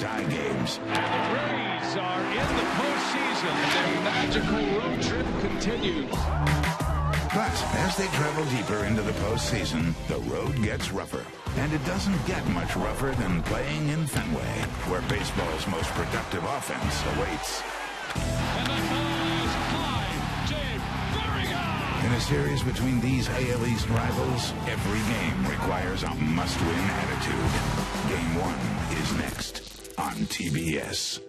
tie games. And the Rays are in the postseason. Their magical road trip continues. But as they travel deeper into the postseason, the road gets rougher. And it doesn't get much rougher than playing in Fenway, where baseball's most productive offense awaits. And that ball is high. Jay, very high. In a series between these AL East rivals, every game requires a must-win attitude. Game 1 is next on TBS.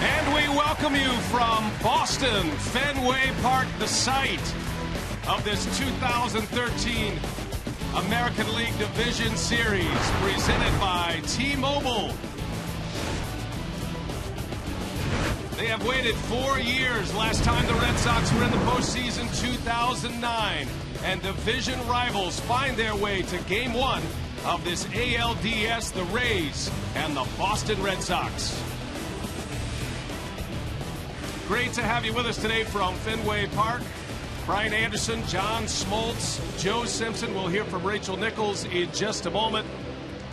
And we welcome you from Boston, Fenway Park, the site of this 2013 American League Division Series presented by T-Mobile. They have waited 4 years. Last time the Red Sox were in the postseason, 2009. And division rivals find their way to Game 1 of this ALDS, the Rays and the Boston Red Sox. Great to have you with us today from Fenway Park. Brian Anderson, John Smoltz, Joe Simpson. We'll hear from Rachel Nichols in just a moment.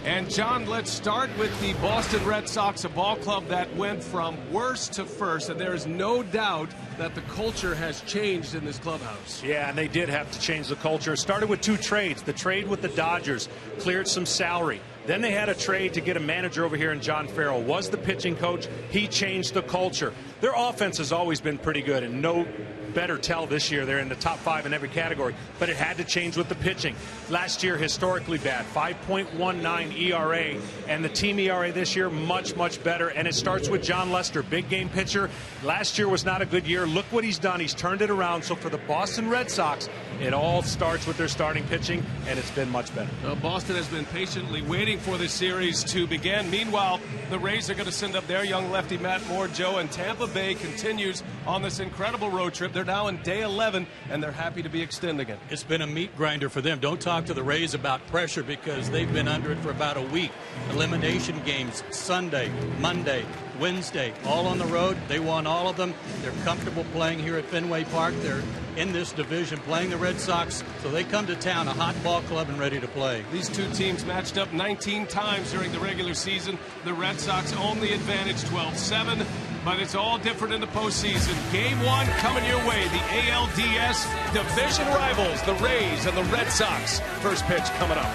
And John, let's start with the Boston Red Sox, a ball club that went from worst to first. And there is no doubt that the culture has changed in this clubhouse. Yeah, and they did have to change the culture. It started with 2 trades. The trade with the Dodgers cleared some salary. Then they had a trade to get a manager over here in John Farrell. Was the pitching coach. He changed the culture. Their offense has always been pretty good, and no better tell this year. They're in the top 5 in every category, but it had to change with the pitching. Last year, historically bad, 5.19 ERA, and the team ERA this year, much, much better, and it starts with John Lester, big game pitcher. Last year was not a good year. Look what he's done. He's turned it around. So for the Boston Red Sox, it all starts with their starting pitching, and it's been much better. Boston has been patiently waiting for this series to begin. Meanwhile, the Rays are going to send up their young lefty, Matt Moore, Joe, and Tampa Bay continues on this incredible road trip. They're now in day 11, and they're happy to be extending it. It's been a meat grinder for them. Don't talk to the Rays about pressure because they've been under it for about a week. Elimination games Sunday, Monday, Wednesday, all on the road. They won all of them. They're comfortable playing here at Fenway Park. They're in this division playing the Red Sox, so they come to town a hot ball club and ready to play. These two teams matched up 19 times during the regular season. The Red Sox own the advantage 12-7, but it's all different in the postseason. Game 1 coming your way. The ALDS division rivals, the Rays and the Red Sox. First pitch coming up.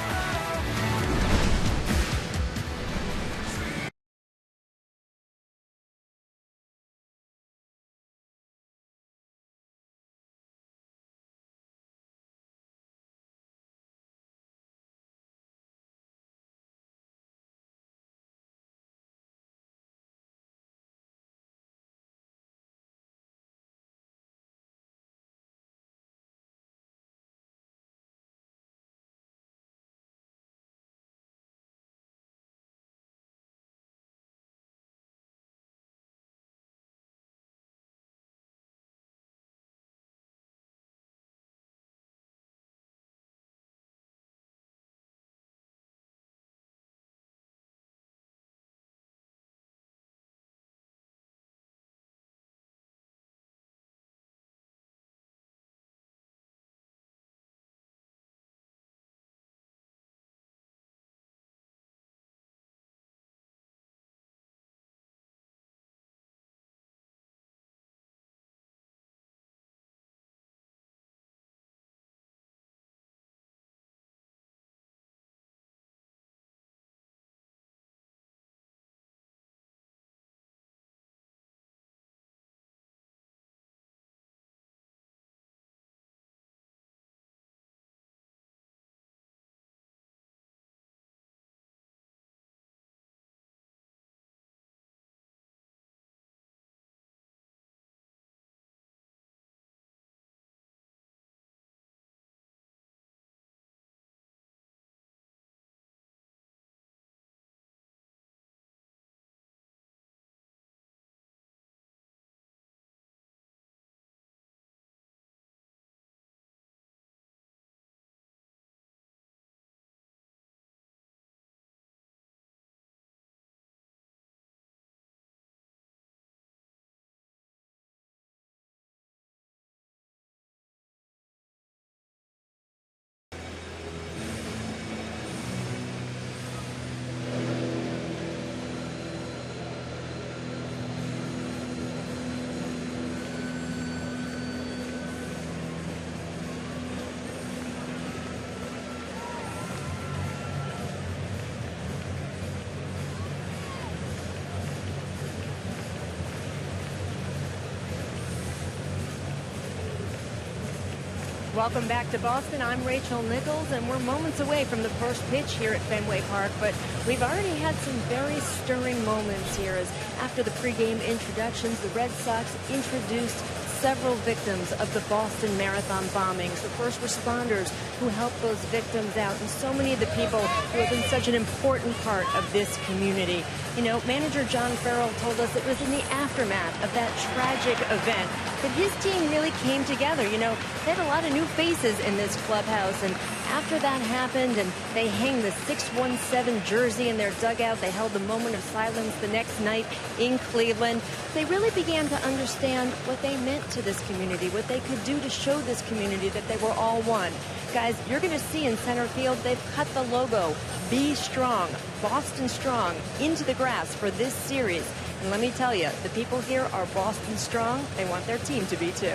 Welcome back to Boston. I'm Rachel Nichols, and we're moments away from the first pitch here at Fenway Park, but we've already had some very stirring moments here as after the pregame introductions, the Red Sox introduced several victims of the Boston Marathon bombings, the first responders who helped those victims out, and so many of the people who have been such an important part of this community. You know, manager John Farrell told us it was in the aftermath of that tragic event that his team really came together. You know, they had a lot of new faces in this clubhouse, and after that happened and they hang the 617 jersey in their dugout, they held a moment of silence the next night in Cleveland. They really began to understand what they meant to this community, what they could do to show this community that they were all one. Guys, you're going to see in center field, they've cut the logo, Be Strong, Boston Strong, into the grass for this series. And let me tell you, the people here are Boston strong. They want their team to be too.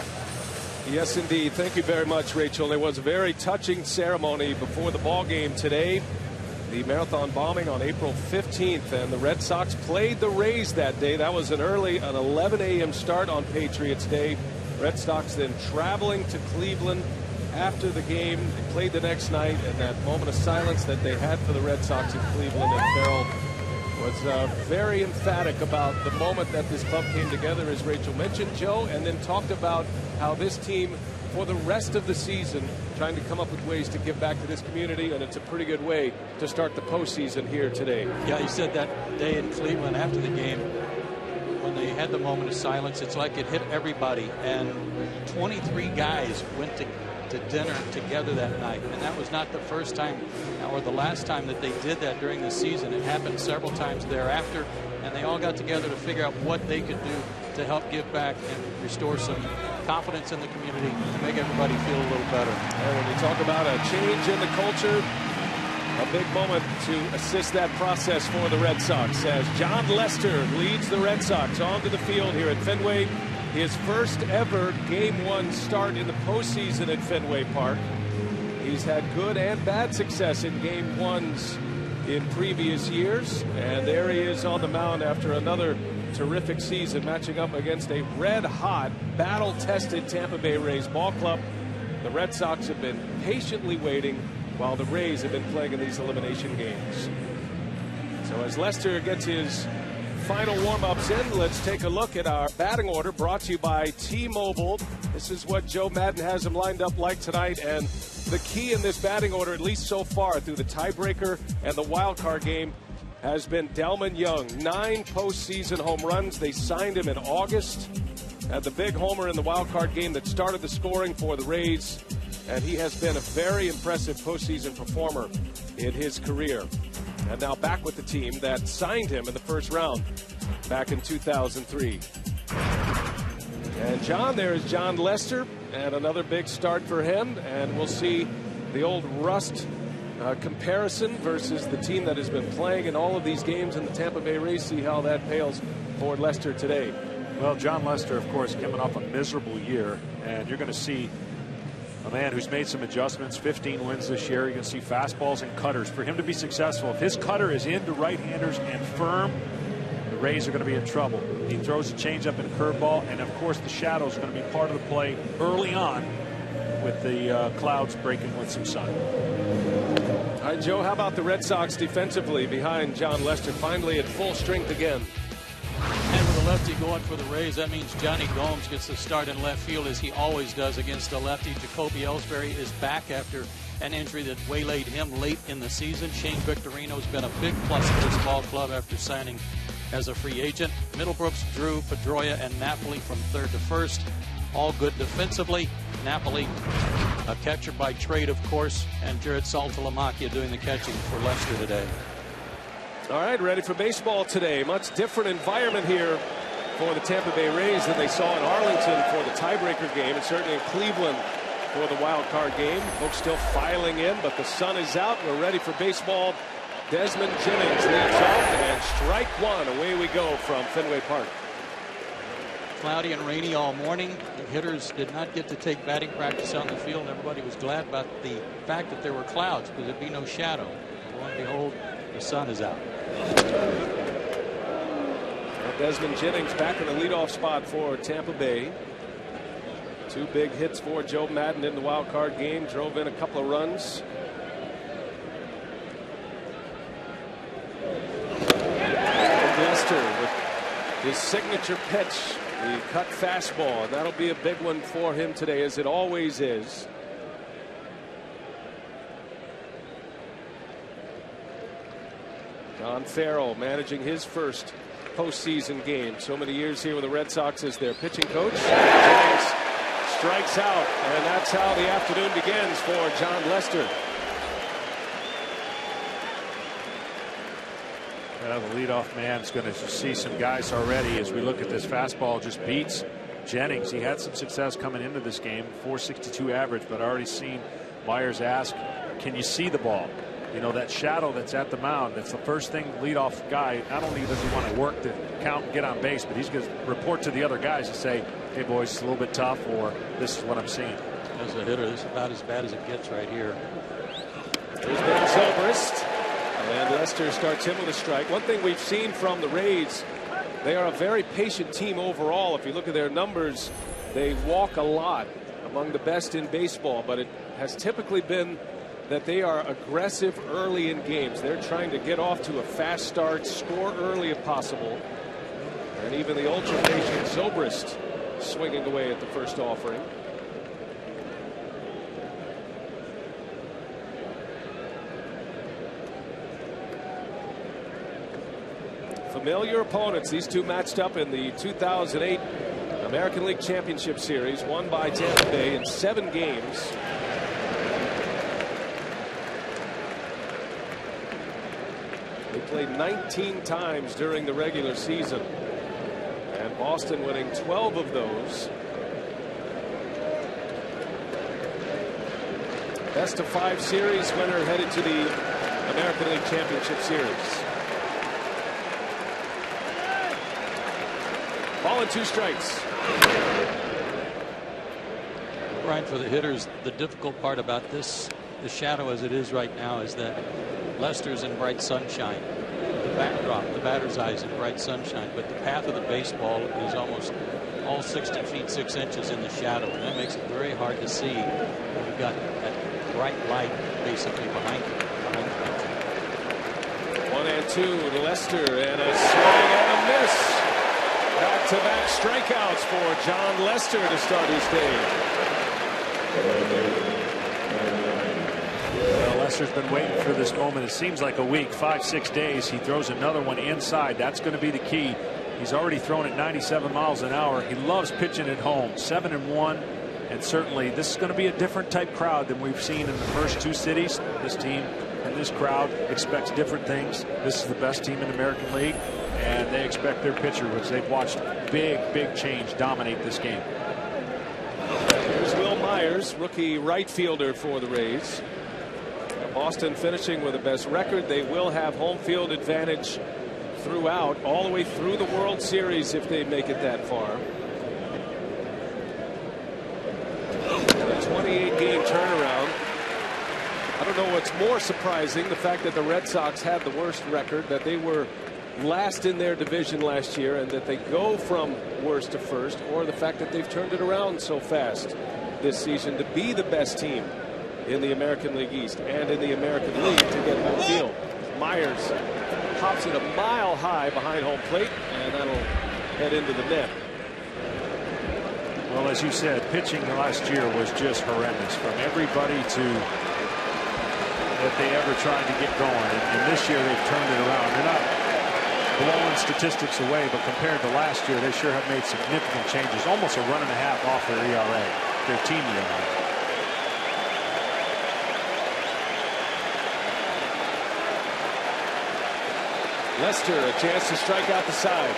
Yes, indeed. Thank you very much, Rachel. There was a very touching ceremony before the ball game today. The marathon bombing on April 15th, and the Red Sox played the Rays that day. That was an 11 a.m. start on Patriots Day. Red Sox then traveling to Cleveland after the game. They played the next night, and that moment of silence that they had for the Red Sox in Cleveland, and Farrell was very emphatic about the moment that this club came together, as Rachel mentioned, Joe, and then talked about how this team, for the rest of the season, trying to come up with ways to give back to this community, and it's a pretty good way to start the postseason here today. Yeah, he said that day in Cleveland after the game, when they had the moment of silence, it's like it hit everybody, and 23 guys went to dinner together that night, and that was not the first time or the last time that they did that during the season. It happened several times thereafter, and they all got together to figure out what they could do to help give back and restore some confidence in the community to make everybody feel a little better. And when you talk about a change in the culture, a big moment to assist that process for the Red Sox as John Lester leads the Red Sox onto the field here at Fenway. His first ever Game 1 start in the postseason at Fenway Park. He's had good and bad success in Game 1s in previous years, and there he is on the mound after another terrific season, matching up against a red-hot, battle-tested Tampa Bay Rays ball club. The Red Sox have been patiently waiting while the Rays have been playing in these elimination games. So as Lester gets his final warm-ups in, let's take a look at our batting order brought to you by T-Mobile. This is what Joe Madden has him lined up like tonight, and the key in this batting order, at least so far through the tiebreaker and the wild card game, has been Delman Young. 9 postseason home runs. They signed him in August. Had the big homer in the wild card game that started the scoring for the Rays, and he has been a very impressive postseason performer in his career. And now back with the team that signed him in the first round back in 2003. And John, there is John Lester, and another big start for him. And we'll see the old rust comparison versus the team that has been playing in all of these games in the Tampa Bay Rays. See how that pales for Lester today. Well, John Lester, of course, coming off a miserable year, and you're going to see a man who's made some adjustments, 15 wins this year. You're going to see fastballs and cutters. For him to be successful, if his cutter is into right-handers and firm, the Rays are going to be in trouble. He throws a changeup and a curveball, and of course the shadows are going to be part of the play early on with the clouds breaking with some sun. All right, Joe, how about the Red Sox defensively behind John Lester, finally at full strength again? And with a lefty going for the Rays, that means Johnny Gomes gets the start in left field, as he always does against a lefty. Jacoby Ellsbury is back after an injury that waylaid him late in the season. Shane Victorino's been a big plus for this ball club after signing as a free agent. Middlebrooks, Drew, Pedroia, and Napoli from third to first. All good defensively. Napoli, a catcher by trade, of course, and Jared Saltalamacchia doing the catching for Lester today. All right, ready for baseball today. Much different environment here for the Tampa Bay Rays than they saw in Arlington for the tiebreaker game, and certainly in Cleveland for the wild card game. Folks still filing in, but the sun is out. We're ready for baseball. Desmond Jennings leads off, and strike one. Away we go from Fenway Park. Cloudy and rainy all morning. The hitters did not get to take batting practice on the field. Everybody was glad about the fact that there were clouds because there'd be no shadow. Lo and behold, the sun is out. Desmond Jennings back in the leadoff spot for Tampa Bay. Two big hits for Joe Madden in the wild card game, drove in a couple of runs. Lester with his signature pitch, the cut fastball. That'll be a big one for him today, as it always is. John Farrell managing his first postseason game. So many years here with the Red Sox as their pitching coach. Jennings strikes out, and that's how the afternoon begins for John Lester. The leadoff man's going to see some guys already as we look at this fastball. Just beats Jennings. He had some success coming into this game, 462 average, but already seen Myers ask, can you see the ball? You know, that shadow that's at the mound, that's the first thing the leadoff guy, not only does he want to work to count and get on base, but he's going to report to the other guys and say, hey boys, it's a little bit tough, or this is what I'm seeing. As a hitter, this is about as bad as it gets right here. There's Ben Zobrist. And Lester starts him with a strike. One thing we've seen from the Rays, they are a very patient team overall. If you look at their numbers, they walk a lot, among the best in baseball, but it has typically been that they are aggressive early in games. They're trying to get off to a fast start, score early if possible. And even the ultra patient Zobrist swinging away at the first offering. Familiar opponents. These two matched up in the 2008 American League Championship Series, won by Tampa Bay in 7 games. They played 19 times during the regular season, and Boston winning 12 of those. Best of 5 series winner headed to the American League Championship Series. Ball and 2 strikes. Brian, for the hitters, the difficult part about this, the shadow as it is right now, is that Lester's in bright sunshine. The backdrop, the batter's eyes in bright sunshine, but the path of the baseball is almost all 60 feet 6 inches in the shadow, and that makes it very hard to see when you've got that bright light basically behind you. 1-2 to Lester, and a swing and a miss. Back-to-back strikeouts for John Lester to start his day. Well, Lester's been waiting for this moment. It seems like a week, 5-6 days. He throws another one inside. That's going to be the key. He's already thrown at 97 miles an hour. He loves pitching at home. 7-1, and certainly this is going to be a different type crowd than we've seen in the first 2 cities. This team and this crowd expects different things. This is the best team in the American League, and they expect their pitcher, which they've watched big change, dominate this game. Here's Will Myers, rookie right fielder for the Rays. Boston finishing with the best record. They will have home field advantage throughout, all the way through the World Series if they make it that far. A 28-game turnaround. I don't know what's more surprising, the fact that the Red Sox had the worst record, that they were last in their division last year, and that they go from worst to first, or the fact that they've turned it around so fast this season to be the best team in the American League East and in the American League to get home field. Myers pops it a mile high behind home plate, and that'll head into the net. Well, as you said, pitching last year was just horrendous from everybody that they ever tried to get going, and this year they've turned it around. They're not blowing statistics away, but compared to last year, they sure have made significant changes, almost a run and a half off their ERA, their team ERA. Lester, a chance to strike out the side.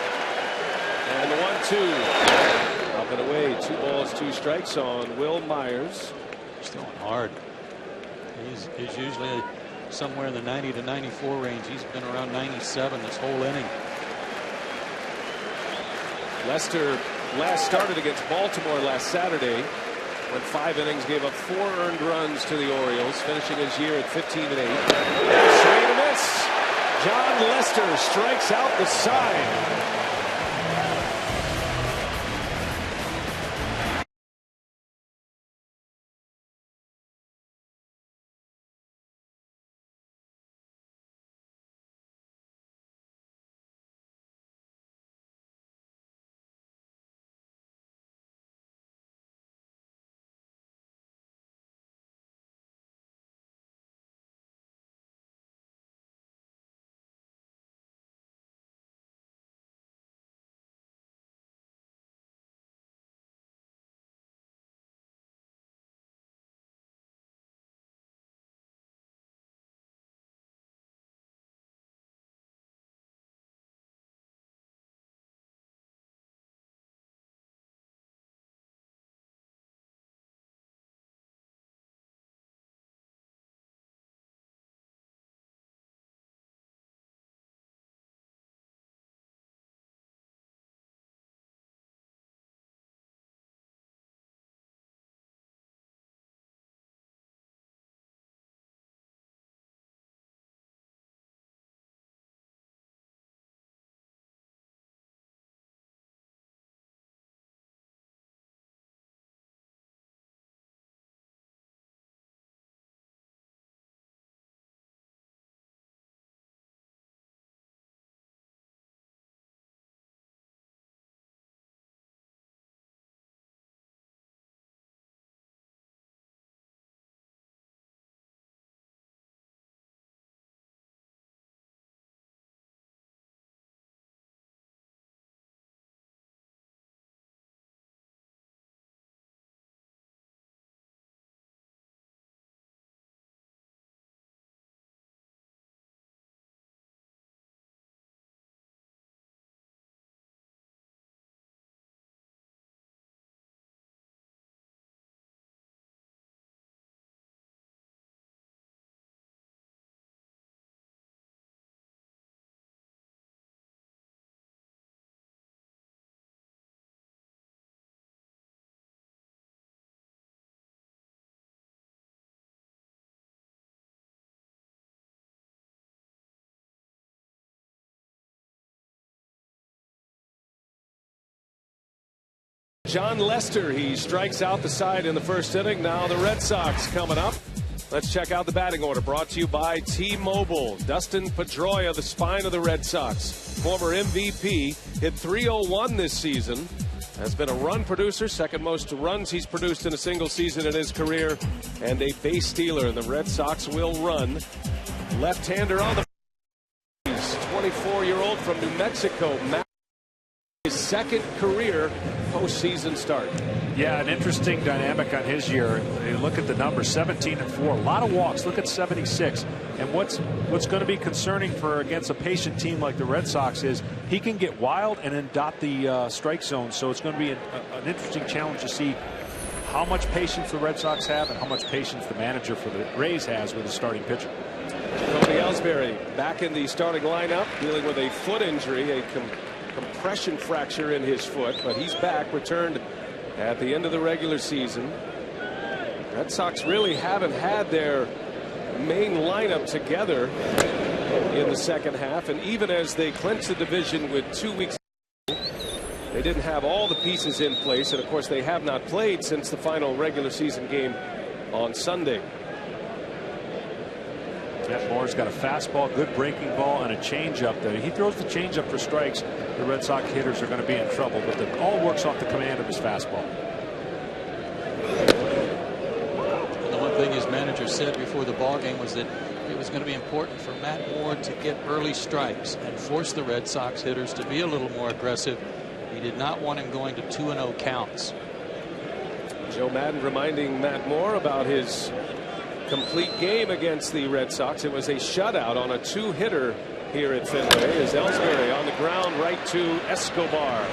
And the 1-2. Up and away. 2 balls, 2 strikes on Will Myers. He's throwing hard. He's usually somewhere in the 90 to 94 range. He's been around 97 this whole inning. Lester last started against Baltimore last Saturday, when 5 innings gave up 4 earned runs to the Orioles, finishing his year at 15-8. Swing and a miss. John Lester strikes out the side. John Lester. He strikes out the side in the first inning. Now the Red Sox coming up. Let's check out the batting order, brought to you by T-Mobile. Dustin Pedroia, the spine of the Red Sox, former MVP, hit .301 this season. Has been a run producer, second most runs he's produced in a single season in his career, and a base stealer. And the Red Sox will run. Left-hander on the 24-year-old from New Mexico. His second career postseason start. Yeah, an interesting dynamic on his year. You look at the numbers, 17 and 4, a lot of walks. Look at 76. And what's going to be concerning for against a patient team like the Red Sox is he can get wild and then dot the strike zone. So it's going to be an interesting challenge to see how much patience the Red Sox have and how much patience the manager for the Rays has with the starting pitcher. Tony Ellsbury back in the starting lineup, dealing with a foot injury, a compression fracture in his foot, but he's back, returned at the end of the regular season. Red Sox really haven't had their main lineup together in the second half, and even as they clinched the division with 2 weeks, they didn't have all the pieces in place, and of course they have not played since the final regular season game on Sunday. Matt Moore's got a fastball, good breaking ball, and a changeup there. He throws the changeup for strikes. The Red Sox hitters are going to be in trouble, but it all works off the command of his fastball. The one thing his manager said before the ball game was that it was going to be important for Matt Moore to get early strikes and force the Red Sox hitters to be a little more aggressive. He did not want him going to 2-0 counts. Joe Madden reminding Matt Moore about his complete game against the Red Sox. It was a shutout on a 2-hitter here at Fenway, as Ellsbury on the ground right to Escobar.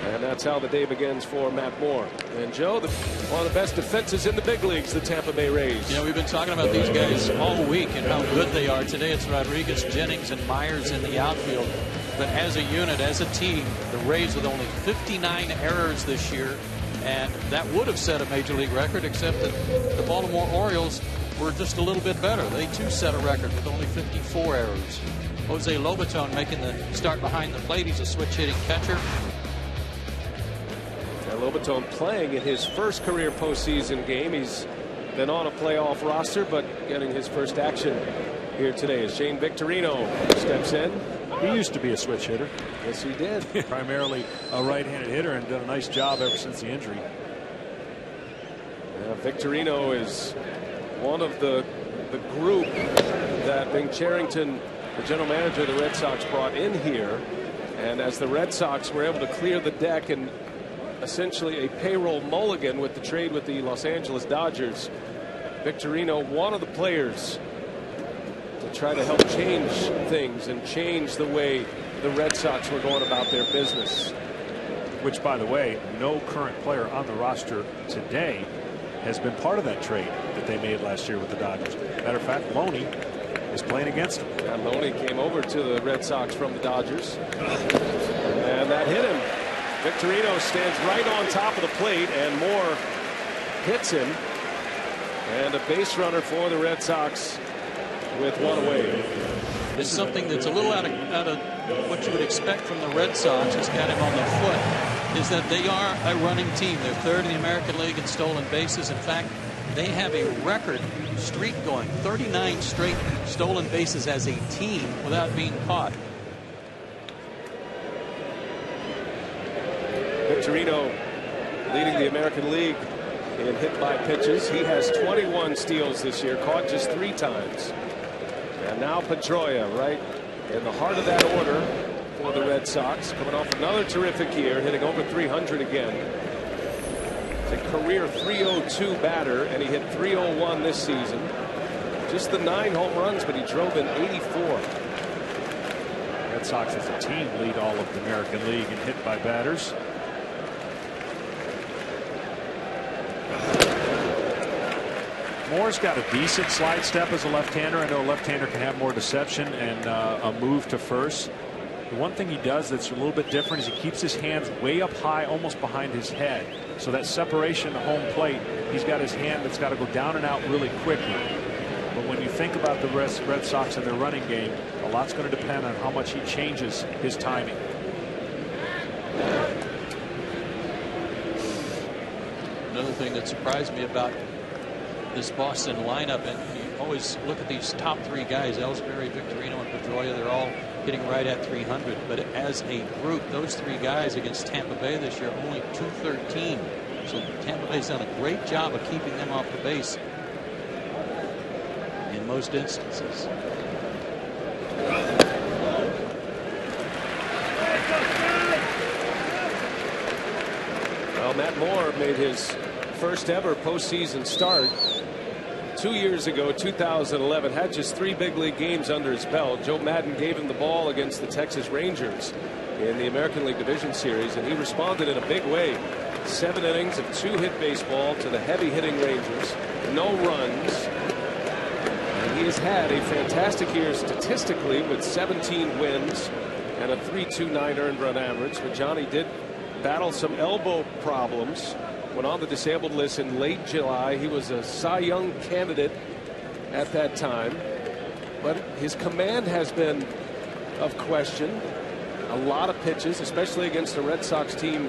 And that's how the day begins for Matt Moore. And Joe, one of the best defenses in the big leagues, the Tampa Bay Rays. You know, we've been talking about these guys all week and how good they are. Today it's Rodriguez, Jennings, and Myers in the outfield. But as a unit, as a team, the Rays with only 59 errors this year. And that would have set a major league record, except that the Baltimore Orioles were just a little bit better. They too set a record with only 54 errors. Jose Lobaton making the start behind the plate. He's a switch hitting catcher. Now Lobaton playing in his first career postseason game. He's been on a playoff roster, but getting his first action here today as Shane Victorino steps in. He used to be a switch hitter. Yes, he did. Primarily a right-handed hitter, and done a nice job ever since the injury. Victorino is one of the group that Bing Cherington, the general manager of the Red Sox, brought in here. And as the Red Sox were able to clear the deck and essentially a payroll mulligan with the trade with the Los Angeles Dodgers, Victorino, one of the players to try to help change things and change the way the Red Sox were going about their business. Which, by the way, no current player on the roster today has been part of that trade that they made last year with the Dodgers. Matter of fact, Loney is playing against him. And Loney came over to the Red Sox from the Dodgers. And that hit him. Victorino stands right on top of the plate, and Moore hits him. And a base runner for the Red Sox with one away. It's something that's a little out of what you would expect from the Red Sox. Has got him on the foot. Is that they are a running team. They're third in the American League in stolen bases. In fact, they have a record streak going, 39 straight stolen bases as a team without being caught. Victorino leading the American League in hit by pitches. He has 21 steals this year, caught just 3 times. And now Pedroia right in the heart of that order for the Red Sox, coming off another terrific year, hitting over 300 again. It's a career .302 batter, and he hit .301 this season. Just the 9 home runs, but he drove in 84. Red Sox as a team lead all of the American League in hit by batters. Moore's got a decent slide step as a left-hander. I know a left-hander can have more deception and a move to first. The one thing he does that's a little bit different is he keeps his hands way up high, almost behind his head. So that separation to home plate, he's got his hand that's got to go down and out really quickly. But when you think about the Red Sox and their running game, a lot's going to depend on how much he changes his timing. thing that surprised me about this Boston lineup, and you always look at these top three guys, Ellsbury, Victorino, and Pedroia, they're all hitting right at 300. But as a group, those three guys against Tampa Bay this year, only 213. So Tampa Bay's done a great job of keeping them off the base in most instances. Well, Matt Moore made his first ever postseason start 2 years ago, 2011. Had just 3 big league games under his belt. Joe Maddon gave him the ball against the Texas Rangers in the American League Division Series, and he responded in a big way. 7 innings of 2-hit baseball to the heavy hitting Rangers. No runs. And he has had a fantastic year statistically with 17 wins and a 3.29 earned run average. But Johnny did battle some elbow problems. Went on the disabled list in late July. He was a Cy Young candidate at that time. But his command has been of question. A lot of pitches, especially against a Red Sox team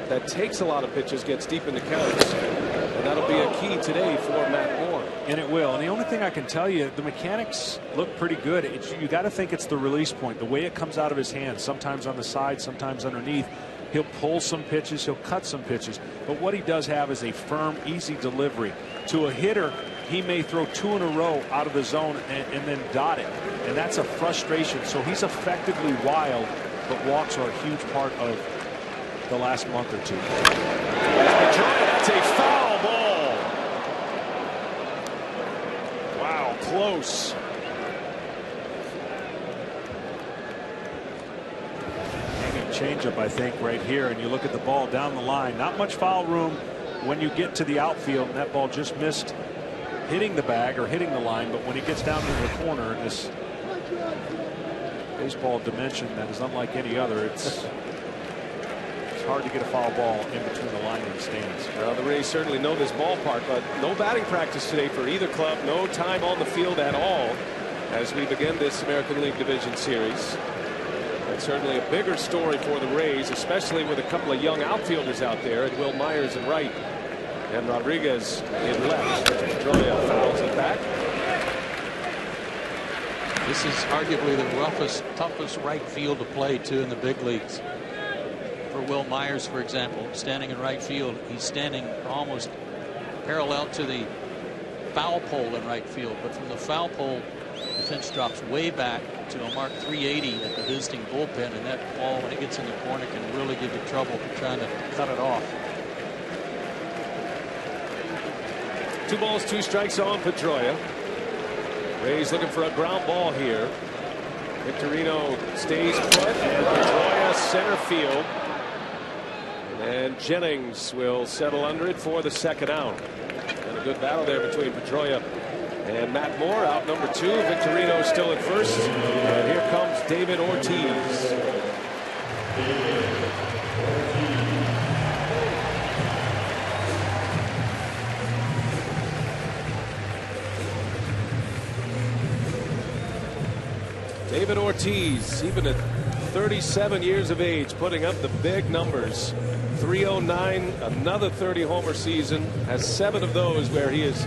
that takes a lot of pitches, gets deep in the counts. And that'll be a key today for Matt Moore. And it will. And the only thing I can tell you, the mechanics look pretty good. You got to think it's the release point, the way it comes out of his hands, sometimes on the side, sometimes underneath. He'll pull some pitches, he'll cut some pitches. But what he does have is a firm, easy delivery. To a hitter, he may throw 2 in a row out of the zone and then dot it. And that's a frustration. So he's effectively wild, but walks are a huge part of the last month or two. That's a foul ball. Wow, close. Changeup, I think, right here, and you look at the ball down the line. Not much foul room when you get to the outfield, and that ball just missed hitting the bag or hitting the line. But when it gets down to the corner, this baseball dimension that is unlike any other, it's hard to get a foul ball in between the line and the stands. Well, the Rays certainly know this ballpark, but no batting practice today for either club. No time on the field at all as we begin this American League Division Series. That's certainly a bigger story for the Rays, especially with a couple of young outfielders out there, and Will Myers in right and Rodriguez in left. Pedroia fouls it back. This is arguably the roughest, toughest right field to play to in the big leagues. For Will Myers, for example, standing in right field, he's standing almost parallel to the foul pole in right field, but from the foul pole, the fence drops way back to a mark 380 at the visiting bullpen, and that ball, when it gets in the corner, can really give you trouble trying to cut it off. 2 balls, 2 strikes on Pedroia. Rays looking for a ground ball here. Victorino stays put, and Pedroia center field. And Jennings will settle under it for the second out. And a good battle there between Pedroia and Matt Moore. Out number 2. Victorino still at first. And here comes David Ortiz. David Ortiz, even at 37 years of age, putting up the big numbers. 309, another 30 homer season, has 7 of those where he has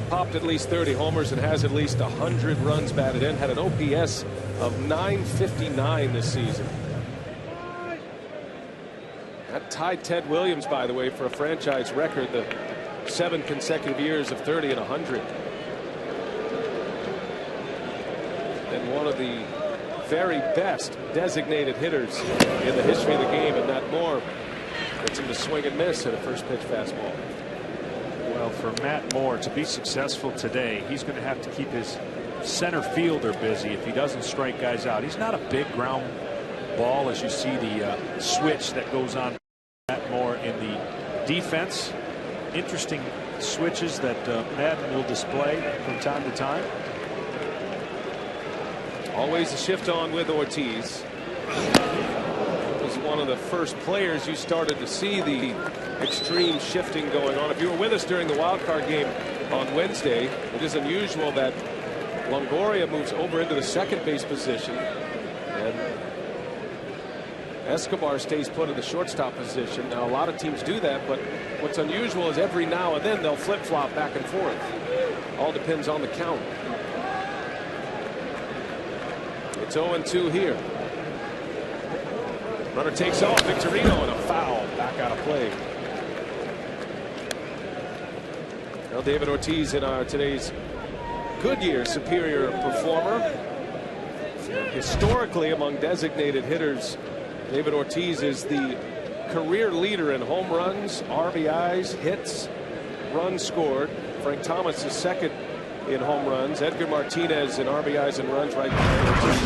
popped at least 30 homers and has at least 100 runs batted in. Had an OPS of 959 this season. That tied Ted Williams, by the way, for a franchise record, the 7 consecutive years of 30 and 100. And one of the very best designated hitters in the history of the game, and Matt Moore gets him to swing and miss at a first pitch fastball. Well, for Matt Moore to be successful today, he's going to have to keep his center fielder busy if he doesn't strike guys out. He's not a big ground ball, as you see the switch that goes on Matt Moore in the defense. Interesting switches that Madden will display from time to time. Always a shift on with Ortiz. Was one of the first players you started to see the extreme shifting going on. If you were with us during the wild card game on Wednesday, it is unusual that Longoria moves over into the second base position, and Escobar stays put in the shortstop position. Now, a lot of teams do that, but what's unusual is every now and then they'll flip-flop back and forth. All depends on the count. It's 0-2 here. Runner takes off. Victorino and a foul. Back out of play. Well, David Ortiz in our today's Goodyear Superior Performer. Historically, among designated hitters, David Ortiz is the career leader in home runs, RBIs, hits, runs scored. Frank Thomas is second in home runs. Edgar Martinez in RBIs and runs right behind Ortiz.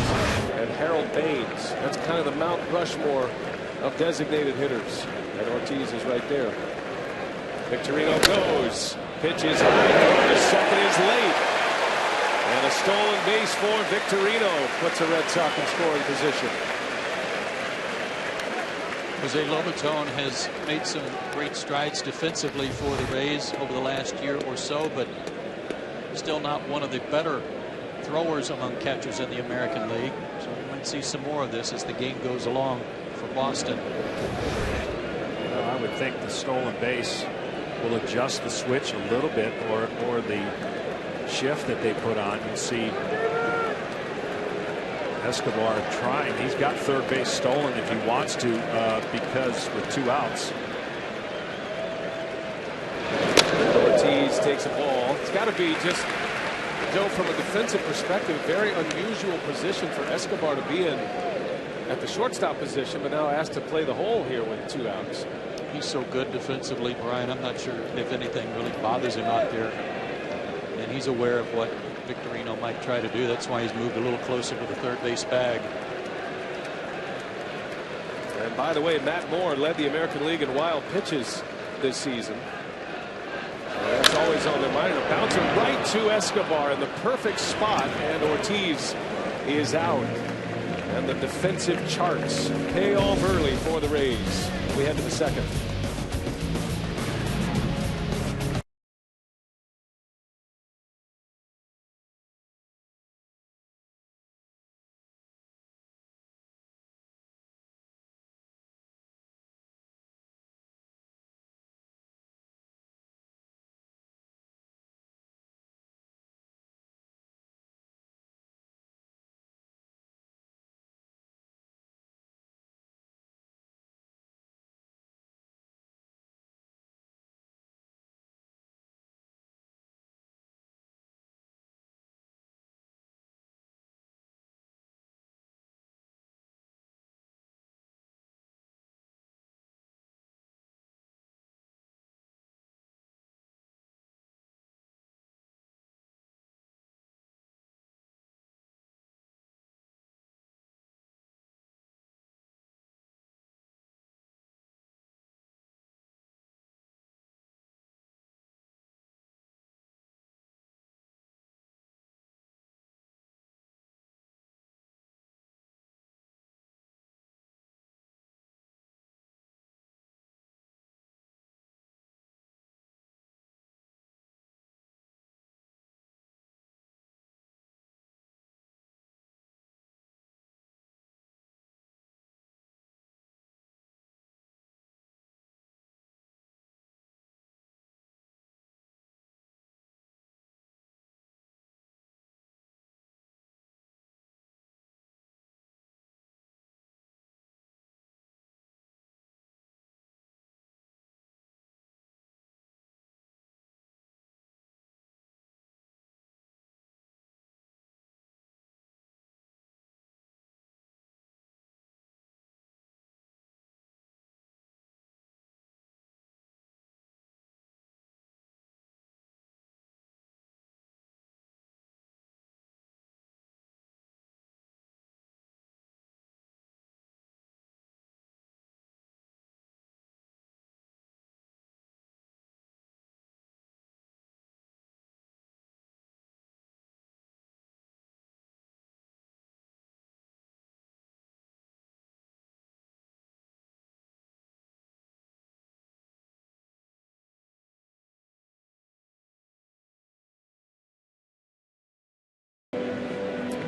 And Harold Baines. That's kind of the Mount Rushmore of designated hitters. And Ortiz is right there. Victorino goes. Pitch is high. The second is late. And a stolen base for Victorino puts the Red Sox in scoring position. Jose Lobaton has made some great strides defensively for the Rays over the last year or so, but still not one of the better throwers among catchers in the American League. So we might see some more of this as the game goes along for Boston. Well, I would think the stolen base will adjust the switch a little bit, or the shift that they put on. You'll see Escobar trying. He's got third base stolen if he wants to, because with 2 outs. Ortiz takes a ball. It's got to be just, Joe, from a defensive perspective, very unusual position for Escobar to be in at the shortstop position, but now asked to play the hole here with 2 outs. He's so good defensively, Brian. I'm not sure if anything really bothers him out there. And he's aware of what Victorino might try to do. That's why he's moved a little closer to the third base bag. And by the way, Matt Moore led the American League in wild pitches this season. That's always on their mind. A bouncer right to Escobar in the perfect spot, and Ortiz is out. And the defensive charts pay off early for the Rays. We head to the second.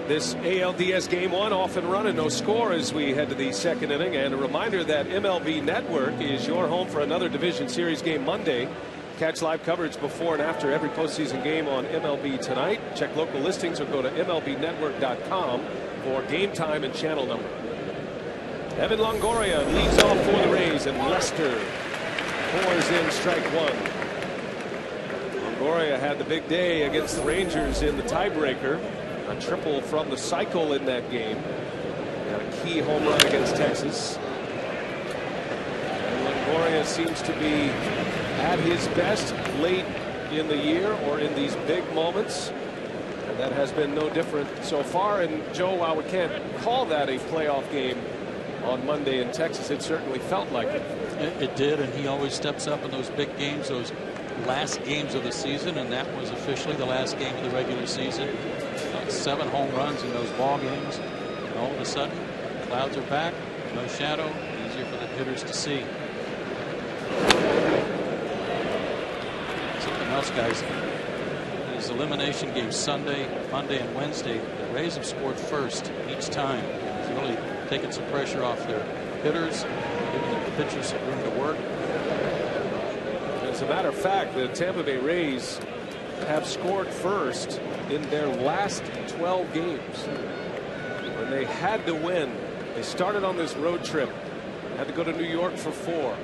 This ALDS Game 1 off and running, no score as we head to the second inning. And a reminder that MLB Network is your home for another Division Series game Monday. Catch live coverage before and after every postseason game on MLB Tonight. Check local listings or go to MLBnetwork.com for game time and channel number. Evan Longoria leads off for the Rays, and Lester pours in strike one. Longoria had the big day against the Rangers in the tiebreaker. A triple from the cycle in that game. Got a key home run against Texas. And Longoria seems to be at his best late in the year or in these big moments. And that has been no different so far. And Joe, while we can't call that a playoff game on Monday in Texas, it certainly felt like it. It did, and he always steps up in those big games, those last games of the season, and that was officially the last game of the regular season. 7 home runs in those ball games, and all of a sudden clouds are back, no shadow, easier for the hitters to see. Something else, guys, these elimination games Sunday, Monday, and Wednesday, the Rays have scored first each time. It's really taking some pressure off their hitters, giving the pitchers some room to work. As a matter of fact, the Tampa Bay Rays have scored first in their last 12 games. When they had to win, they started on this road trip, had to go to New York for 4.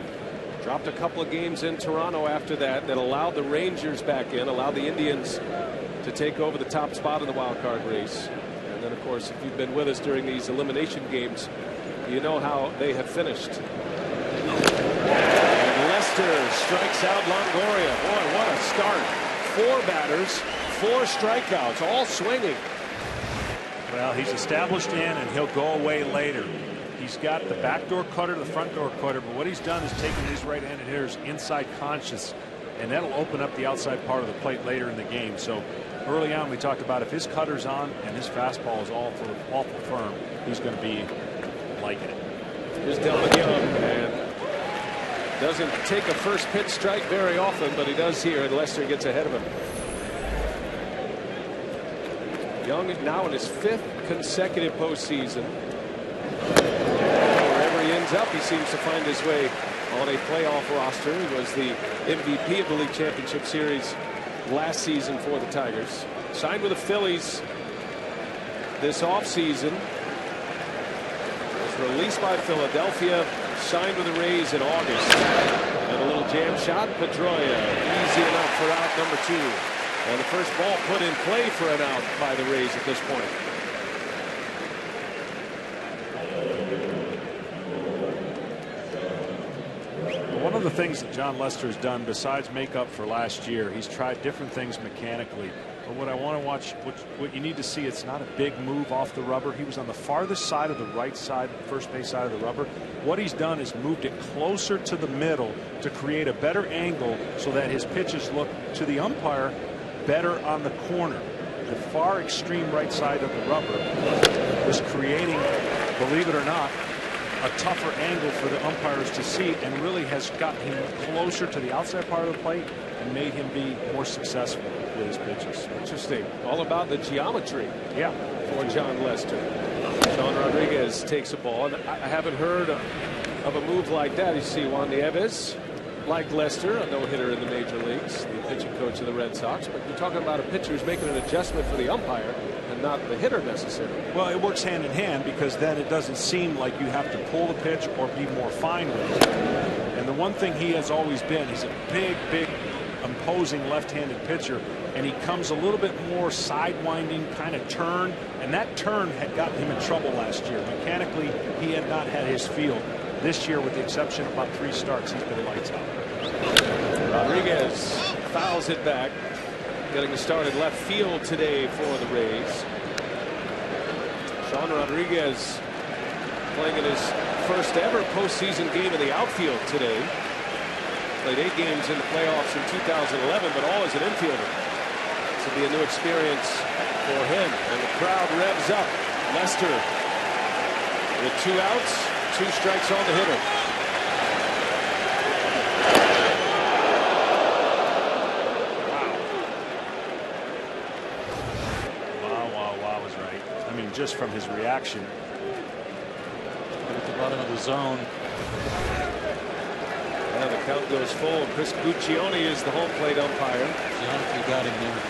Dropped a couple of games in Toronto after that allowed the Rangers back in, allowed the Indians to take over the top spot in the wild card race. And then, of course, if you've been with us during these elimination games, you know how they have finished. And Lester strikes out Longoria. Boy, what a start. 4 batters, 4 strikeouts, all swinging. Well, he's established in, and he'll go away later. He's got the backdoor cutter, the front door cutter, but what he's done is taken his right-handed hitters inside conscious, and that'll open up the outside part of the plate later in the game. So early on, we talked about if his cutter's on and his fastball is awful firm, he's going to be liking it. Here's Delvin Young, and doesn't take a first pitch strike very often, but he does here, and Lester gets ahead of him. Young is now in his 5th consecutive postseason. Wherever he ends up, he seems to find his way on a playoff roster. He was the MVP of the League Championship Series last season for the Tigers. Signed with the Phillies this offseason. Was released by Philadelphia. Signed with the Rays in August. And a little jam shot. Pedroia easy enough for out number 2. And the first ball put in play for an out by the Rays at this point. One of the things that John Lester has done besides make up for last year, he's tried different things mechanically. But what I want to watch, what you need to see, it's not a big move off the rubber. He was on the farthest side of the right side, first base side of the rubber. What he's done is moved it closer to the middle to create a better angle so that his pitches look to the umpire better on the corner. The far extreme right side of the rubber was creating, believe it or not, a tougher angle for the umpires to see, and really has gotten him closer to the outside part of the plate and made him be more successful with his pitches. Interesting. All about the geometry. Yeah. For John Lester. Sean Rodriguez takes a ball, and I haven't heard of a move like that. You see Juan Nieves, like Lester, a no-hitter in the major leagues, the pitching coach of the Red Sox. But you're talking about a pitcher who's making an adjustment for the umpire and not the hitter necessarily. Well, it works hand in hand, because then it doesn't seem like you have to pull the pitch or be more fine with it. And the one thing he has always been, he's a big, imposing left-handed pitcher, and he comes a little bit more sidewinding kind of turn, and that turn had gotten him in trouble last year. Mechanically, he had not had his feel. This year, with the exception of about 3 starts, he's been lights out. Rodriguez fouls it back, getting a start at left field today for the Rays. Sean Rodriguez playing in his first ever postseason game in the outfield today. Played 8 games in the playoffs in 2011, but all as an infielder. This will be a new experience for him, and the crowd revs up. Lester with 2 outs. 2 strikes on the hitter. Wow was right. I mean, just from his reaction. At the bottom of the zone. And the count goes full. Chris Guccione is the home plate umpire. Jonathan got him there.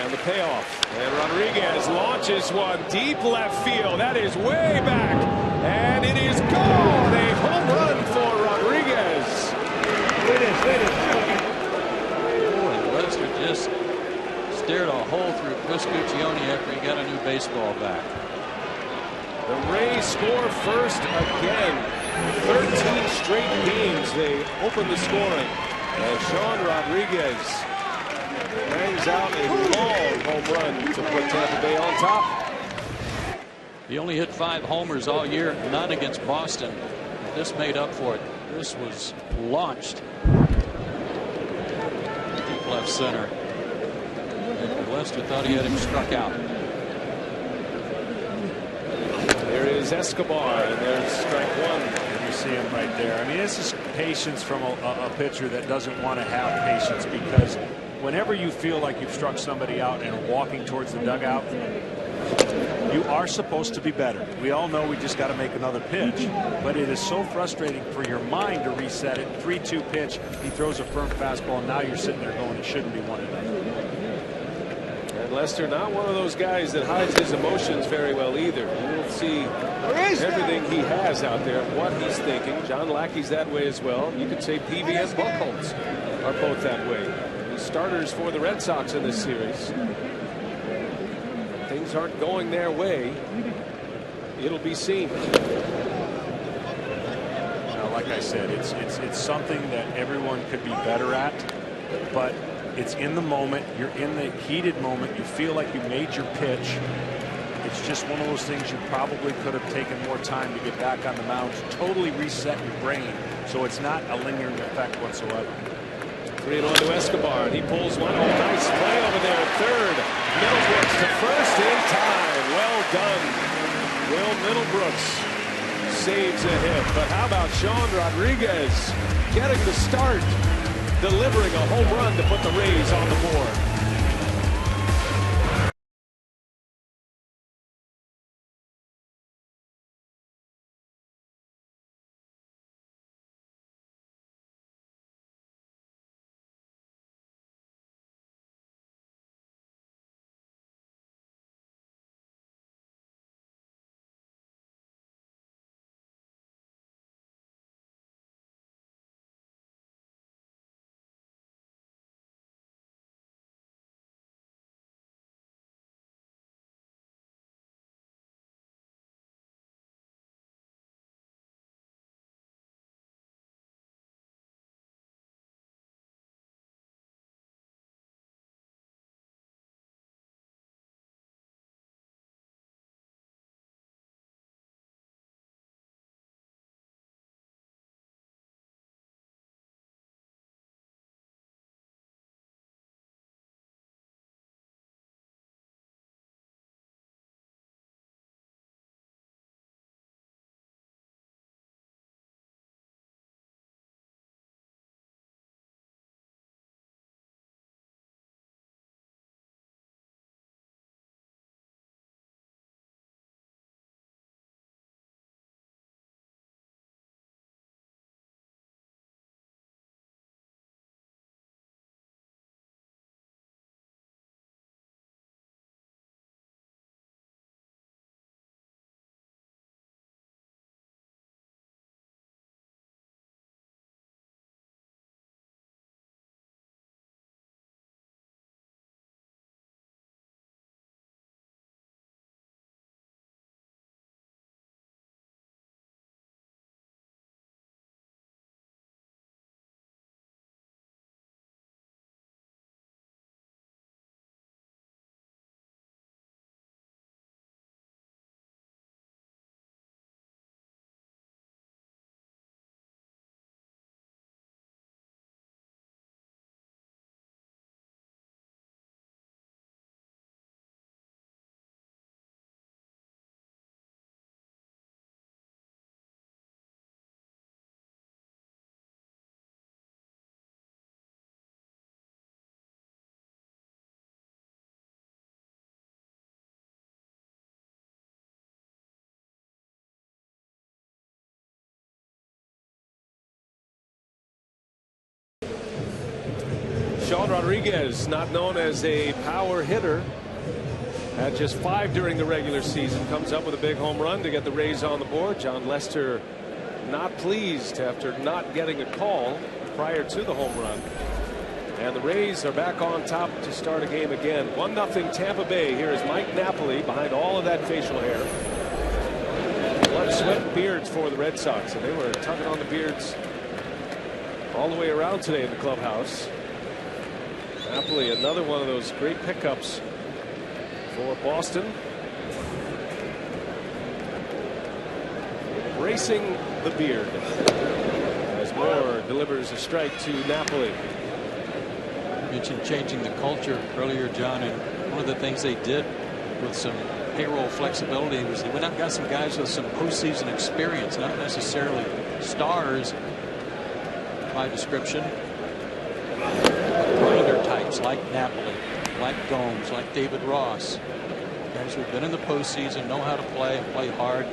And the payoff. And Rodriguez launches one deep left field. That is way back. And it is gone. A home run for Rodriguez. Oh, and Lester just stared a hole through Chris Guccione after he got a new baseball bat. The Rays score first again. 13 straight games they open the scoring. And Sean Rodriguez bangs out a long home run to put Tampa Bay on top. He only hit 5 homers all year, none against Boston. This made up for it. This was launched deep left center. And Lester thought he had him struck out. There is Escobar, and there's strike one. And you see him right there. I mean, this is patience from a pitcher that doesn't want to have patience, because whenever you feel like you've struck somebody out and are walking towards the dugout, you are supposed to be better. We all know we just got to make another pitch, but it is so frustrating for your mind to reset it. 3-2 pitch, he throws a firm fastball, and now you're sitting there going, it shouldn't be 1-0. And Lester, not one of those guys that hides his emotions very well either. You will see everything he has out there, what he's thinking. John Lackey's that way as well. You could say Peavy and Buchholz are both that way. The starters for the Red Sox in this series. Things aren't going their way. It'll be seen. Now, like I said, it's something that everyone could be better at, but it's in the moment. You're in the heated moment. You feel like you made your pitch. It's just one of those things you probably could have taken more time to get back on the mound to totally reset your brain, so it's not a lingering effect whatsoever. 3-1 to Escobar, and he pulls one. Oh, nice play over there at third. Middlebrooks to first in time. Well done. Will Middlebrooks saves a hit. But how about Sean Rodriguez getting the start, delivering a home run to put the Rays on the board. Sean Rodriguez, not known as a power hitter, had just 5 during the regular season, comes up with a big home run to get the Rays on the board. John Lester not pleased after not getting a call prior to the home run. And the Rays are back on top to start a game again. 1-0 Tampa Bay. Here is Mike Napoli behind all of that facial hair. Blood, sweat, and beards for the Red Sox. And they were tugging on the beards all the way around today in the clubhouse. Napoli, another one of those great pickups for Boston. Embracing the beard as Moore delivers a strike to Napoli. You mentioned changing the culture earlier, John, and one of the things they did with some payroll flexibility was they went out and got some guys with some postseason experience, not necessarily stars by description. Grinder types like Napoli, like Gomes, like David Ross. Guys who've been in the postseason, know how to play and play hard.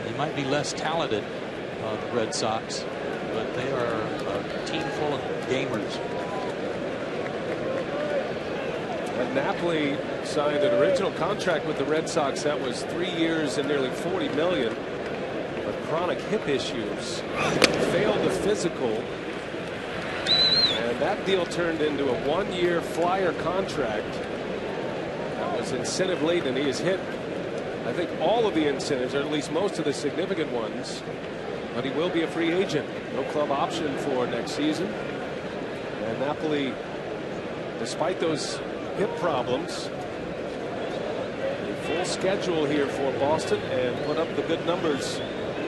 They might be less talented, the Red Sox, but they are a team full of gamers. And Napoli signed an original contract with the Red Sox that was 3 years and nearly $40 million. But chronic hip issues failed the physical. And that deal turned into a 1-year flyer contract that was incentive laden, and he has hit, I think, all of the incentives, or at least most of the significant ones. But he will be a free agent. No club option for next season. And Napoli, despite those hip problems, a full schedule here for Boston and put up the good numbers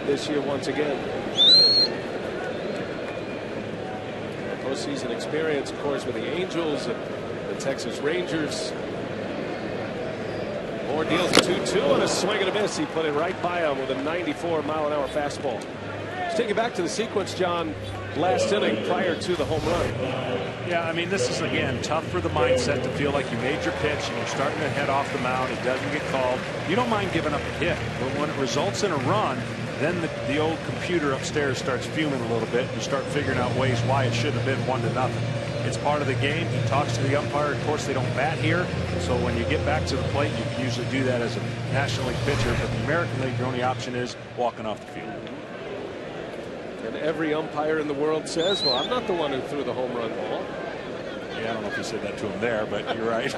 this year once again. Postseason experience, of course, with the Angels and the Texas Rangers. Moore deals a 2-2 and a swing and a miss. He put it right by him with a 94-mile-an-hour fastball. Let's take it back to the sequence, John. Last inning prior to the home run. Yeah, I mean, this is, again, tough for the mindset to feel like you made your pitch and you're starting to head off the mound. It doesn't get called. You don't mind giving up a hit, but when it results in a run, then the old computer upstairs starts fuming a little bit. And you start figuring out ways why it shouldn't have been 1-0. It's part of the game. He talks to the umpire. Of course, they don't bat here, so when you get back to the plate, you can usually do that as a National League pitcher. But the American League, your only option is walking off the field. And every umpire in the world says, well, I'm not the one who threw the home run ball. Yeah, I don't know if you said that to him there, but you're right.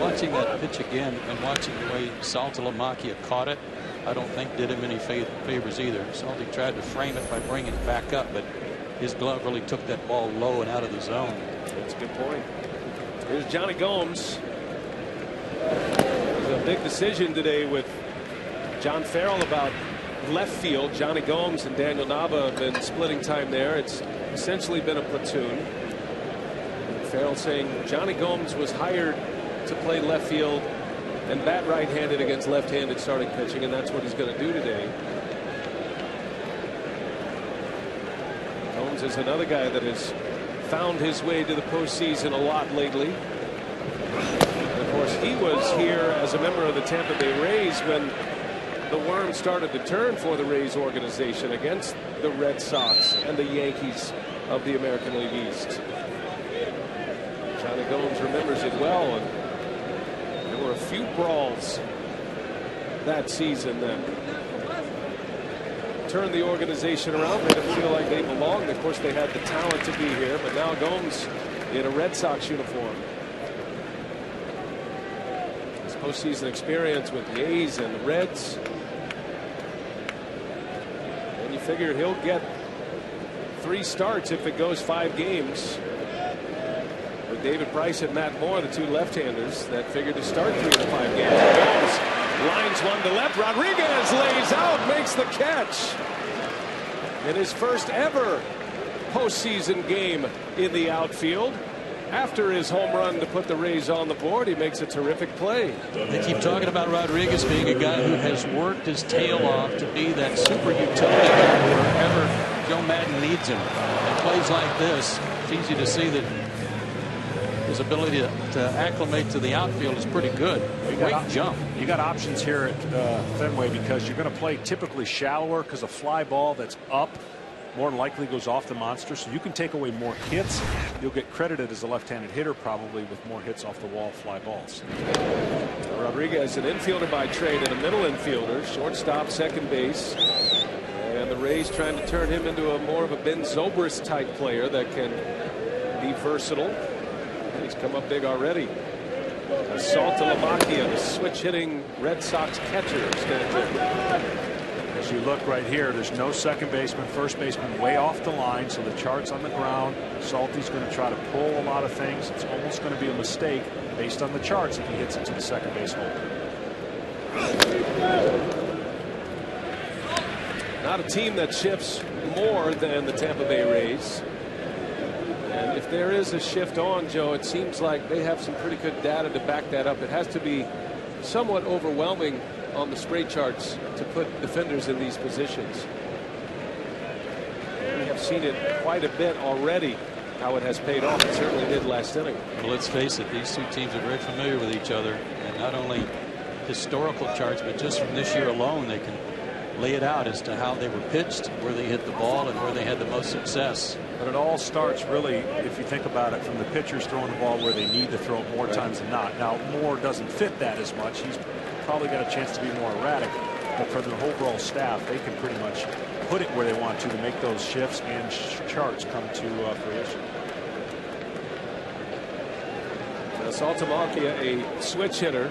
Watching that pitch again and watching the way Saltalamacchia caught it, I don't think did him any favors either. Salty tried to frame it by bringing it back up, but his glove really took that ball low and out of the zone. That's a good point. Here's Johnny Gomes. It was a big decision today with John Farrell about left field. Johnny Gomes and Daniel Nava have been splitting time there. It's essentially been a platoon. And Farrell saying Johnny Gomes was hired to play left field and bat right-handed against left-handed starting pitching, and that's what he's going to do today. Gomes is another guy that has found his way to the postseason a lot lately. And of course, he was here as a member of the Tampa Bay Rays when the worm started to turn for the Rays organization against the Red Sox and the Yankees of the American League East. Johnny Gomes remembers it well, and there were a few brawls that season that turned the organization around, made them feel like they belonged. Of course, they had the talent to be here, but now Gomes in a Red Sox uniform. His postseason experience with the A's and the Reds. And you figure he'll get 3 starts if it goes 5 games. With David Price and Matt Moore, the 2 left-handers that figured to start 3 of the 5 games. Gomes lines one to left. Rodriguez lays out, makes the catch. In his first ever postseason game in the outfield. After his home run to put the Rays on the board, he makes a terrific play. They keep talking about Rodriguez being a guy who has worked his tail off to be that super utility guy wherever Joe Madden needs him. And plays like this, it's easy to see that his ability to acclimate to the outfield is pretty good. Great jump. You got options here at Fenway because you're going to play typically shallower because a fly ball that's up more than likely goes off the monster, so you can take away more hits. You'll get credited as a left-handed hitter probably with more hits off the wall, fly balls. Rodriguez, an infielder by trade and a middle infielder, shortstop, second base. And the Rays trying to turn him into more of a Ben Zobrist type player that can be versatile. And he's come up big already. Saltalamacchia, the switch-hitting Red Sox catcher, stands in. As you look right here, there's no second baseman, first baseman way off the line, so the chart's on the ground. Salty's going to try to pull a lot of things. It's almost going to be a mistake based on the charts if he hits it to the second base hole. Not a team that shifts more than the Tampa Bay Rays. And if there is a shift on, Joe, it seems like they have some pretty good data to back that up. It has to be somewhat overwhelming on the spray charts to put defenders in these positions. We have seen it quite a bit already, how it has paid off. It certainly did last inning. Well, let's face it, these two teams are very familiar with each other, and not only historical charts, but just from this year alone, they can lay it out as to how they were pitched, where they hit the ball, and where they had the most success. But it all starts really, if you think about it, from the pitchers throwing the ball where they need to throw it more times than not. Now, Moore doesn't fit that as much. He's probably got a chance to be more erratic, but for the overall staff, they can pretty much put it where they want to make those shifts and charts come to fruition. Saltalamacchia, a switch hitter,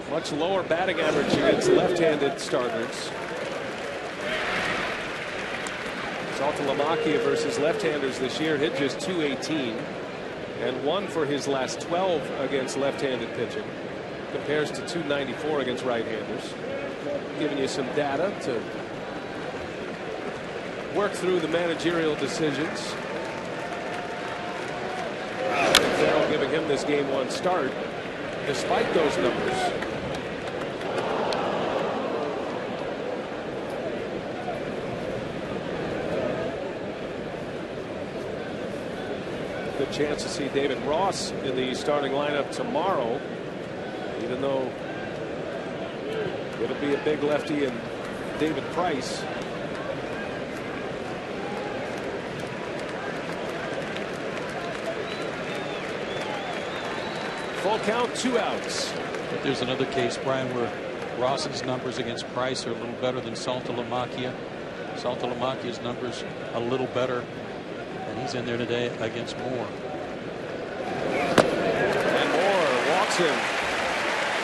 much lower batting average against left-handed starters. Saltalamacchia versus left-handers this year hit just .218 and 1 for his last 12 against left-handed pitching. Compares to .294 against right-handers. Giving you some data to work through the managerial decisions. They're giving him this game 1 start despite those numbers. Good chance to see David Ross in the starting lineup tomorrow, even though it'll be a big lefty in David Price. Full count, 2 outs. But there's another case, Brian, where Ross's numbers against Price are a little better than Saltalamacchia. Saltalamacchia's numbers a little better, and he's in there today against Moore. And Moore walks him.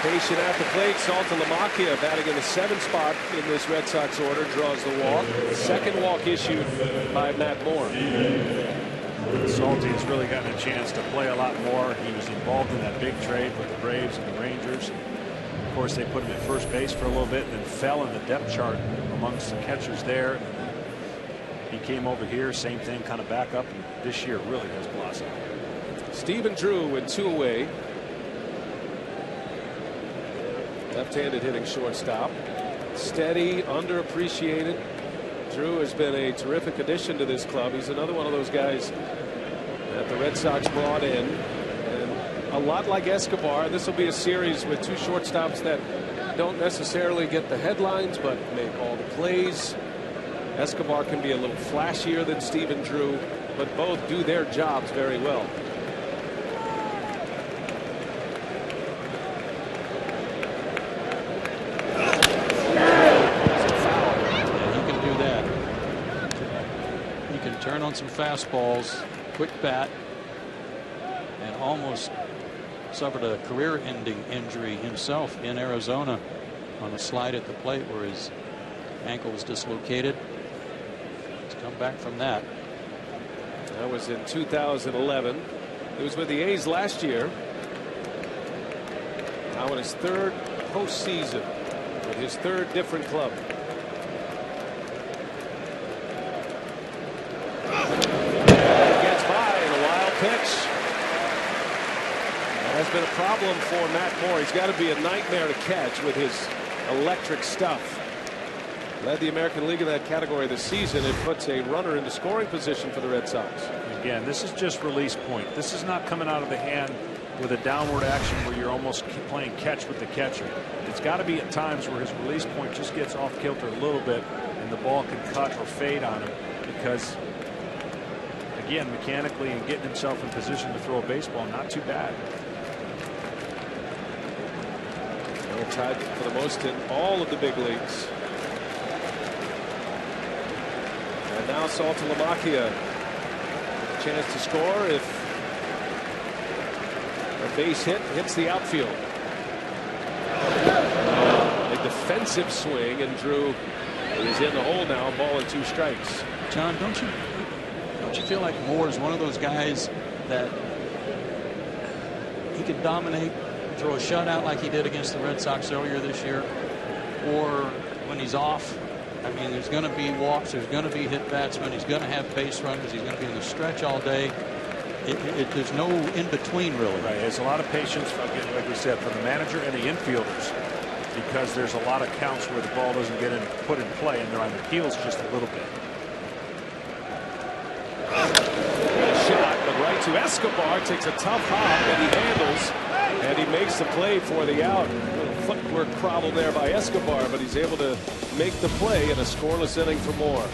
Patient at the plate. Saltalamacchia batting in the 7th spot in this Red Sox order, draws the walk. Second walk issued by Matt Moore. Salty has really gotten a chance to play a lot more. He was involved in that big trade with the Braves and the Rangers. Of course, they put him at first base for a little bit and then fell in the depth chart amongst the catchers there. He came over here, same thing, kind of back up, and this year really has blossomed. Stephen Drew with 2 away. Left-handed hitting shortstop. Steady, underappreciated. Drew has been a terrific addition to this club. He's another one of those guys that the Red Sox brought in. And a lot like Escobar, this will be a series with 2 shortstops that don't necessarily get the headlines, but make all the plays. Escobar can be a little flashier than Stephen Drew, but both do their jobs very well. Turn on some fastballs, quick bat, and almost suffered a career-ending injury himself in Arizona on a slide at the plate where his ankle was dislocated. He's come back from that. That was in 2011. He was with the A's last year. Now in his 3rd postseason with his 3rd different club. Pitch. That has been a problem for Matt Moore. He's got to be a nightmare to catch with his electric stuff. Led the American League in that category this season. It puts a runner into scoring position for the Red Sox. Again, this is just release point. This is not coming out of the hand with a downward action where you're almost playing catch with the catcher. It's got to be at times where his release point just gets off kilter a little bit, and the ball can cut or fade on him, because again, mechanically and getting himself in position to throw a baseball, not too bad. They're tied for the most in all of the big leagues. And now Saltalamacchia, chance to score if a base hit hits the outfield. A defensive swing, and Drew is in the hole now. Ball and 2 strikes. John, don't you feel like Moore is one of those guys that he could dominate, throw a shutout like he did against the Red Sox earlier this year, or when he's off, I mean, there's going to be walks, there's going to be hit batsmen, he's going to have base runners, he's going to be in the stretch all day. There's no in between, really. Right. There's a lot of patience, like we said, from the manager and the infielders, because there's a lot of counts where the ball doesn't get put in play, and they're on their heels just a little bit. Shot, but right to Escobar, takes a tough hop, and he handles, and he makes the play for the out. A little footwork problem there by Escobar, but he's able to make the play in a scoreless inning for Moore.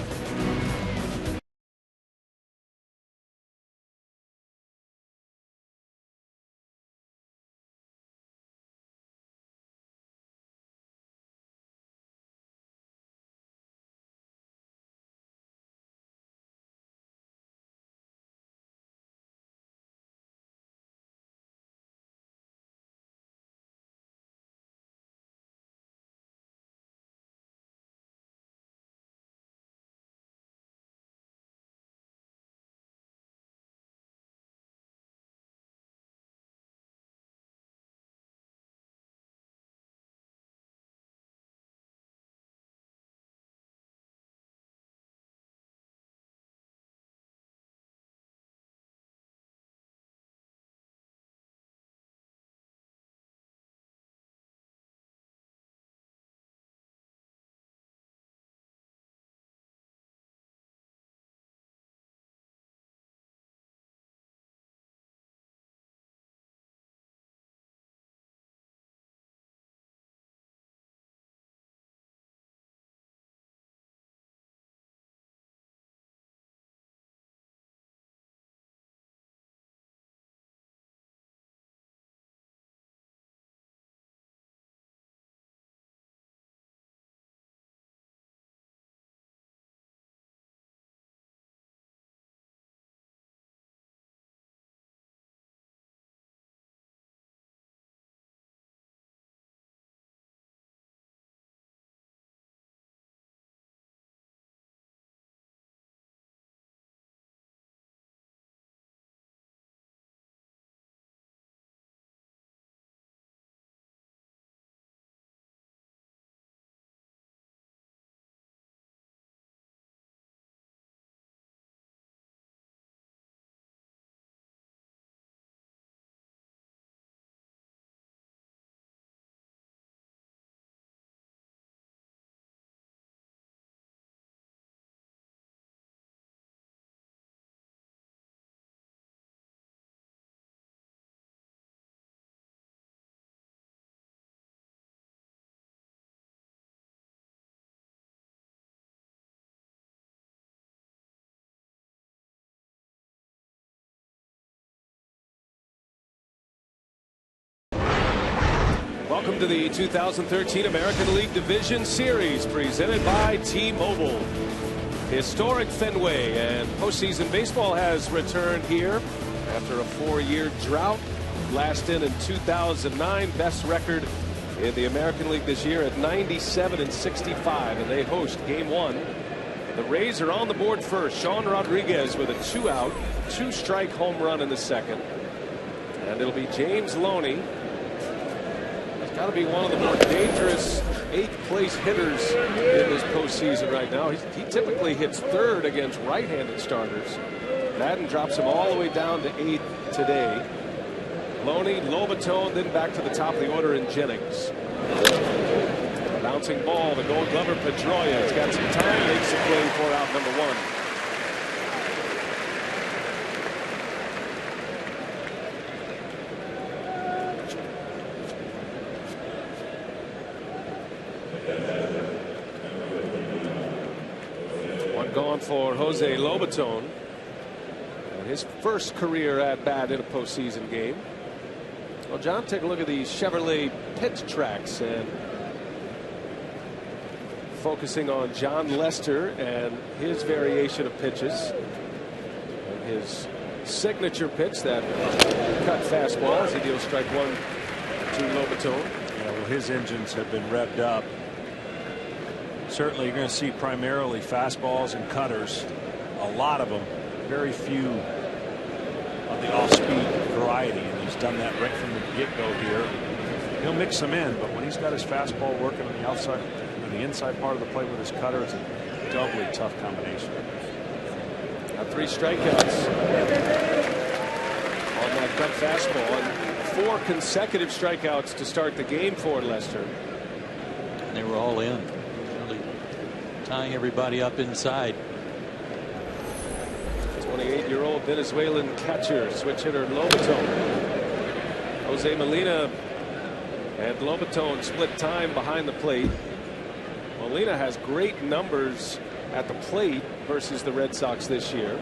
Welcome to the 2013 American League Division Series, presented by T-Mobile. Historic Fenway, and postseason baseball has returned here after a 4-year drought. Last in 2009, best record in the American League this year at 97-65, and they host Game 1. The Rays are on the board first. Sean Rodriguez with a 2-out, 2-strike home run in the second, and it'll be James Loney. Got to be one of the more dangerous 8th-place hitters in this postseason right now. He typically hits 3rd against right-handed starters. Madden drops him all the way down to 8th today. Loney, Lobaton, then back to the top of the order in Jennings. Bouncing ball, the Gold Glover Pedroia. He's got some time, makes the play for out number 1. for Jose Lobaton. His first career at bat in a postseason game. Well, John, take a look at the Chevrolet pit tracks and focusing on John Lester and his variation of pitches. And his signature pitch, that cut fastball, as he deals strike one to Lobaton. Yeah, well, his engines have been revved up. Certainly, you're going to see primarily fastballs and cutters. A lot of them. Very few of the off-speed variety, and he's done that right from the get-go here. He'll mix them in, but when he's got his fastball working on the outside, on the inside part of the plate with his cutter, it's a doubly tough combination. Got 3 strikeouts on that cut fastball, and 4 consecutive strikeouts to start the game for Lester. And they were all in, really tying everybody up inside. 28-year-old Venezuelan catcher, switch hitter Lobaton. Jose Molina and Lobaton split time behind the plate. Molina has great numbers at the plate versus the Red Sox this year.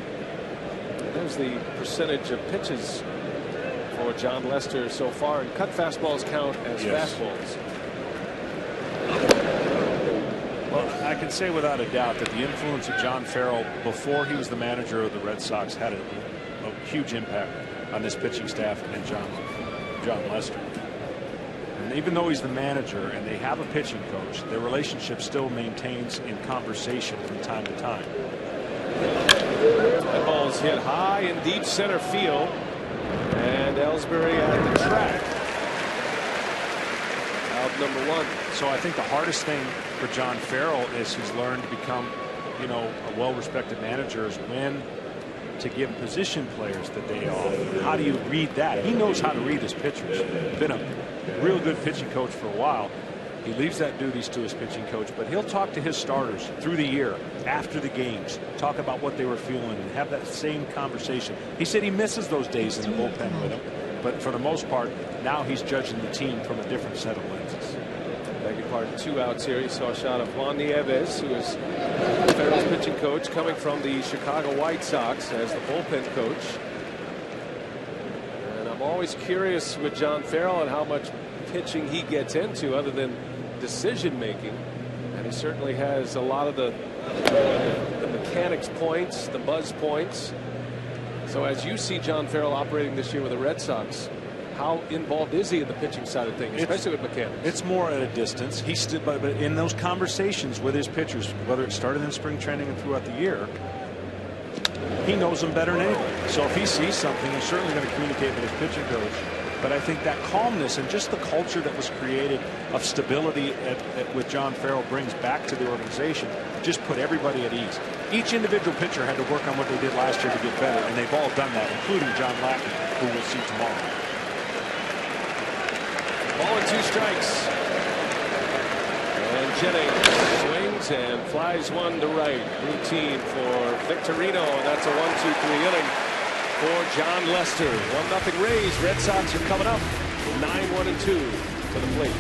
There's the percentage of pitches for John Lester so far, and cut fastballs count as fastballs. Well, I can say without a doubt that the influence of John Farrell before he was the manager of the Red Sox had a huge impact on this pitching staff and John Lester. And even though he's the manager and they have a pitching coach, their relationship still maintains in conversation from time to time. That ball's hit high in deep center field, and Ellsbury at the track. Out number 1. So I think the hardest thing for John Farrell is he's learned to become, a well-respected manager, is when to give position players the day off. How do you read that? He knows how to read his pitchers. Been a real good pitching coach for a while. He leaves that duties to his pitching coach, but he'll talk to his starters through the year, after the games, talk about what they were feeling, and have that same conversation. He said he misses those days in the bullpen with him, but for the most part, now he's judging the team from a different set of lenses. Beg your pardon, 2 outs here. You saw a shot of Juan Nieves, who is Farrell's pitching coach, coming from the Chicago White Sox as the bullpen coach. And I'm always curious with John Farrell and how much pitching he gets into other than decision making. And he certainly has a lot of the mechanics points, the buzz points. So as you see John Farrell operating this year with the Red Sox, how involved is he in the pitching side of things, especially with mechanics? It's more at a distance. He stood, but in those conversations with his pitchers, whether it started in spring training and throughout the year, he knows them better than anybody. So if he sees something, he's certainly going to communicate with his pitching coach. But I think that calmness and just the culture that was created of stability with John Farrell brings back to the organization just put everybody at ease. Each individual pitcher had to work on what they did last year to get better, and they've all done that, including John Lackey, who we'll see tomorrow. Ball and 2 strikes. And Jennings swings and flies one to right. Routine for Victorino, and that's a 1-2-3 inning for John Lester. 1-0 Rays. Red Sox are coming up 9-1-2 to the plate.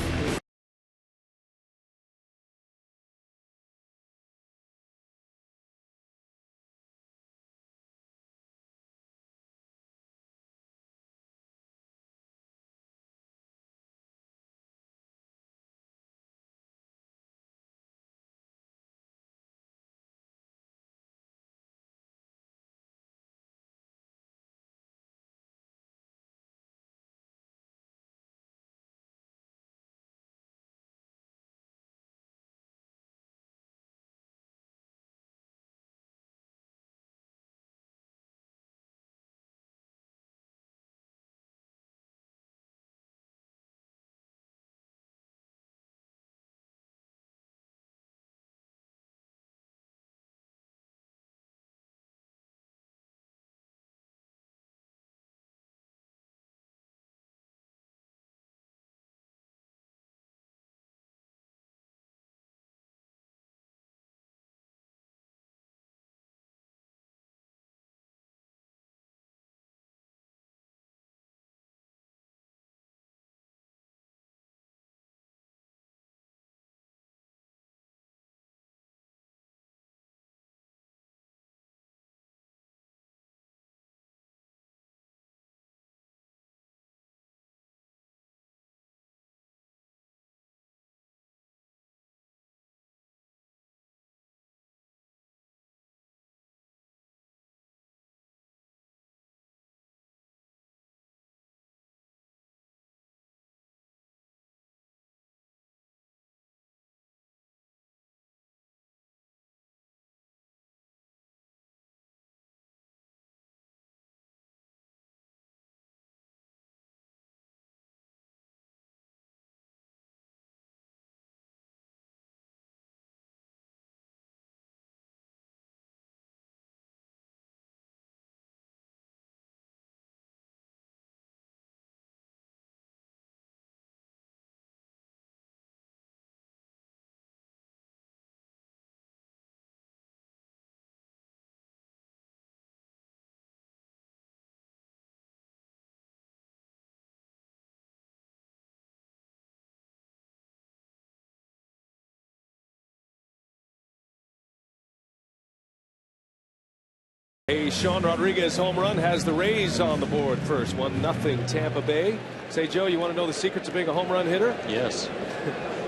A Sean Rodriguez home run has the Rays on the board first. 1-0 Tampa Bay. Say, Joe, you want to know the secret to being a home run hitter? Yes.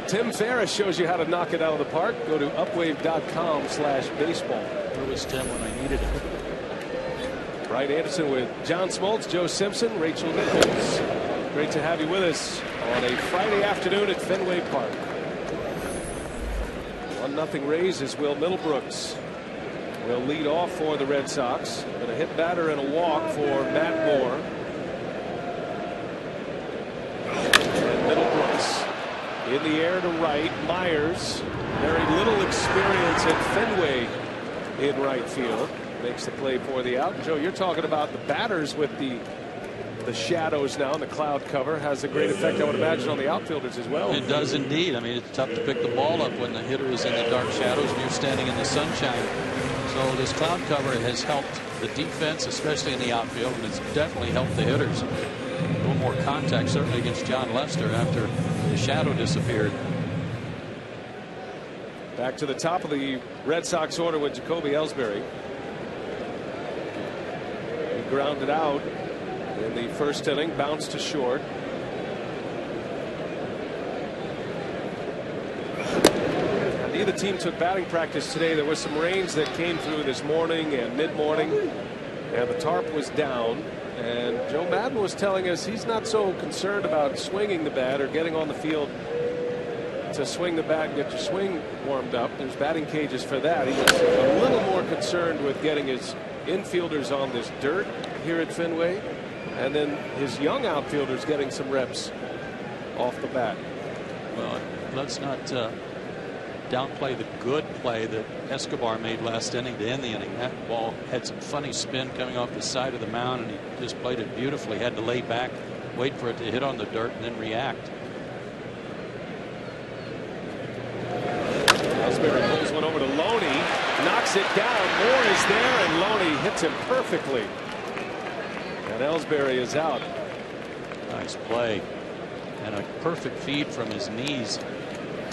Tim Ferriss shows you how to knock it out of the park. Go to upwave.com/baseball. Where was Tim when I needed him? Brian Anderson with John Smoltz, Joe Simpson, Rachel Nichols. Great to have you with us on a Friday afternoon at Fenway Park. 1-0 Rays as Will Middlebrooks will lead off for the Red Sox. And a hit batter and a walk for Matt Moore. And Middlebrooks in the air to right. Myers, very little experience at Fenway in right field, makes the play for the out. Joe, you're talking about the batters with the shadows now and the cloud cover has a great effect, I would imagine, on the outfielders as well. It does indeed. I mean, it's tough to pick the ball up when the hitter is in the dark shadows and you're standing in the sunshine. So this cloud cover has helped the defense, especially in the outfield, and it's definitely helped the hitters. A little more contact, certainly against John Lester after the shadow disappeared. Back to the top of the Red Sox order with Jacoby Ellsbury. He grounded out in the first inning, bounced to short. And neither team took batting practice today. There was some rains that came through this morning and mid-morning, and the tarp was down. And Joe Madden was telling us he's not so concerned about swinging the bat or getting on the field to swing the bat and get your swing warmed up. There's batting cages for that. He was a little more concerned with getting his infielders on this dirt here at Fenway, and then his young outfielders getting some reps off the bat. Well, let's not downplay the good play that Escobar made last inning to end the inning. That ball had some funny spin coming off the side of the mound, and he just played it beautifully. Had to lay back, wait for it to hit on the dirt, and then react. Ellsbury pulls one over to Loney, knocks it down. Moore is there, and Loney hits him perfectly. And Ellsbury is out. Nice play. And a perfect feed from his knees.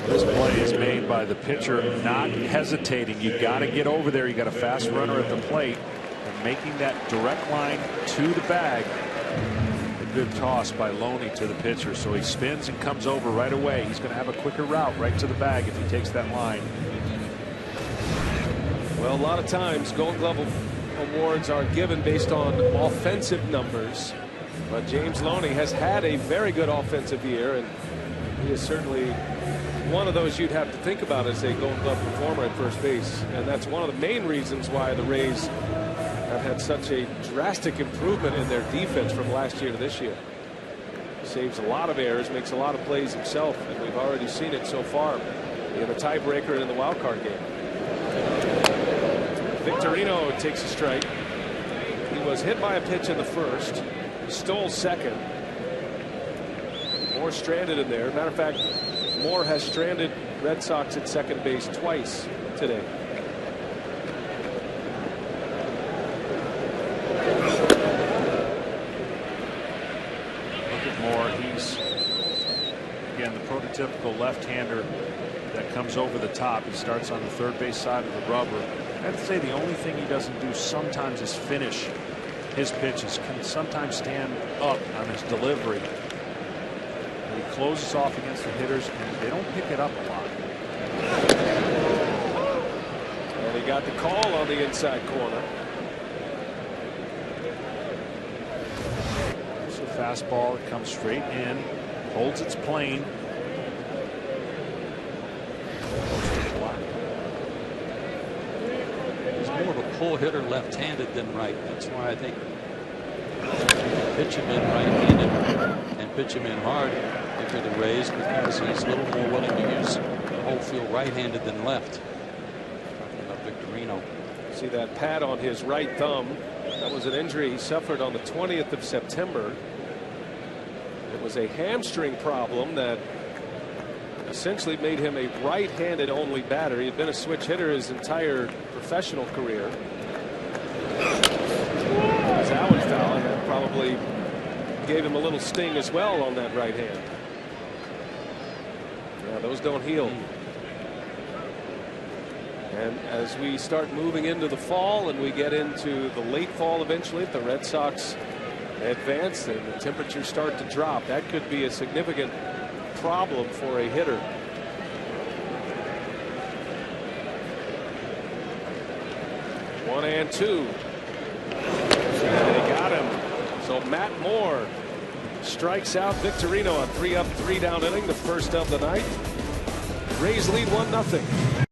This play is made by the pitcher not hesitating. You got to get over there. You got a fast runner at the plate, and making that direct line to the bag. A good toss by Loney to the pitcher. So he spins and comes over right away. He's going to have a quicker route right to the bag if he takes that line. Well, a lot of times Gold Glove awards are given based on offensive numbers, but James Loney has had a very good offensive year, and he is certainly one of those you'd have to think about as a Gold Glove performer at first base. And that's one of the main reasons why the Rays have had such a drastic improvement in their defense from last year to this year. Saves a lot of errors, makes a lot of plays himself, and we've already seen it so far in the tiebreaker and in the wild card game. Victorino takes a strike. He was hit by a pitch in the first. He stole second. Moore stranded in there. Matter of fact, Moore has stranded Red Sox at second base twice today. Look at Moore. He's, again, the prototypical left-hander that comes over the top. He starts on the third base side of the rubber. I have to say the only thing he doesn't do sometimes is finish his pitches. Can sometimes stand up on his delivery. He closes off against the hitters, and they don't pick it up a lot. And he got the call on the inside corner. It's a fastball. It comes straight in, holds its plane. He's more of a pull hitter left-handed than right. That's why I think pitch him in right-handed and pitch him in hard if you're the Rays, because he's a little more willing to use the whole field right-handed than left. Talking about Victorino. See that pad on his right thumb. That was an injury he suffered on the 20th of September. It was a hamstring problem that essentially made him a right-handed only batter. He had been a switch hitter his entire professional career. Zowenthal, and that probably gave him a little sting as well on that right hand. Yeah, those don't heal. And as we start moving into the fall and we get into the late fall eventually, if the Red Sox advance and the temperatures start to drop, that could be a significant problem for a hitter. One and two. And they got him. So Matt Moore strikes out Victorino, a 3-up, 3-down inning, the first of the night. Rays lead 1-0.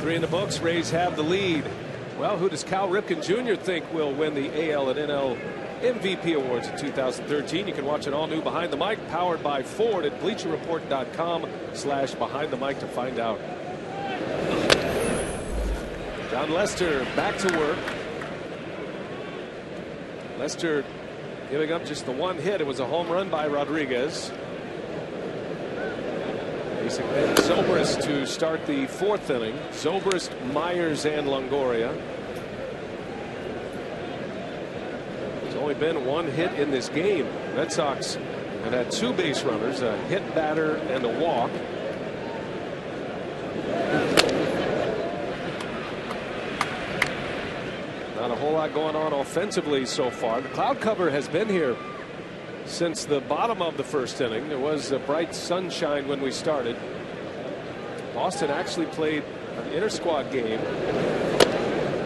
Three in the books. Rays have the lead. Well, who does Cal Ripken Jr. think will win the AL and NL MVP awards in 2013? You can watch an all-new Behind the Mic powered by Ford at BleacherReport.com/Behind the Mic to find out. John Lester back to work. Lester giving up just the one hit. It was a home run by Rodriguez. Facing Ben Zobrist to start the fourth inning. Zobrist, Myers, and Longoria. There's only been one hit in this game. Red Sox have had two base runners, a hit batter and a walk. Not a whole lot going on offensively so far. The cloud cover has been here since the bottom of the first inning. There was a bright sunshine when we started. Boston actually played an inter-squad game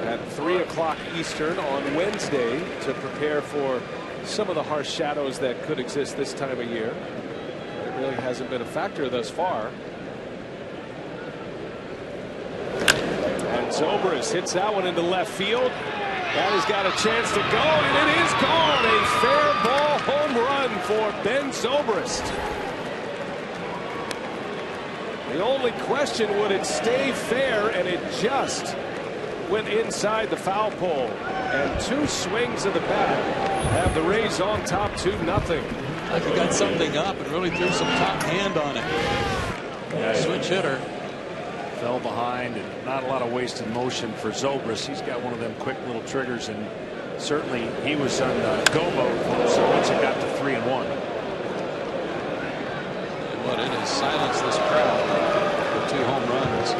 at 3 o'clock Eastern on Wednesday to prepare for some of the harsh shadows that could exist this time of year. It really hasn't been a factor thus far. And Zobrist hits that one into left field. That has got a chance to go, and it is gone. A fair ball home run for Ben Zobrist. The only question, would it stay fair, and it just went inside the foul pole. And two swings of the bat have the Rays on top 2-0. Like he got something up and really threw some top hand on it. Switch hitter. Fell behind, and not a lot of wasted motion for Zobrist. He's got one of them quick little triggers, and certainly he was on go mode once it got to 3-1. silence this crowd with 2 home runs.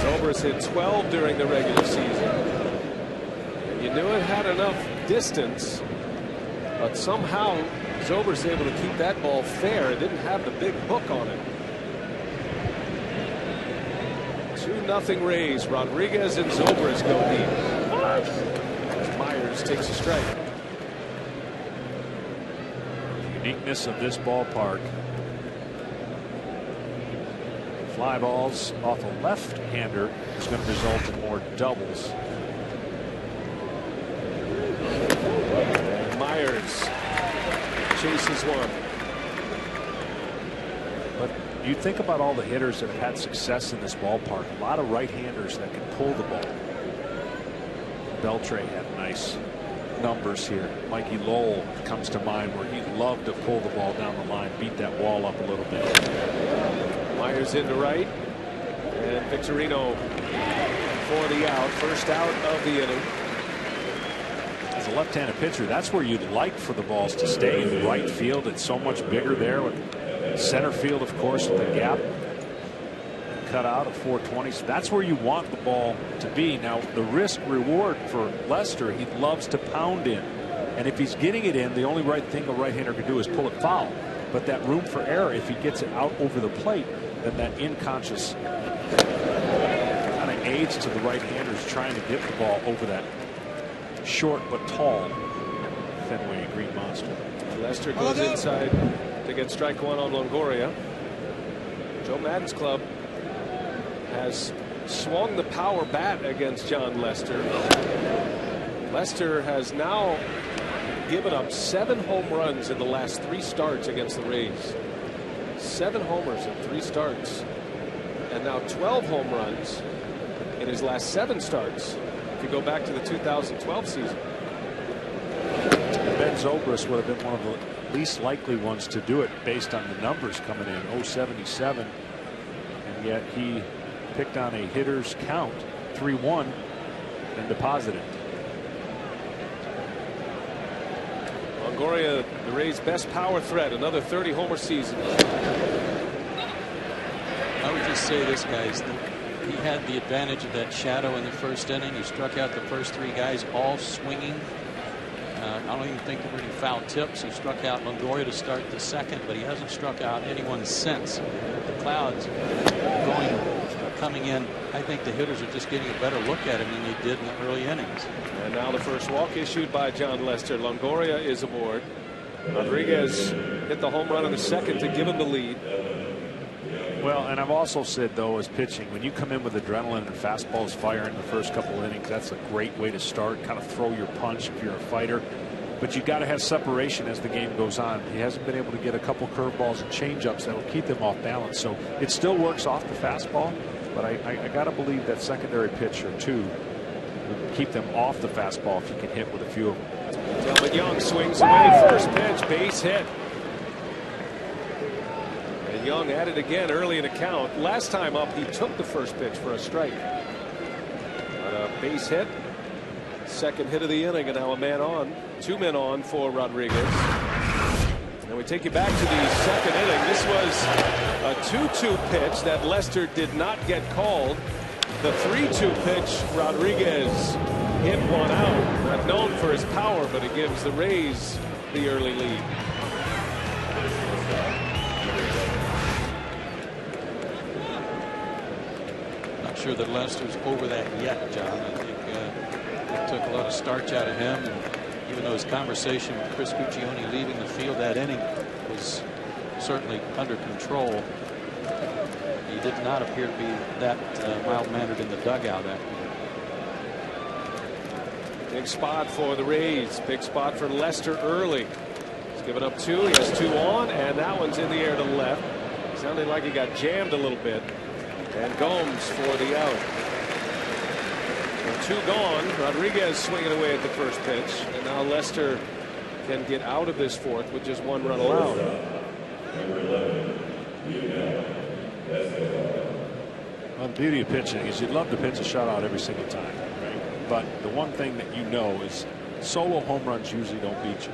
Zobrist hit 12 during the regular season. And you knew it had enough distance, but somehow Zobrist able to keep that ball fair. It didn't have the big hook on it. 2-0 Rays. Rodriguez and Zobrist go deep. As Myers takes a strike. The uniqueness of this ballpark. Fly balls off a left-hander is going to result in more doubles. And Myers chases one. But you think about all the hitters that have had success in this ballpark. A lot of right-handers that can pull the ball. Beltre had nice numbers here. Mikey Lowell comes to mind, where he loved to pull the ball down the line, beat that wall up a little bit. Myers into right, and Victorino for the out. First out of the inning. As a left-handed pitcher, that's where you'd like for the balls to stay in right field. It's so much bigger there. With center field, of course, with the gap cut out of 420. So that's where you want the ball to be. Now, the risk reward for Lester, he loves to pound in. And if he's getting it in, the only right thing a right-hander can do is pull it foul. But that room for error, if he gets it out over the plate, then that inconscious kind of aids to the right-handers trying to get the ball over that short but tall Fenway Green Monster. Lester goes inside to get strike one on Longoria. Joe Madden's club has swung the power bat against John Lester. Lester has now given up 7 home runs in the last 3 starts against the Rays. 7 homers in 3 starts, and now 12 home runs in his last 7 starts. If you go back to the 2012 season. Ben Zobrist would have been one of the least likely ones to do it based on the numbers coming in. 077, and yet he picked on a hitter's count, 3-1, and deposited. Longoria, the Rays' best power threat, another 30 homer season. I would just say this, guys. He had the advantage of that shadow in the first inning. He struck out the first 3 guys, all swinging. I don't even think there were any foul tips. He struck out Longoria to start the second, but he hasn't struck out anyone since. The Clouds coming in, I think the hitters are just getting a better look at him than they did in the early innings. And now the first walk issued by John Lester. Longoria is aboard. Rodriguez hit the home run in the second to give him the lead. Well, and I've also said, though, as pitching, when you come in with adrenaline and fastballs firing the first couple innings, that's a great way to start. Kind of throw your punch if you're a fighter. But you got to have separation as the game goes on. He hasn't been able to get a couple curveballs and changeups that will keep them off balance. So it still works off the fastball, but I got to believe that secondary pitch or 2 would keep them off the fastball if you can hit with a few of them. Delmon Young swings away, first pitch, base hit. And Young at it again early in the count. Last time up, he took the first pitch for a strike. But a base hit. Second hit of the inning, and now a man on. 2 men on for Rodriguez. And we take you back to the second inning. This was a 2-2 pitch that Lester did not get called. The 3-2 pitch, Rodriguez hit one out. Not known for his power, but it gives the Rays the early lead. Not sure that Lester's over that yet, John. I think it took a lot of starch out of him. And even though his conversation with Chris Guccione leaving the field that inning was certainly under control, he did not appear to be that mild-mannered in the dugout after that. Big spot for the Rays. Big spot for Lester early. He's given up 2. He has 2 on, and that one's in the air to left. Sounded like he got jammed a little bit. And Gomes for the out. And 2 gone. Rodriguez swinging away at the first pitch. And now Lester can get out of this fourth with just 1 run allowed. Well, the beauty of pitching is you'd love to pitch a shutout every single time, right? But the one thing that you know is solo home runs usually don't beat you.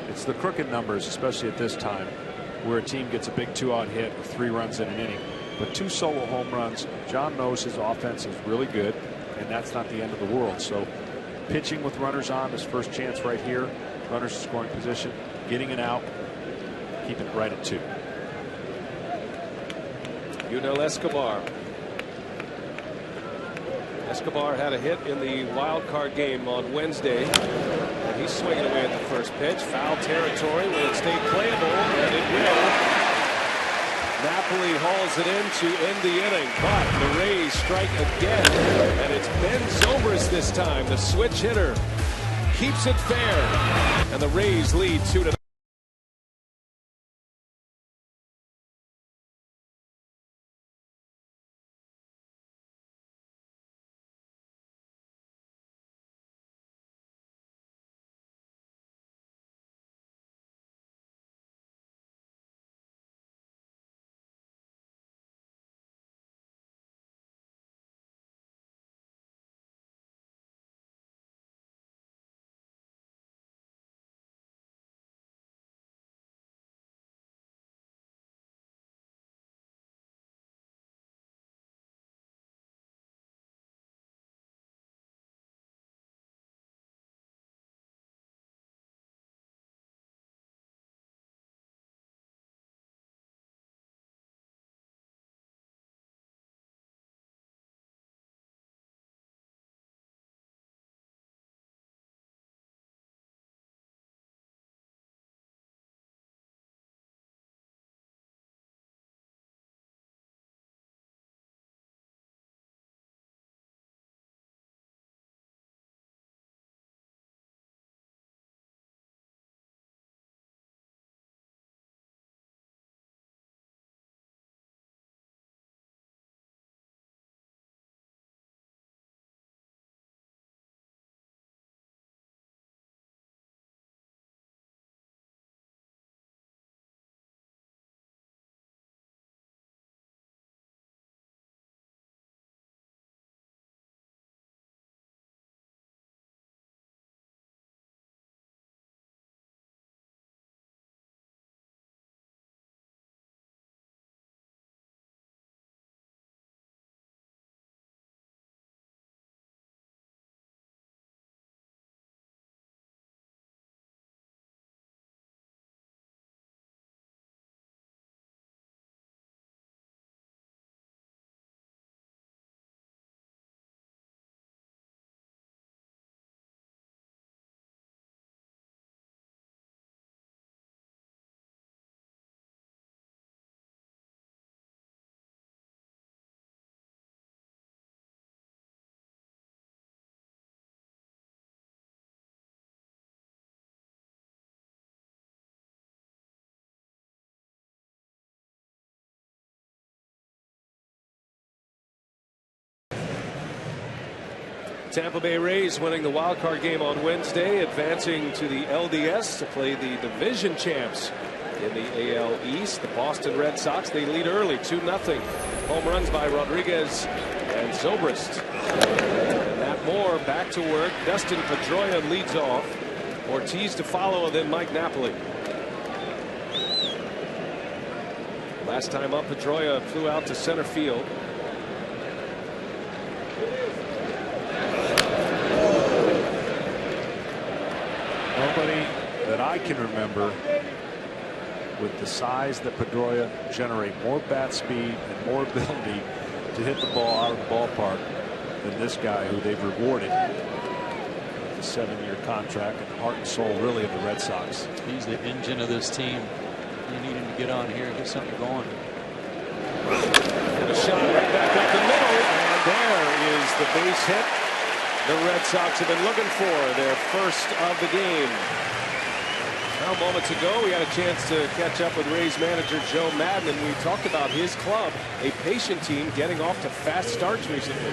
It's the crooked numbers, especially at this time, where a team gets a big 2-out hit or 3 runs in an inning. But 2 solo home runs, John knows his offense is really good, and that's not the end of the world. So pitching with runners on, his first chance right here, runners in scoring position, getting an out, keeping it right at 2. Escobar. Escobar had a hit in the wild card game on Wednesday. And he's swinging away at the first pitch. Foul territory. Will it stay playable? And it will. Napoli hauls it in to end the inning. But the Rays strike again. And it's Ben Zobrist this time. The switch hitter keeps it fair. And the Rays lead 2-0. Tampa Bay Rays winning the wild card game on Wednesday, advancing to the LDS to play the division champs in the AL East. The Boston Red Sox, they lead early 2-0. Home runs by Rodriguez and Zobrist. And Matt Moore back to work. Dustin Pedroia leads off. Ortiz to follow, and then Mike Napoli. Last time up, Pedroia flew out to center field. Nobody that I can remember with the size that Pedroia generate more bat speed and more ability to hit the ball out of the ballpark than this guy, who they've rewarded with a 7-year contract and heart and soul really of the Red Sox. He's the engine of this team. You need him to get on here and get something going. And a shot right back up the middle, and there is the base hit the Red Sox have been looking for, their first of the game. Now, moments ago, we had a chance to catch up with Rays manager Joe Madden, and we talked about his club, a patient team, getting off to fast starts recently.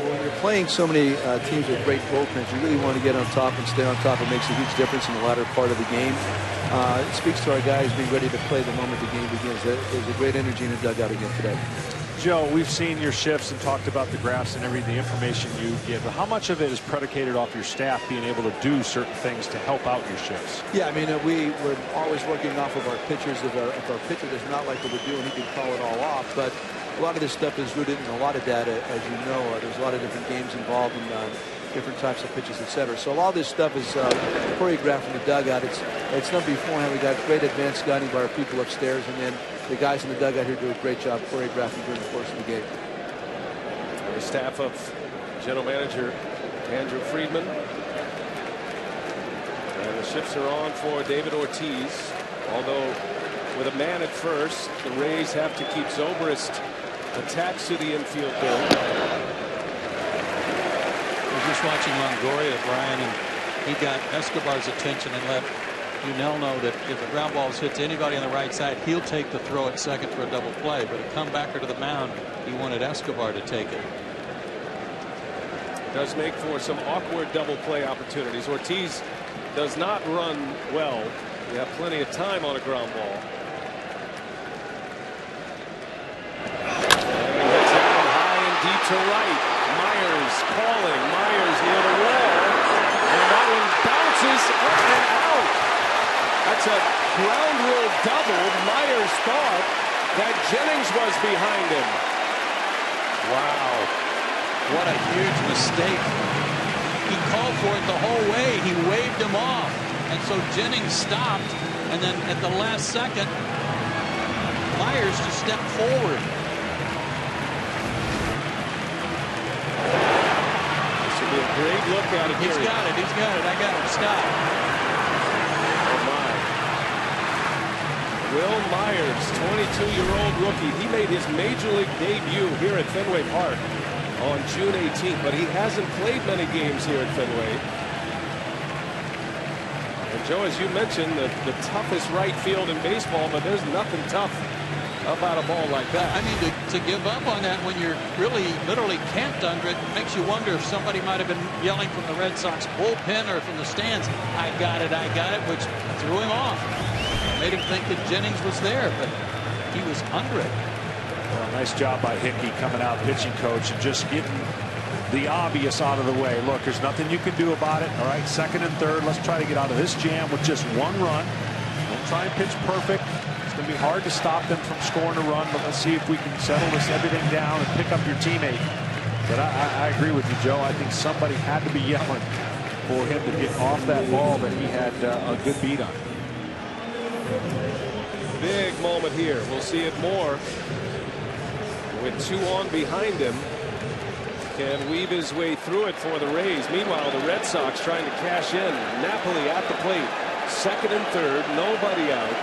When you're playing so many teams with great bullpens, you really want to get on top and stay on top. It makes a huge difference in the latter part of the game. It speaks to our guys being ready to play the moment the game begins. There's a great energy in the dugout again today. Joe, we've seen your shifts and talked about the graphs and everything, the information you give. How much of it is predicated off your staff being able to do certain things to help out your shifts? Yeah, I mean, we're always working off of our pitchers. If our pitcher does not like what we're doing, he can call it all off. But a lot of this stuff is rooted in a lot of data, as you know. There's a lot of different games involved in different types of pitches, etc. So a lot of this stuff is choreographed from the dugout. It's done beforehand. We got great advanced scouting by our people upstairs, and then the guys in the dugout here do a great job choreographing during the course of the game. The staff of General Manager Andrew Friedman. And the shifts are on for David Ortiz. Although with a man at first, the Rays have to keep Zobrist attached to the infield build. We're just watching Longoria, Brian, and he got Escobar's attention and let Unell know that if a ground ball hits anybody on the right side, he'll take the throw at second for a double play. But a comebacker to the mound, he wanted Escobar to take it. Does make for some awkward double play opportunities. Ortiz does not run well. You have plenty of time on a ground ball. And he hits that one high and deep to right. Myers calling. Myers near the wall. And that one bounces up and out. That's a ground rule double. Myers thought that Jennings was behind him. Wow. What a huge mistake. He called for it the whole way. He waved him off. And so Jennings stopped. And then at the last second, Myers just stepped forward. This will be a great look at it. He's got it. He's got it. I got him. Stop. Will Myers, 22-year-old rookie. He made his major league debut here at Fenway Park on June 18th, but he hasn't played many games here at Fenway. And Joe, as you mentioned, the toughest right field in baseball, but there's nothing tough about a ball like that. I mean, to give up on that when you're really literally camped under it makes you wonder if somebody might have been yelling from the Red Sox bullpen or from the stands, I got it, which threw him off. Made him think that Jennings was there, but he was under it. Well, nice job by Hickey coming out, pitching coach, and just getting the obvious out of the way. Look, there's nothing you can do about it. All right, second and third. Let's try to get out of this jam with just one run. Don't try and pitch perfect. It's going to be hard to stop them from scoring a run, but let's see if we can settle everything down and pick up your teammate. But I agree with you, Joe. I think somebody had to be yelling for him to get off that ball that he had a good beat on. Big moment here. We'll see it more with two on behind him. Can weave his way through it for the Rays. Meanwhile, the Red Sox trying to cash in. Napoli at the plate. Second and third. Nobody out.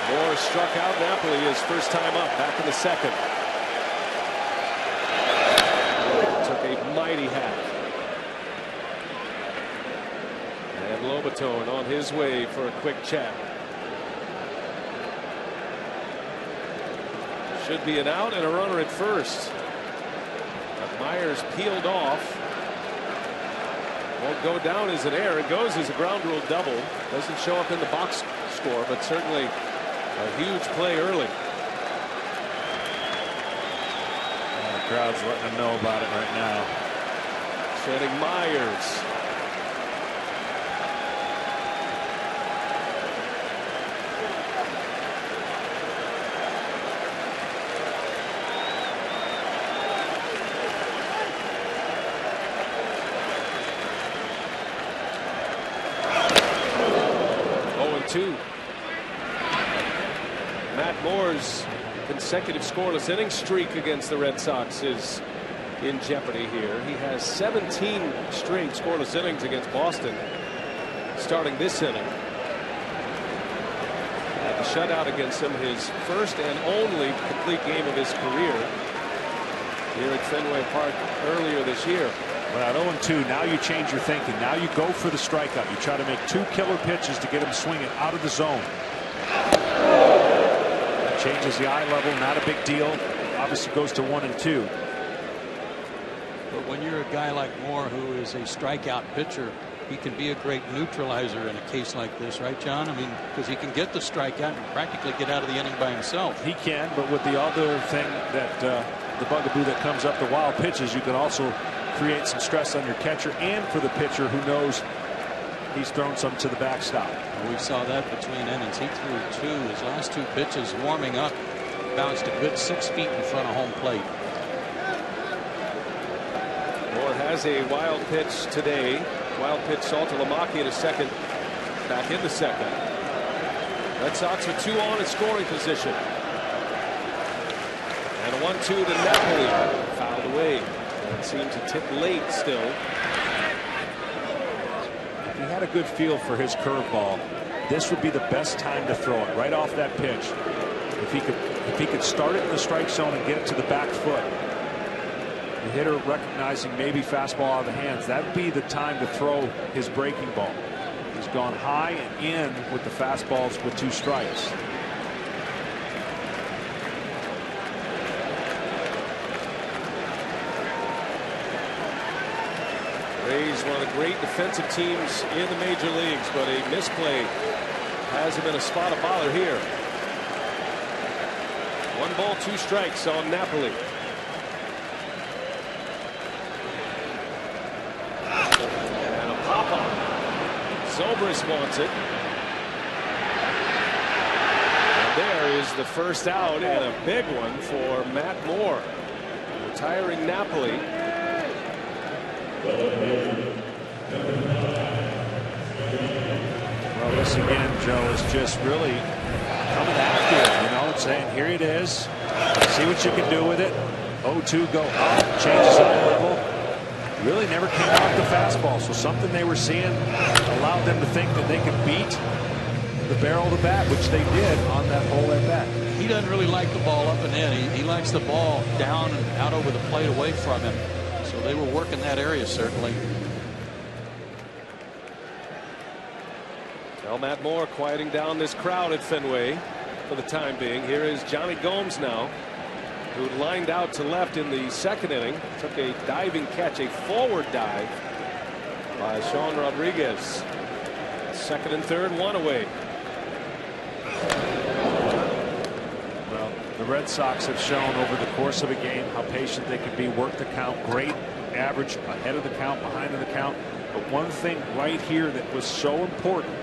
Moore struck out Napoli his first time up back in the second. Took a mighty hack. And Lobaton on his way for a quick chat. Should be an out and a runner at first. But Myers peeled off. Won't go down as an error. It goes as a ground rule double. Doesn't show up in the box score, but certainly a huge play early. And the crowd's letting them know about it right now. Shedding Myers. Matt Moore's consecutive scoreless inning streak against the Red Sox is in jeopardy here. He has 17 straight scoreless innings against Boston starting this inning. And the shutout against him, his first and only complete game of his career here at Fenway Park earlier this year. But at 0-2, now you change your thinking. Now you go for the strikeout. You try to make two killer pitches to get him swinging out of the zone. That changes the eye level. Not a big deal. Obviously goes to 1-2. But when you're a guy like Moore, who is a strikeout pitcher, he can be a great neutralizer in a case like this, right, John? I mean, because he can get the strikeout and practically get out of the inning by himself. He can, but with the other thing that the bugaboo that comes up, the wild pitches, you can also create some stress on your catcher and for the pitcher who knows he's thrown some to the backstop. We saw that between innings. He threw 2. His last 2 pitches warming up, bounced a good 6 feet in front of home plate. Moore has a wild pitch today. Wild pitch Saltalamacchia to second. Back in the second. Red Sox with 2 on in scoring position. And a 1-2 to Napoli. Fouled away. It seemed to tip late still. He had a good feel for his curveball. This would be the best time to throw it right off that pitch. If he could start it in the strike zone and get it to the back foot. The hitter recognizing maybe fastball out of the hands, that would be the time to throw his breaking ball. He's gone high and in with the fastballs with 2 strikes. Rays, one of the great defensive teams in the major leagues, but a misplay has him in a spot of bother here. 1 ball, 2 strikes on Napoli. And a pop-up. Zobrist wants it. And there is the first out, and a big one for Matt Moore. Retiring Napoli. Well, this again, Joe, is just really coming after it, you know, and saying, here it is. See what you can do with it. 0-2, go up, changes eye level. Really never came off the fastball, so something they were seeing allowed them to think that they could beat the barrel of the bat, which they did on that whole at bat. He doesn't really like the ball up and in. He likes the ball down and out over the plate away from him. So they were working that area, certainly. Well, Matt Moore quieting down this crowd at Fenway for the time being. Here is Johnny Gomes now, who lined out to left in the second inning. Took a diving catch, a forward dive by Sean Rodriguez. Second and third, 1 away. Well, the Red Sox have shown over the course of a game how patient they can be, work the count, great average ahead of the count, behind of the count. But one thing right here that was so important,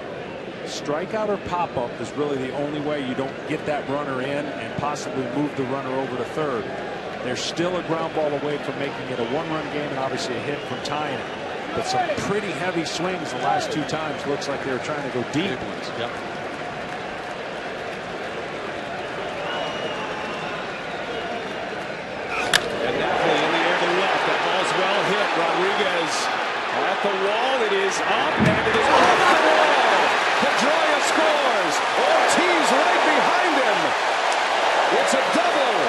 strikeout or pop-up is really the only way you don't get that runner in and possibly move the runner over to third. They're still a ground ball away from making it a 1-run game and obviously a hit from tying it. But some pretty heavy swings the last 2 times. Looks like they were trying to go deep. Yep. And Napoli in the air to left. That ball's well hit. Rodriguez at the wall. It is up and it is off the wall. Pedroia scores. Ortiz right behind him. It's a double.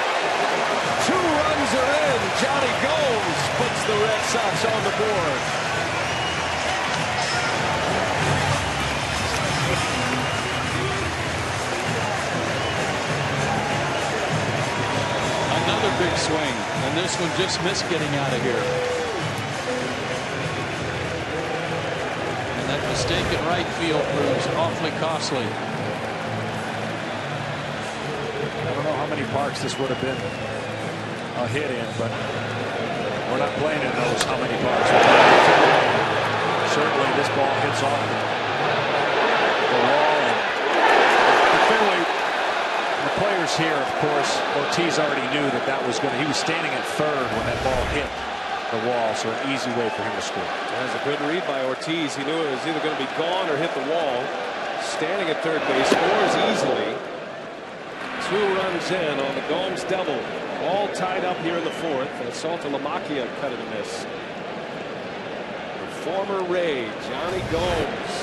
2 runs are in. Johnny Gomes puts the Red Sox on the board. Another big swing, and this one just missed getting out of here. And that mistake in right field proves awfully costly. I don't know how many parks this would have been a hit in, but we're not playing in those how many parks. Certainly this ball hits off the wall. And the Fenway, the players here, of course, Ortiz already knew that was going to, he was standing at third when that ball hit the wall, so an easy way for him to score. That was a good read by Ortiz. He knew it was either going to be gone or hit the wall. Standing at third base, scores easily. 2 runs in on the Gomes double. All tied up here in the 4th. And Saltalamacchia cut it a miss. The former Ray, Johnny Gomes.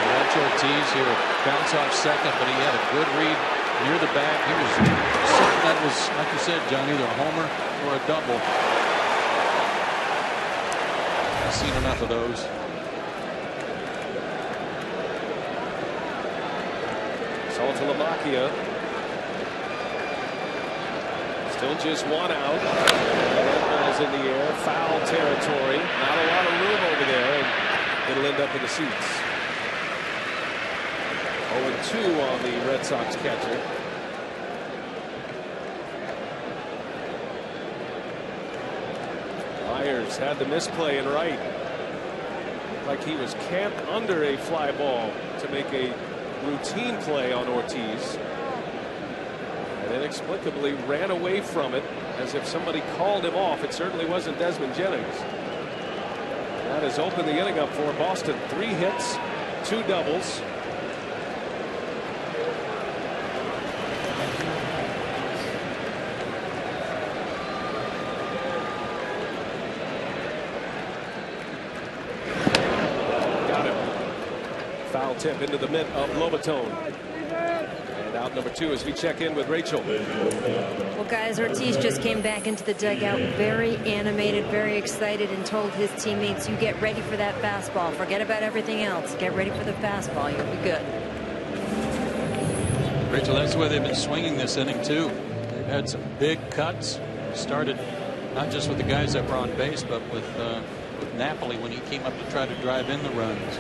Watch Ortiz here. Bounce off second, but he had a good read near the bag. He was certain that was, like you said, John, either a homer or a double. I've seen enough of those. Saltalamacchia. Still just 1 out. That ball's is in the air. Foul territory. Not a lot of room over there, and it'll end up in the seats. 0-2 on the Red Sox catcher. Myers had the misplay in right. Like he was camped under a fly ball to make a routine play on Ortiz. And inexplicably ran away from it as if somebody called him off. It certainly wasn't Desmond Jennings. That has opened the inning up for Boston. 3 hits, 2 doubles. Foul tip into the mitt of Lobatone. And out number 2 as we check in with Rachel. Well, guys, Ortiz just came back into the dugout very animated, very excited, and told his teammates, you get ready for that fastball. Forget about everything else. Get ready for the fastball. You'll be good. Rachel, that's the way they've been swinging this inning, too. They've had some big cuts. Started not just with the guys that were on base, but with Napoli when he came up to try to drive in the runs.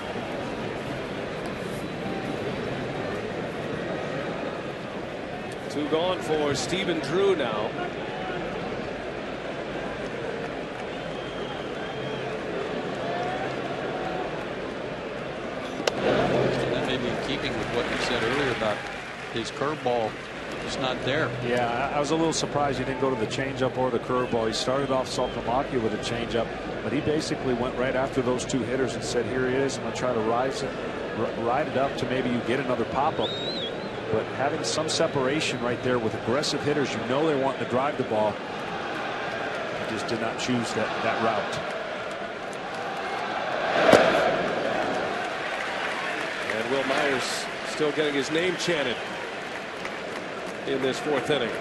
Two gone for Stephen Drew now. And that may be in keeping with what you said earlier about his curveball just not there. Yeah, I was a little surprised he didn't go to the changeup or the curveball. He started off Saltamacchia with a changeup, but he basically went right after those 2 hitters and said, here he is. I'm going to try to ride it up to maybe you get another pop-up. But having some separation right there with aggressive hitters, you know they want to drive the ball. He just did not choose that route. And Will Myers still getting his name chanted in this 4th inning.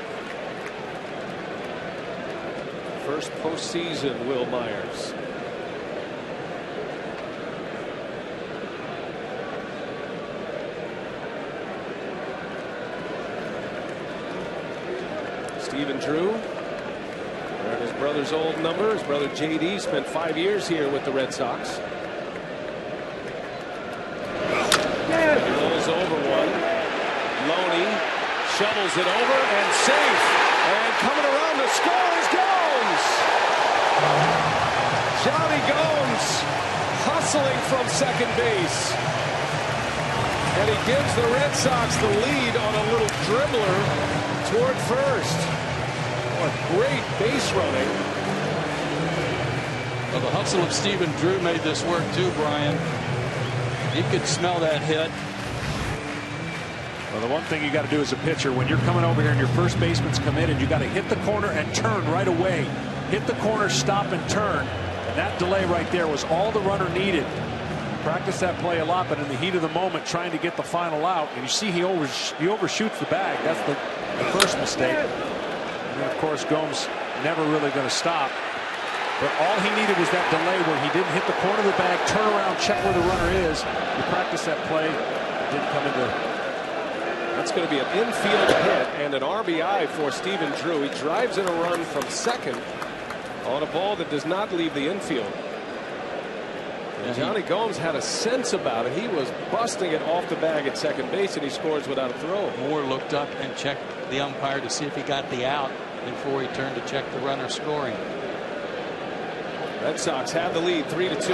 First postseason Will Myers. Stephen Drew, wearing his brother's old number. His brother J.D. spent 5 years here with the Red Sox. He rolls over one. Loney shovels it over and safe. And coming around to score is Gomes. Johnny Gomes hustling from second base. And he gives the Red Sox the lead on a little dribbler toward first. What great base running. Well, the hustle of Stephen Drew made this work too, Brian. He could smell that hit. Well, the one thing you got to do as a pitcher when you're coming over here and your first baseman's committed, you got to hit the corner and turn right away. Hit the corner, stop and turn. And that delay right there was all the runner needed. Practice that play a lot, but in the heat of the moment, trying to get the final out, and you see he overshoots the bag. That's the first mistake. And then, of course, Gomes never really going to stop. But all he needed was that delay where he didn't hit the corner of the bag, turn around, check where the runner is. You practice that play, it didn't come into. That's going to be an infield hit and an RBI for Stephen Drew. He drives in a run from second on a ball that does not leave the infield. And Johnny Gomes had a sense about it. He was busting it off the bag at second base, and he scores without a throw. Moore looked up and checked the umpire to see if he got the out before he turned to check the runner scoring. Red Sox have the lead 3-2.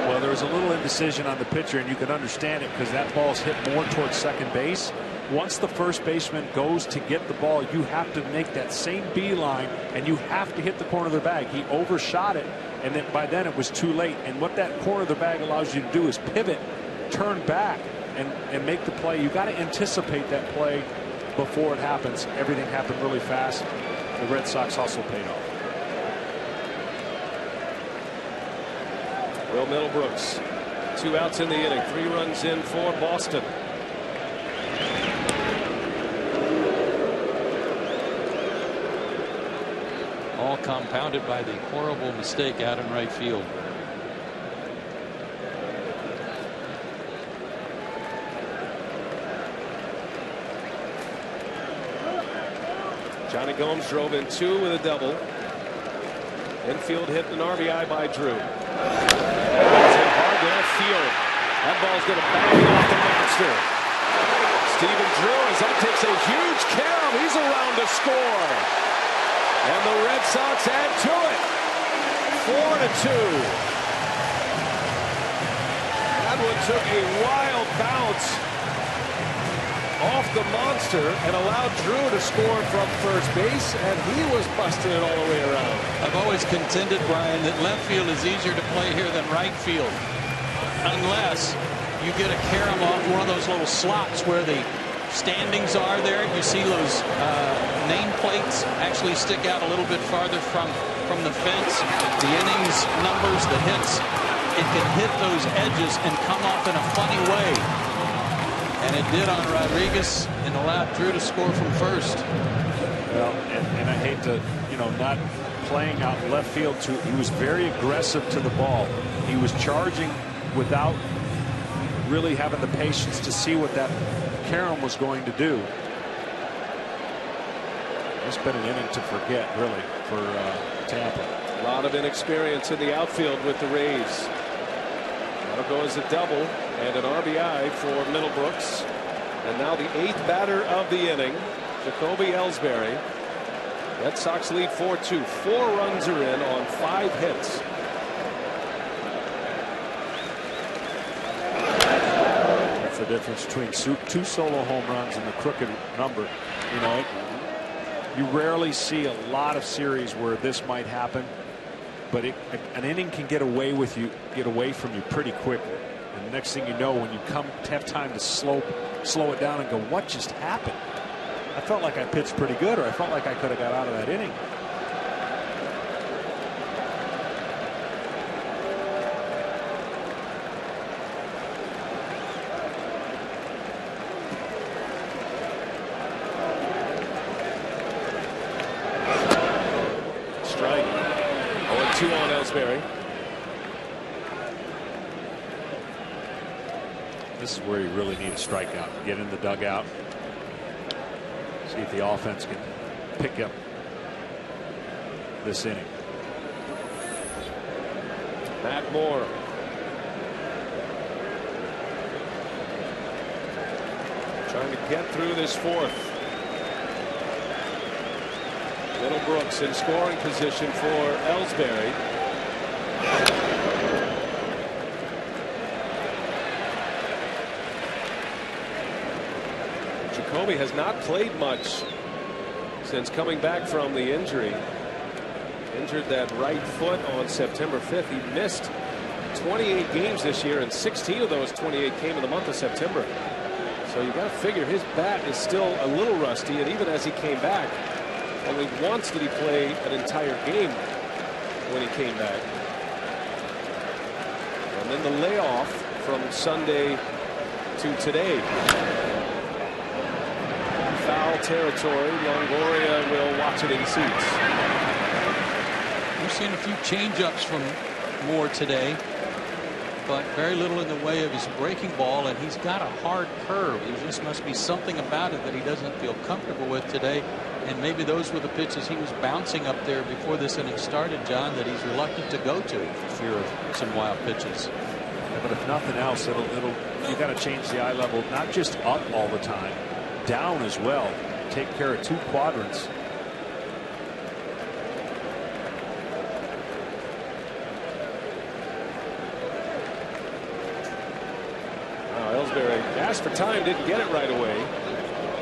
Well, there was a little indecision on the pitcher, and you can understand it because that ball's hit more towards second base. Once the first baseman goes to get the ball, you have to make that same beeline, and you have to hit the corner of the bag. He overshot it, and then by then it was too late. And what that corner of the bag allows you to do is pivot, turn back, and make the play. You got to anticipate that play before it happens. Everything happened really fast. The Red Sox hustle paid off. Will Middlebrooks, 2 outs in the inning, 3 runs in for Boston. All compounded by the horrible mistake out in right field. Johnny Gomes drove in 2 with a double. Infield hit an RBI by Drew. It's hit hard to left field. That ball's going to bang off the monster. Stephen Drew, as that takes a huge carom. He's around to score. And the Red Sox add to it. 4-2. That one took a wild bounce off the monster and allowed Drew to score from first base, and he was busting it all the way around. I've always contended, Brian, that left field is easier to play here than right field, unless you get a carom off one of those little slots where the standings are there. You see those nameplates actually stick out a little bit farther from the fence. The innings numbers, the hits, it can hit those edges and come off in a funny way. And it did on Rodriguez and allowed Drew to score from first. Well, and I hate to, not playing out left field too. He was very aggressive to the ball. He was charging without really having the patience to see what that carom was going to do. It's been an inning to forget, really, for Tampa. A lot of inexperience in the outfield with the Rays. That'll go as a double and an RBI for Middlebrooks. And now the 8th batter of the inning, Jacoby Ellsbury. Red Sox lead 4-2. 4 runs are in on 5 hits. That's the difference between 2 solo home runs and the crooked number. You rarely see a lot of series where this might happen, but an inning can get away from you pretty quickly. And the next thing you know, when you have time to slow it down and go, what just happened? I felt like I pitched pretty good, or I felt like I could have got out of that inning. Strike. 0-2 on Ellsbury. This is where you really need a strikeout. Get in the dugout. See if the offense can pick up this inning. Matt Moore. Trying to get through this 4th. Middlebrooks in scoring position for Ellsbury. Jacoby has not played much since coming back from the injury. Injured that right foot on September 5th. He missed 28 games this year, and 16 of those 28 came in the month of September. So you got to figure his bat is still a little rusty, and even as he came back, only once did he play an entire game when he came back. And then the layoff from Sunday to today. Foul territory. Longoria will watch it in seats. We've seen a few change-ups from Moore today, but very little in the way of his breaking ball, and he's got a hard curve. There just must be something about it that he doesn't feel comfortable with today, and maybe those were the pitches he was bouncing up there before this inning started, John, that he's reluctant to go to for fear of some wild pitches. Yeah, but if nothing else, you got to change the eye level, not just up all the time, down as well. Take care of 2 quadrants. Ellsbury asked for time, didn't get it right away,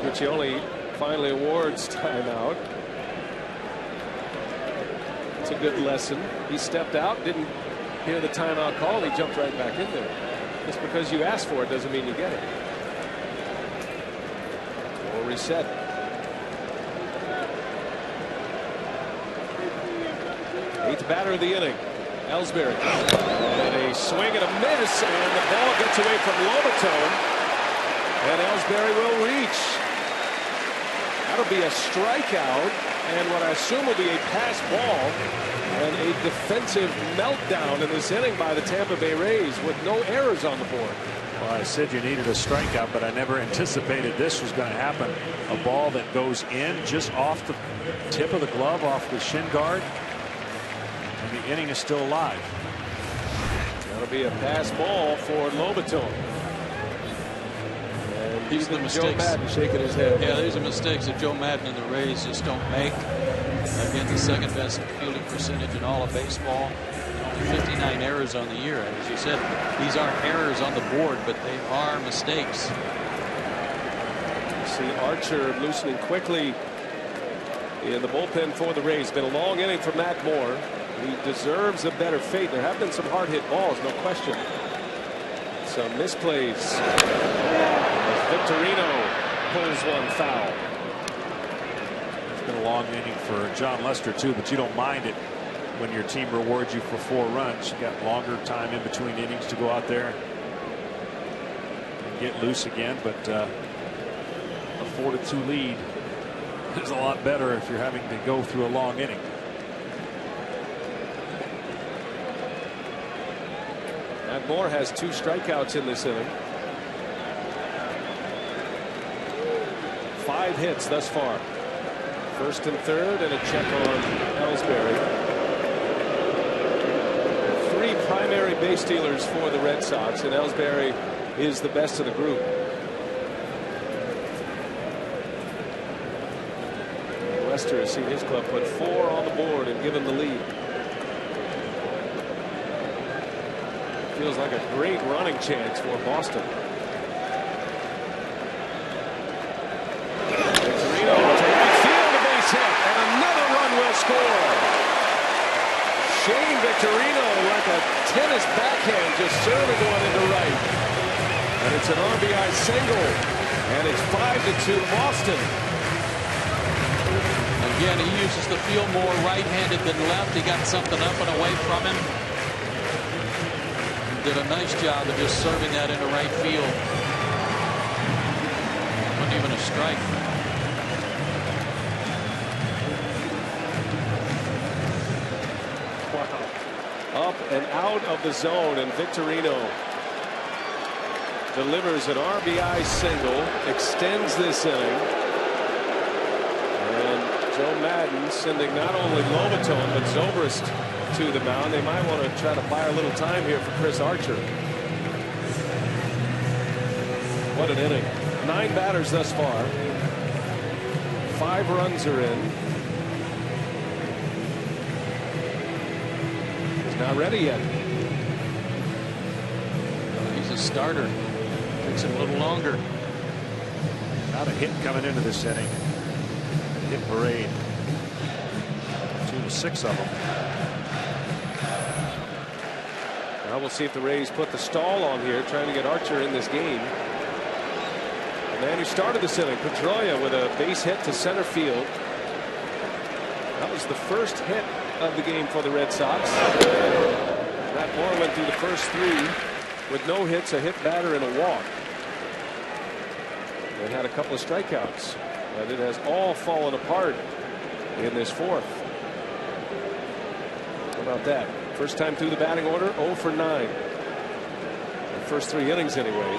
which he only finally awards timeout. It's a good lesson. He stepped out, didn't hear the timeout call, he jumped right back in there. Just because you ask for it doesn't mean you get it. We'll reset. Eighth batter of the inning, Ellsbury. And a swing and a miss, and the ball gets away from Lobaton, and Ellsbury will reach. That'll be a strikeout, and what I assume will be a pass ball, and a defensive meltdown in this inning by the Tampa Bay Rays with no errors on the board. Well, I said you needed a strikeout, but I never anticipated this was going to happen. A ball that goes in just off the tip of the glove, off the shin guard. inning is still alive. That'll be a pass ball for Lobaton. And These are the Joe mistakes. Madden shaking his head. Yeah, these are mistakes that Joe Madden and the Rays just don't make. Again, the second best fielding percentage in all of baseball. Only 59 errors on the year. As you said, these aren't errors on the board, but they are mistakes. You see Archer loosening quickly in the bullpen for the Rays. Been a long inning for Matt Moore. He deserves a better fate. There have been some hard hit balls, no question. Some misplays. As Victorino pulls one foul. It's been a long inning for John Lester too, but you don't mind it when your team rewards you for 4 runs. You got longer time in between innings to go out there and get loose again, but a 4-2 lead is a lot better if you're having to go through a long inning. Matt Moore has 2 strikeouts in this inning. 5 hits thus far. First and third, and a check on Ellsbury. 3 primary base stealers for the Red Sox, and Ellsbury is the best of the group. Lester has seen his club put 4 on the board and given the lead. Feels like a great running chance for Boston. Victorino to right field, a base hit, and another run will score. Shane Victorino, like a tennis backhand, just serving one into right. And it's an RBI single, and it's 5-2 Boston. Again, he uses the field more right-handed than left. He got something up and away from him. Did a nice job of just serving that into right field. Wasn't even a strike. Wow. Up and out of the zone, and Victorino delivers an RBI single, extends this inning. And Joe Madden sending not only Lobaton but Zobrist to the mound. They might want to try to buy a little time here for Chris Archer. What an inning. 9 batters thus far. 5 runs are in. He's not ready yet. He's a starter. Takes him a little longer. Not a hit coming into this inning. Hit parade. 2 to 6 of them. Now we'll see if the Rays put the stall on here, trying to get Archer in this game. The man who started this inning, Pedroia, with a base hit to center field. That was the first hit of the game for the Red Sox. Matt Moore went through the first 3 with no hits, a hit batter, and a walk. They had a couple of strikeouts, but it has all fallen apart in this 4th. How about that? First time through the batting order, 0 for 9. The first 3 innings anyway.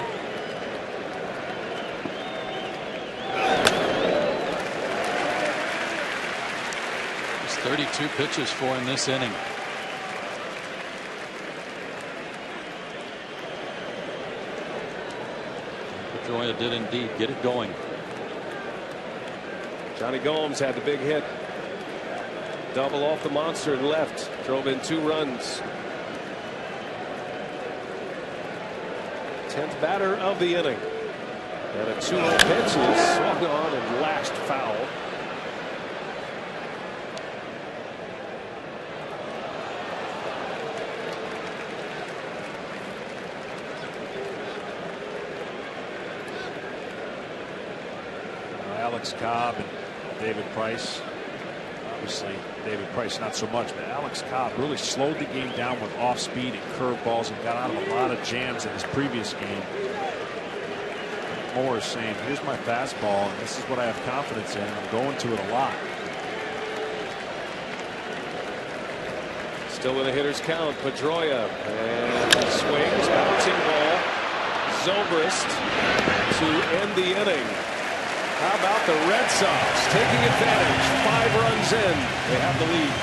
It's 32 pitches for him this inning. Pedroia did indeed get it going. Johnny Gomes had the big hit. Double off the monster and left. Drove in 2 runs. 10th batter of the inning. And a 2-0 pitch is swung on and lashed foul. Alex Cobb and David Price. Obviously, David Price not so much, but Alex Cobb really slowed the game down with off speed and curveballs and got out of a lot of jams in his previous game. Moore is saying, here's my fastball, and this is what I have confidence in, and I'm going to it a lot. Still in a hitter's count, Pedroia, and swings, bouncing ball. Zobrist to end the inning. How about the Red Sox taking advantage? 5 runs in, they have the lead.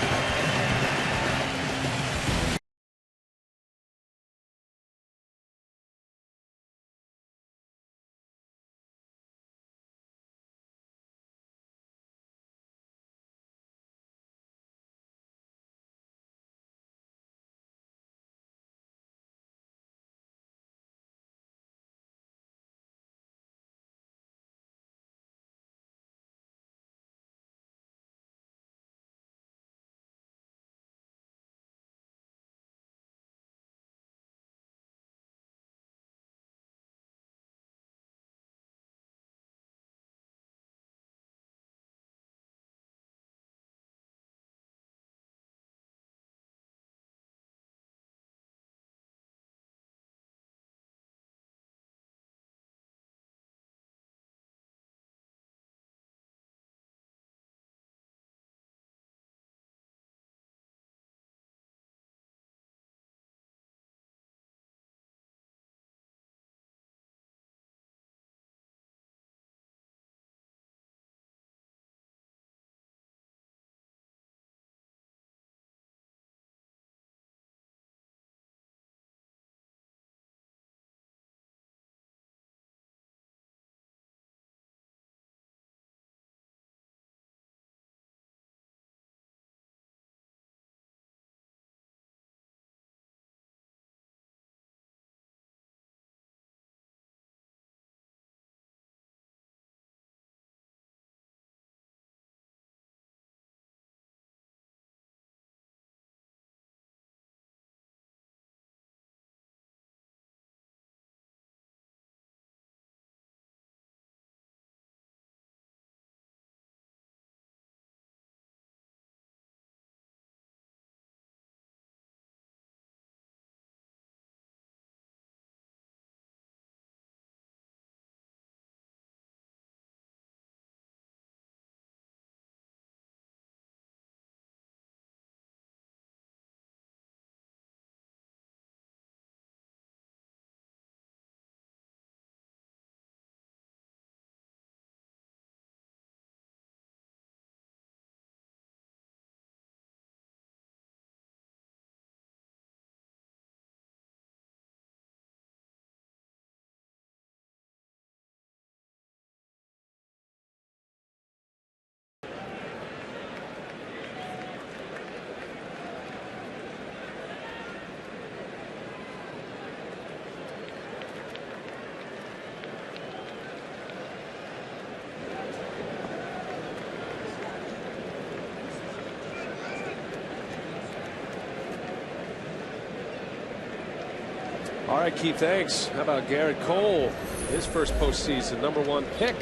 All right, Keith, thanks. How about Garrett Cole? His first postseason #1 pick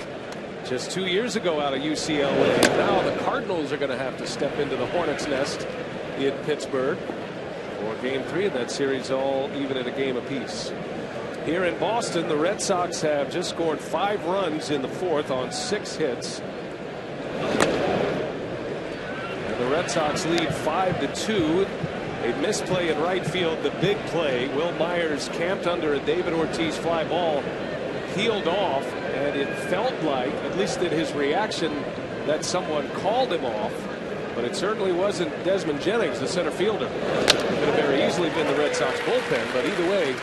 just 2 years ago out of UCLA. Now the Cardinals are going to have to step into the Hornets' nest in Pittsburgh for Game 3 of that series, all even at a game apiece. Here in Boston, the Red Sox have just scored 5 runs in the 4th on 6 hits. And the Red Sox lead 5-2. A misplay in right field, the big play. Will Myers camped under a David Ortiz fly ball, peeled off, and it felt like, at least in his reaction, that someone called him off. But it certainly wasn't Desmond Jennings, the center fielder. It could have very easily been the Red Sox bullpen, but either way,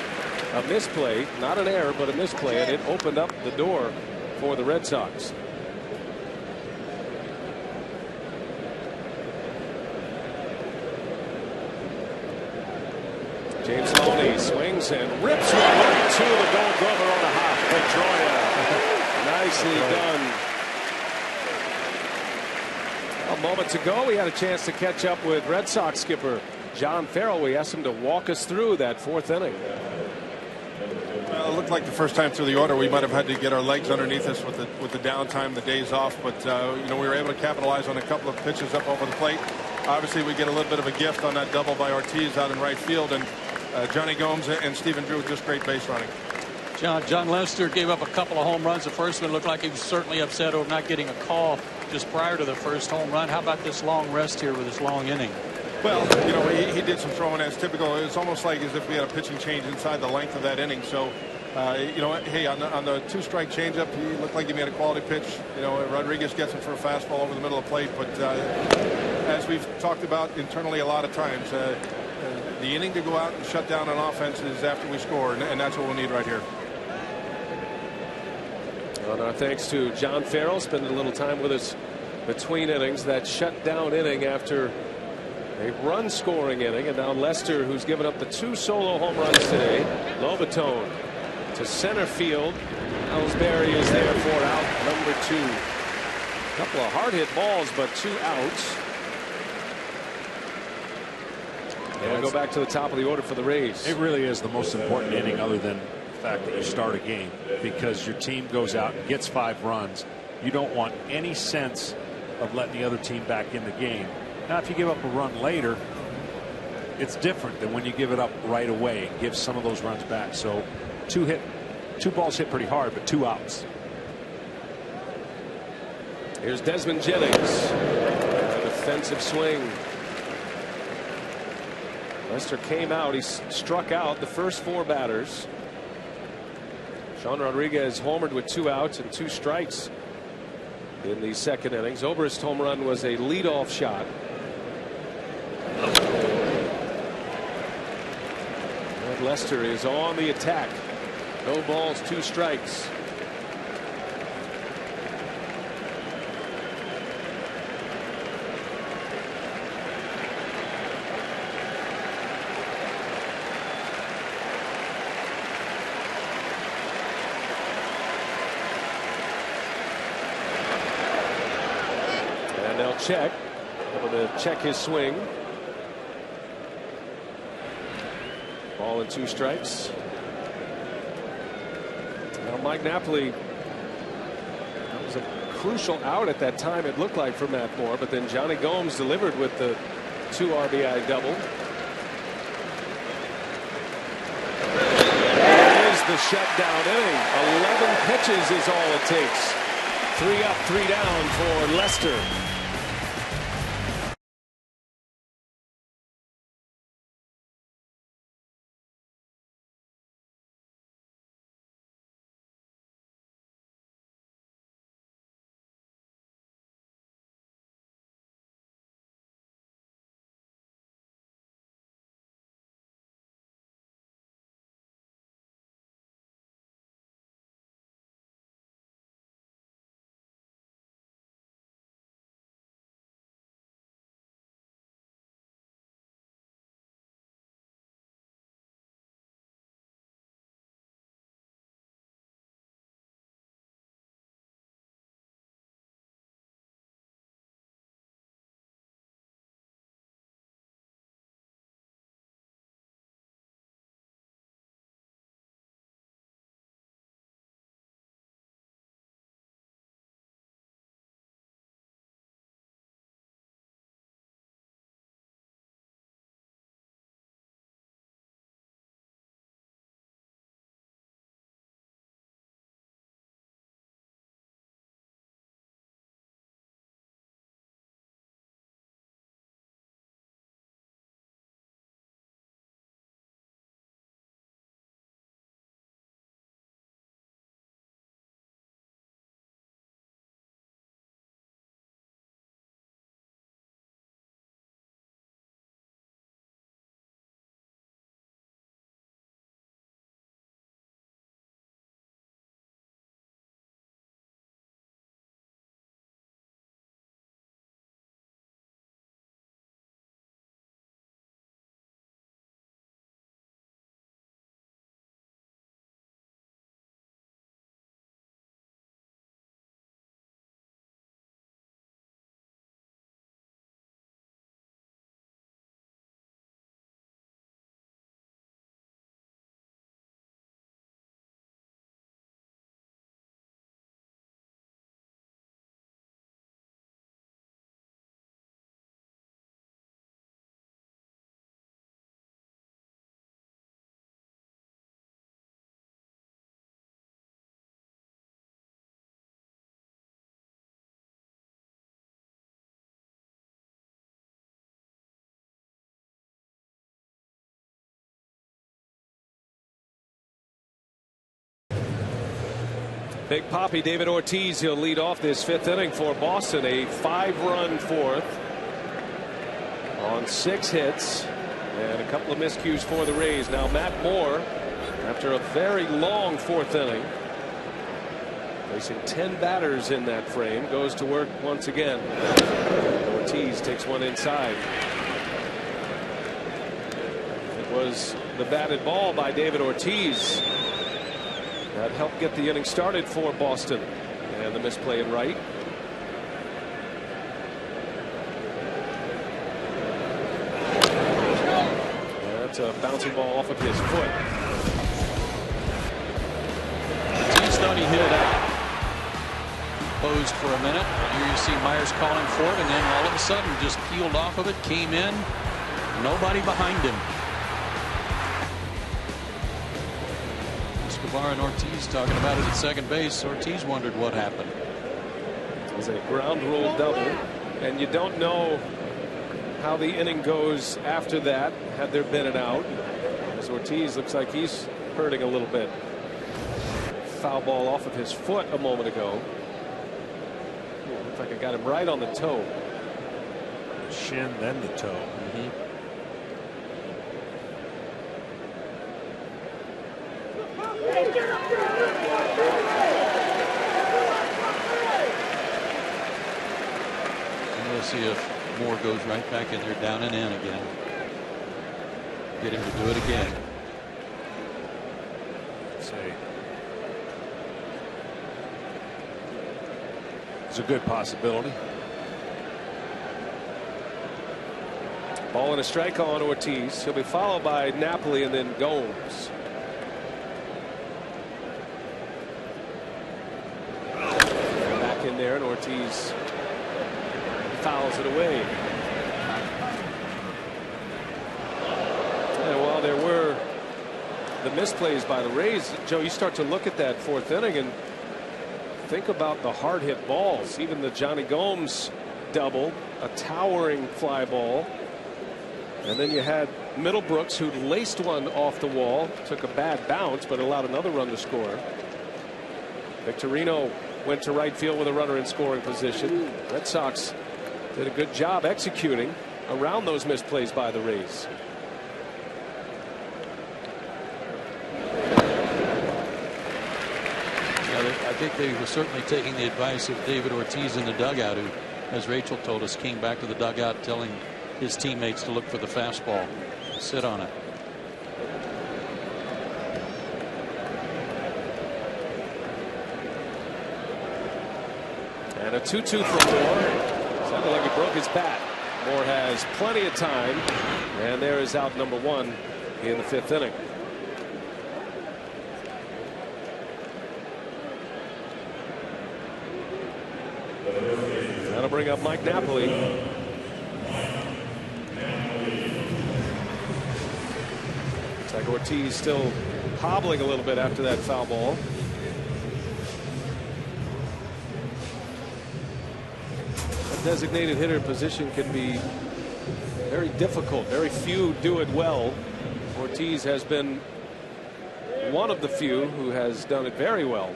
a misplay, not an error, but a misplay, and it opened up the door for the Red Sox. James Loney swings and rips one right to the Gold Glover on a hop. Pedroia. Nicely done. A moment ago, we had a chance to catch up with Red Sox skipper John Farrell. We asked him to walk us through that 4th inning. Well, it looked like the first time through the order we might have had to get our legs underneath us with the downtime, the days off, but you know, we were able to capitalize on a couple of pitches up over the plate. Obviously, we get a little bit of a gift on that double by Ortiz out in right field, and Johnny Gomes and Stephen Drew just great base running. John Lester gave up a couple of home runs. The first one looked like he was certainly upset over not getting a call just prior to the first home run. How about this long rest here with this long inning? Well, you know, he did some throwing as typical. It was almost like as if we had a pitching change inside the length of that inning. So, you know, hey, on the 2-strike changeup, he looked like he made a quality pitch. You know, Rodriguez gets him for a fastball over the middle of the plate. But as we've talked about internally a lot of times, the inning to go out and shut down an offense is after we score, and that's what we'll need right here. And our thanks to John Farrell, spending a little time with us between innings. That shutdown inning after a run scoring inning, and now Lester, who's given up the 2 solo home runs today. Lobatone to center field. Ellsbury is there for out number 2. A couple of hard hit balls, but 2 outs. And we'll go back to the top of the order for the Rays. It really is the most important inning, other than the fact that you start a game, because your team goes out and gets 5 runs. You don't want any sense of letting the other team back in the game. Now, if you give up a run later, it's different than when you give it up right away and give some of those runs back. So 2 balls hit pretty hard, but 2 outs. Here's Desmond Jennings. An offensive swing. Lester came out. He struck out the first 4 batters. Sean Rodriguez homered with 2 outs and 2 strikes in the 2nd inning. Zobrist's home run was a leadoff shot. And Lester is on the attack. No balls, 2 strikes. And they'll check. Able to check his swing. Ball and 2 strikes. Now Mike Napoli, that was a crucial out at that time, it looked like, for Matt Moore, but then Johnny Gomes delivered with the 2 RBI double. That is the shutdown inning. 11 pitches is all it takes. 3 up, 3 down for Lester. Big Papi David Ortiz, he'll lead off this fifth inning for Boston. A 5-run fourth on 6 hits and a couple of miscues for the Rays. Now Matt Moore, after a very long fourth inning, facing 10 batters in that frame, goes to work once again. Ortiz takes one inside. It was the batted ball by David Ortiz that helped get the inning started for Boston, and the misplay in right. That's a bouncing ball off of his foot. Ortiz thought he hit it out. Posed for a minute. Here you see Myers calling for it, and then all of a sudden just peeled off of it, came in, nobody behind him. Escobar and Ortiz talking about it at second base. Ortiz wondered what happened. It was a ground rule double, and you don't know how the inning goes after that, had there been an out, as Ortiz looks like he's hurting a little bit. Foul ball off of his foot a moment ago. Looks like I got him right on the toe. The shin, then the toe. And we'll see if Moore goes right back in there, down and in again. Get him to do it again. It's a good possibility. Ball and a strike on Ortiz. He'll be followed by Napoli and then Gomes. Back in there, and Ortiz fouls it away. And while there were the misplays by the Rays, Joe, you start to look at that fourth inning and think about the hard hit balls. Even the Johnny Gomes double, a towering fly ball. And then you had Middlebrooks, who laced one off the wall, took a bad bounce, but allowed another run to score. Victorino went to right field with a runner in scoring position. Red Sox did a good job executing around those misplays by the Rays. I think they were certainly taking the advice of David Ortiz in the dugout, who, as Rachel told us, came back to the dugout telling his teammates to look for the fastball, sit on it. And a 2-2 for Moore. Sounded like he broke his bat. Moore has plenty of time, and there is out number 1 in the fifth inning. That'll bring up Mike Napoli. Looks like Ortiz still hobbling a little bit after that foul ball. A designated hitter position can be very difficult. Very few do it well. Ortiz has been one of the few who has done it very well.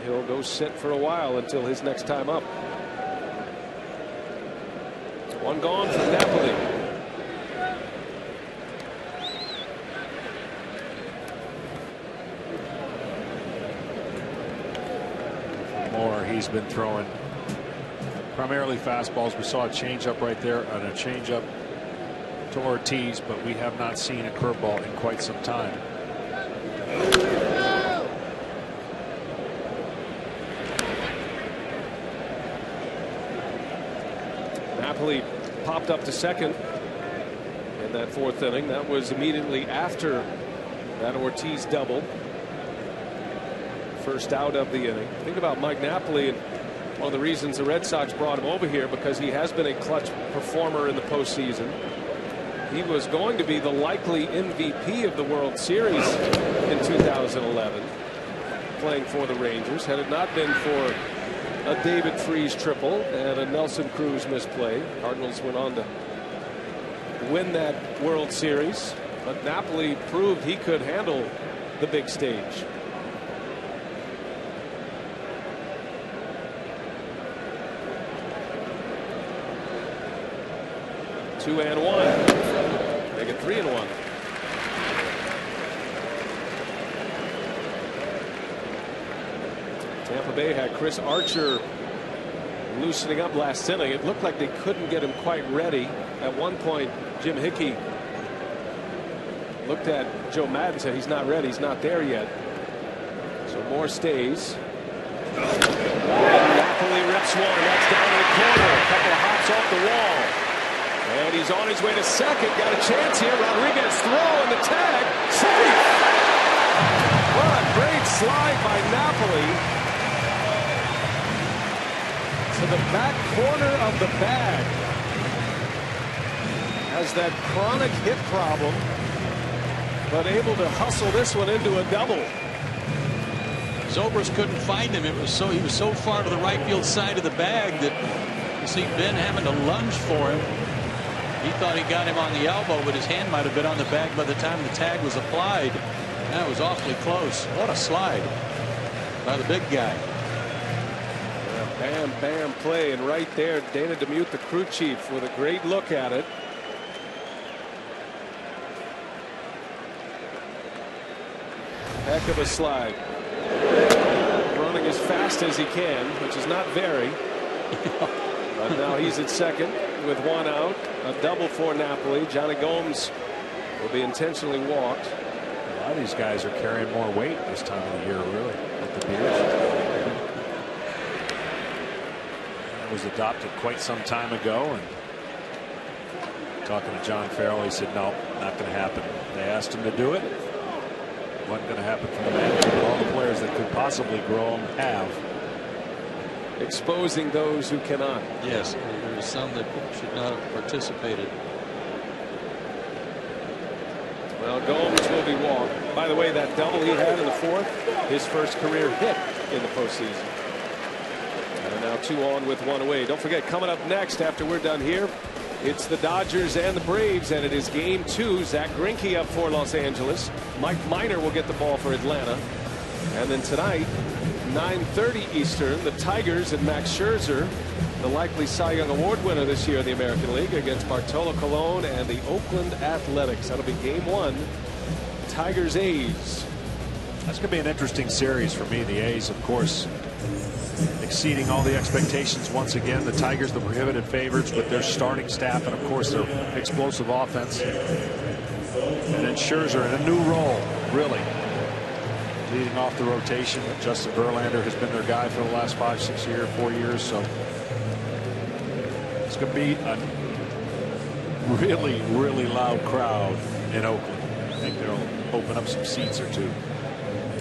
He'll go sit for a while until his next time up. One gone from Napoli. Moore, he's been throwing primarily fastballs. We saw a changeup right there and a changeup to Ortiz, but we have not seen a curveball in quite some time. Napoli popped up to second in that fourth inning. That was immediately after that Ortiz double. First out of the inning. Think about Mike Napoli, and one of the reasons the Red Sox brought him over here, because he has been a clutch performer in the postseason. He was going to be the likely MVP of the World Series in 2011, playing for the Rangers. Had it not been for a David Freese triple and a Nelson Cruz misplay, Cardinals went on to win that World Series. But Napoli proved he could handle the big stage. 2-1. Make it 3-1. Tampa Bay had Chris Archer loosening up last inning. It looked like they couldn't get him quite ready. At one point, Jim Hickey looked at Joe Madden and said he's not ready, he's not there yet. So Moore stays. And Napoli rips one. That's down in the corner. A couple of hops off the wall. And he's on his way to second. Got a chance here. Rodriguez throw and the tag. Safe. What a great slide by Napoli to the back corner of the bag. Has that chronic hip problem, but able to hustle this one into a double. Zobrist couldn't find him. He was so far to the right field side of the bag that you see Ben having to lunge for him. He thought he got him on the elbow, but his hand might have been on the bag by the time the tag was applied. That was awfully close. What a slide by the big guy. Bam, bam play, and right there, Dana DeMute, the crew chief, with a great look at it. Heck of a slide. Running as fast as he can, which is not very. But now he's at second with one out. A double for Napoli. Johnny Gomes will be intentionally walked. A lot of these guys are carrying more weight this time of the year, really, with the beers. That was adopted quite some time ago, and talking to John Farrell, he said, no, not going to happen. They asked him to do it. Wasn't going to happen for the manager, but all the players that could possibly grow them have. Exposing those who cannot. Yes, there were some that should not have participated. Well, Gomes will be walked. By the way, that double he had in the fourth, his first career hit in the postseason. And now 2 on with 1 away. Don't forget, coming up next after we're done here, it's the Dodgers and the Braves, and it is game 2. Zach Greinke up for Los Angeles. Mike Minor will get the ball for Atlanta. And then tonight, 9:30 Eastern, the Tigers and Max Scherzer, the likely Cy Young Award winner this year in the American League, against Bartolo Colon and the Oakland Athletics. That'll be game 1. Tigers A's. That's going to be an interesting series for me. The A's, of course, exceeding all the expectations once again. The Tigers, the prohibited favorites with their starting staff and, of course, their explosive offense. And then Scherzer in a new role, really, leading off the rotation. Justin Verlander has been their guy for the last 4 years. So it's going to be a really, really loud crowd in Oakland. I think they'll open up some seats or two.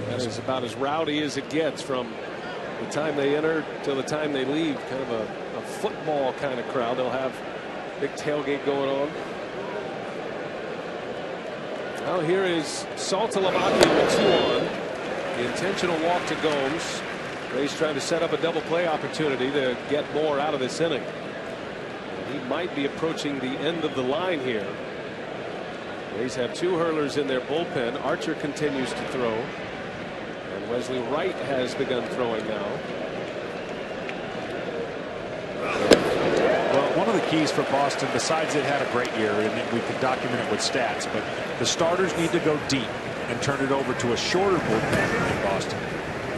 That is about as rowdy as it gets from the time they enter till the time they leave. Kind of a football kind of crowd. They'll have big tailgate going on. Now here is Saltalamacchia with 2 on. The intentional walk to Gomes. Ray's trying to set up a double play opportunity to get more out of this inning. He might be approaching the end of the line here. Rays have 2 hurlers in their bullpen. Archer continues to throw. And Wesley Wright has begun throwing now. Well, one of the keys for Boston, besides it had a great year, and we could document it with stats, but the starters need to go deep and turn it over to a shorter bullpen in Boston.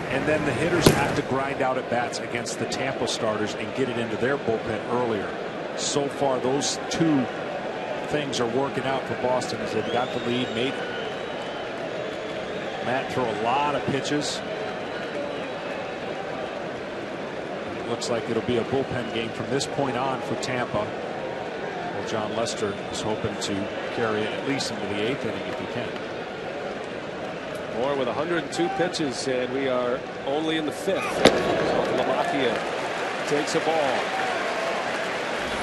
And then the hitters have to grind out at bats against the Tampa starters and get it into their bullpen earlier. So far, those 2 things are working out for Boston as they've got the lead. Made Matt throw a lot of pitches. It looks like it'll be a bullpen game from this point on for Tampa. Well, John Lester is hoping to carry it at least into the 8th inning if he can. Moore with 102 pitches, and we are only in the 5th. Lamacchia takes a ball.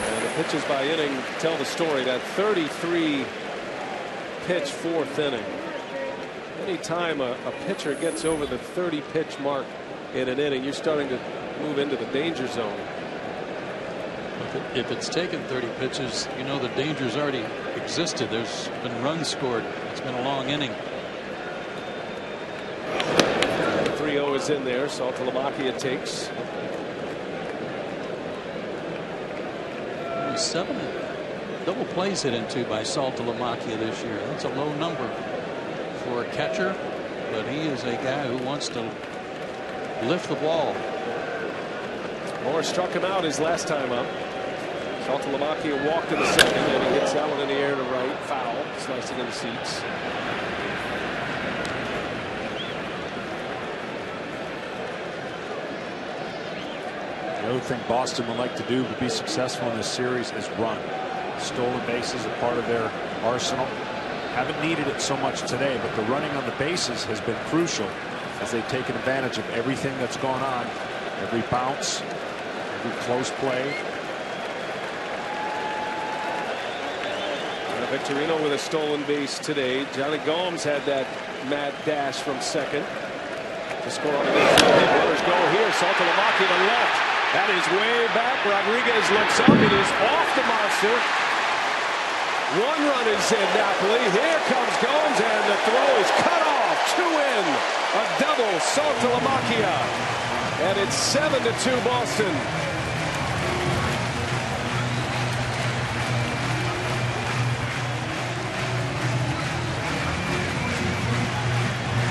And the pitches by inning tell the story. That 33 pitch 4th inning. Anytime a pitcher gets over the 30 pitch mark in an inning, you're starting to move into the danger zone. If it's taken 30 pitches, you know the danger's already existed. There's been runs scored. It's been a long inning. 3-0 is in there. Saltalamacchia takes. 7 double plays hit into by Saltalamacchia this year. That's a low number for a catcher, but he is a guy who wants to lift the ball. Moore struck him out his last time up. Saltalamacchia walked in the second, and he hits that one in the air to right. Foul, slicing in the seats. The other thing Boston would like to do to be successful in this series is run. Stolen bases are part of their arsenal. Haven't needed it so much today, but the running on the bases has been crucial as they've taken advantage of everything that's gone on. Every bounce, every close play. Victorino with a stolen base today. Johnny Gomes had that mad dash from second to score on the infield. Runners go here. Saltalamacchia to left. That is way back. Rodriguez looks up. It is off the monster. One run is in Napoli. Here comes Gomes, and the throw is cut off. 2 in. A double. Saltalamacchia. And it's 7-2 Boston.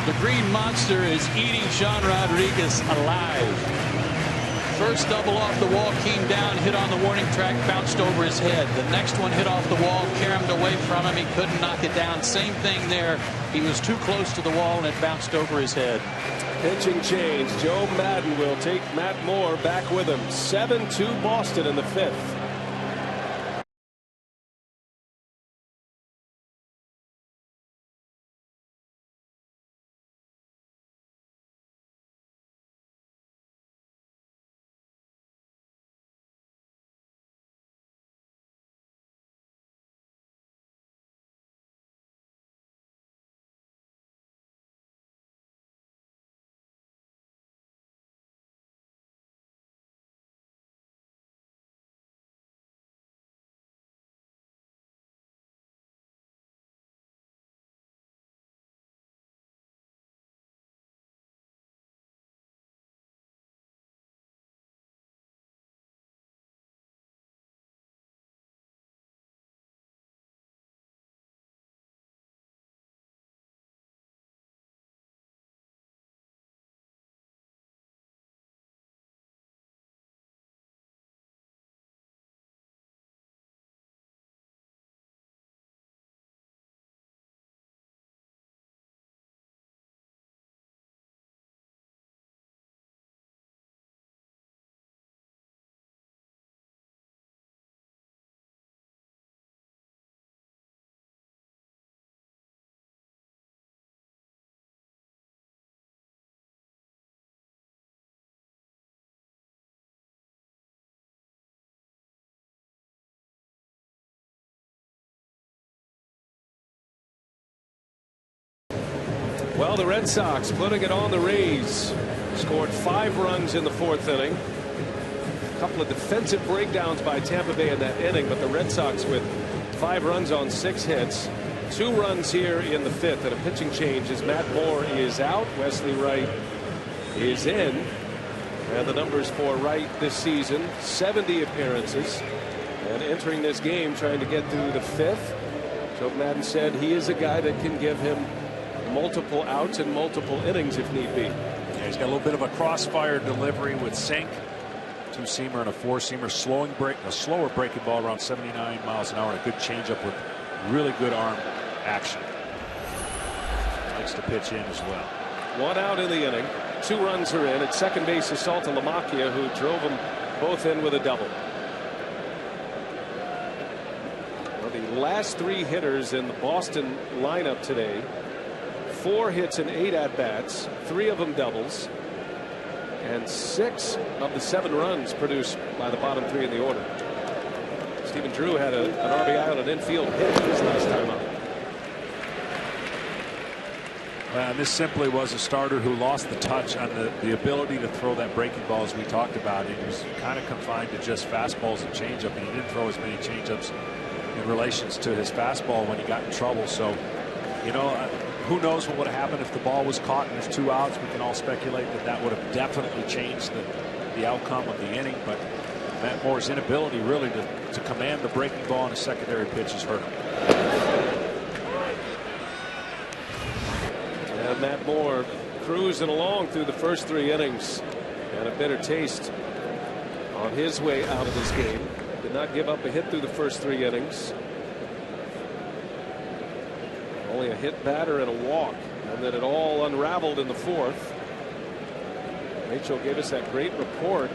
The Green Monster is eating Sean Rodriguez alive. First double off the wall, came down, hit on the warning track, bounced over his head. The next one hit off the wall, caromed away from him. He couldn't knock it down. Same thing there. He was too close to the wall, and it bounced over his head. Pitching change. Joe Madden will take Matt Moore back with him. 7-2 Boston in the 5th. Well, the Red Sox putting it on the Rays. Scored 5 runs in the 4th inning. A couple of defensive breakdowns by Tampa Bay in that inning, but the Red Sox with 5 runs on 6 hits. 2 runs here in the 5th, and a pitching change as Matt Moore is out. Wesley Wright is in. And the numbers for Wright this season, 70 appearances. And entering this game trying to get through the 5th. Joe Madden said he is a guy that can give him multiple outs and multiple innings if need be. Yeah, he's got a little bit of a crossfire delivery with sink, 2-seamer and a 4-seamer, a slower breaking ball around 79 miles an hour, and a good changeup with really good arm action. Likes to pitch in as well. 1 out in the inning. 2 runs are in. At second base is Saltalamacchia, who drove them both in with a double. Well, the last 3 hitters in the Boston lineup today, 4 hits and 8 at-bats, 3 of them doubles, and 6 of the 7 runs produced by the bottom 3 in the order. Stephen Drew had an RBI on an infield hit his last time up. This simply was a starter who lost the touch on the ability to throw that breaking ball, as we talked about. He was kind of confined to just fastballs and changeup, and he didn't throw as many changeups in relations to his fastball when he got in trouble. So, you know, who knows what would have happened if the ball was caught and there's 2 outs. We can all speculate that would have definitely changed the outcome of the inning, but Matt Moore's inability really to command the breaking ball on a secondary pitch has hurt him. And Matt Moore cruising along through the first 3 innings, and a bitter taste on his way out of this game. Did not give up a hit through the first 3 innings. Only a hit batter and a walk, and then it all unraveled in the 4th. Rachel gave us that great report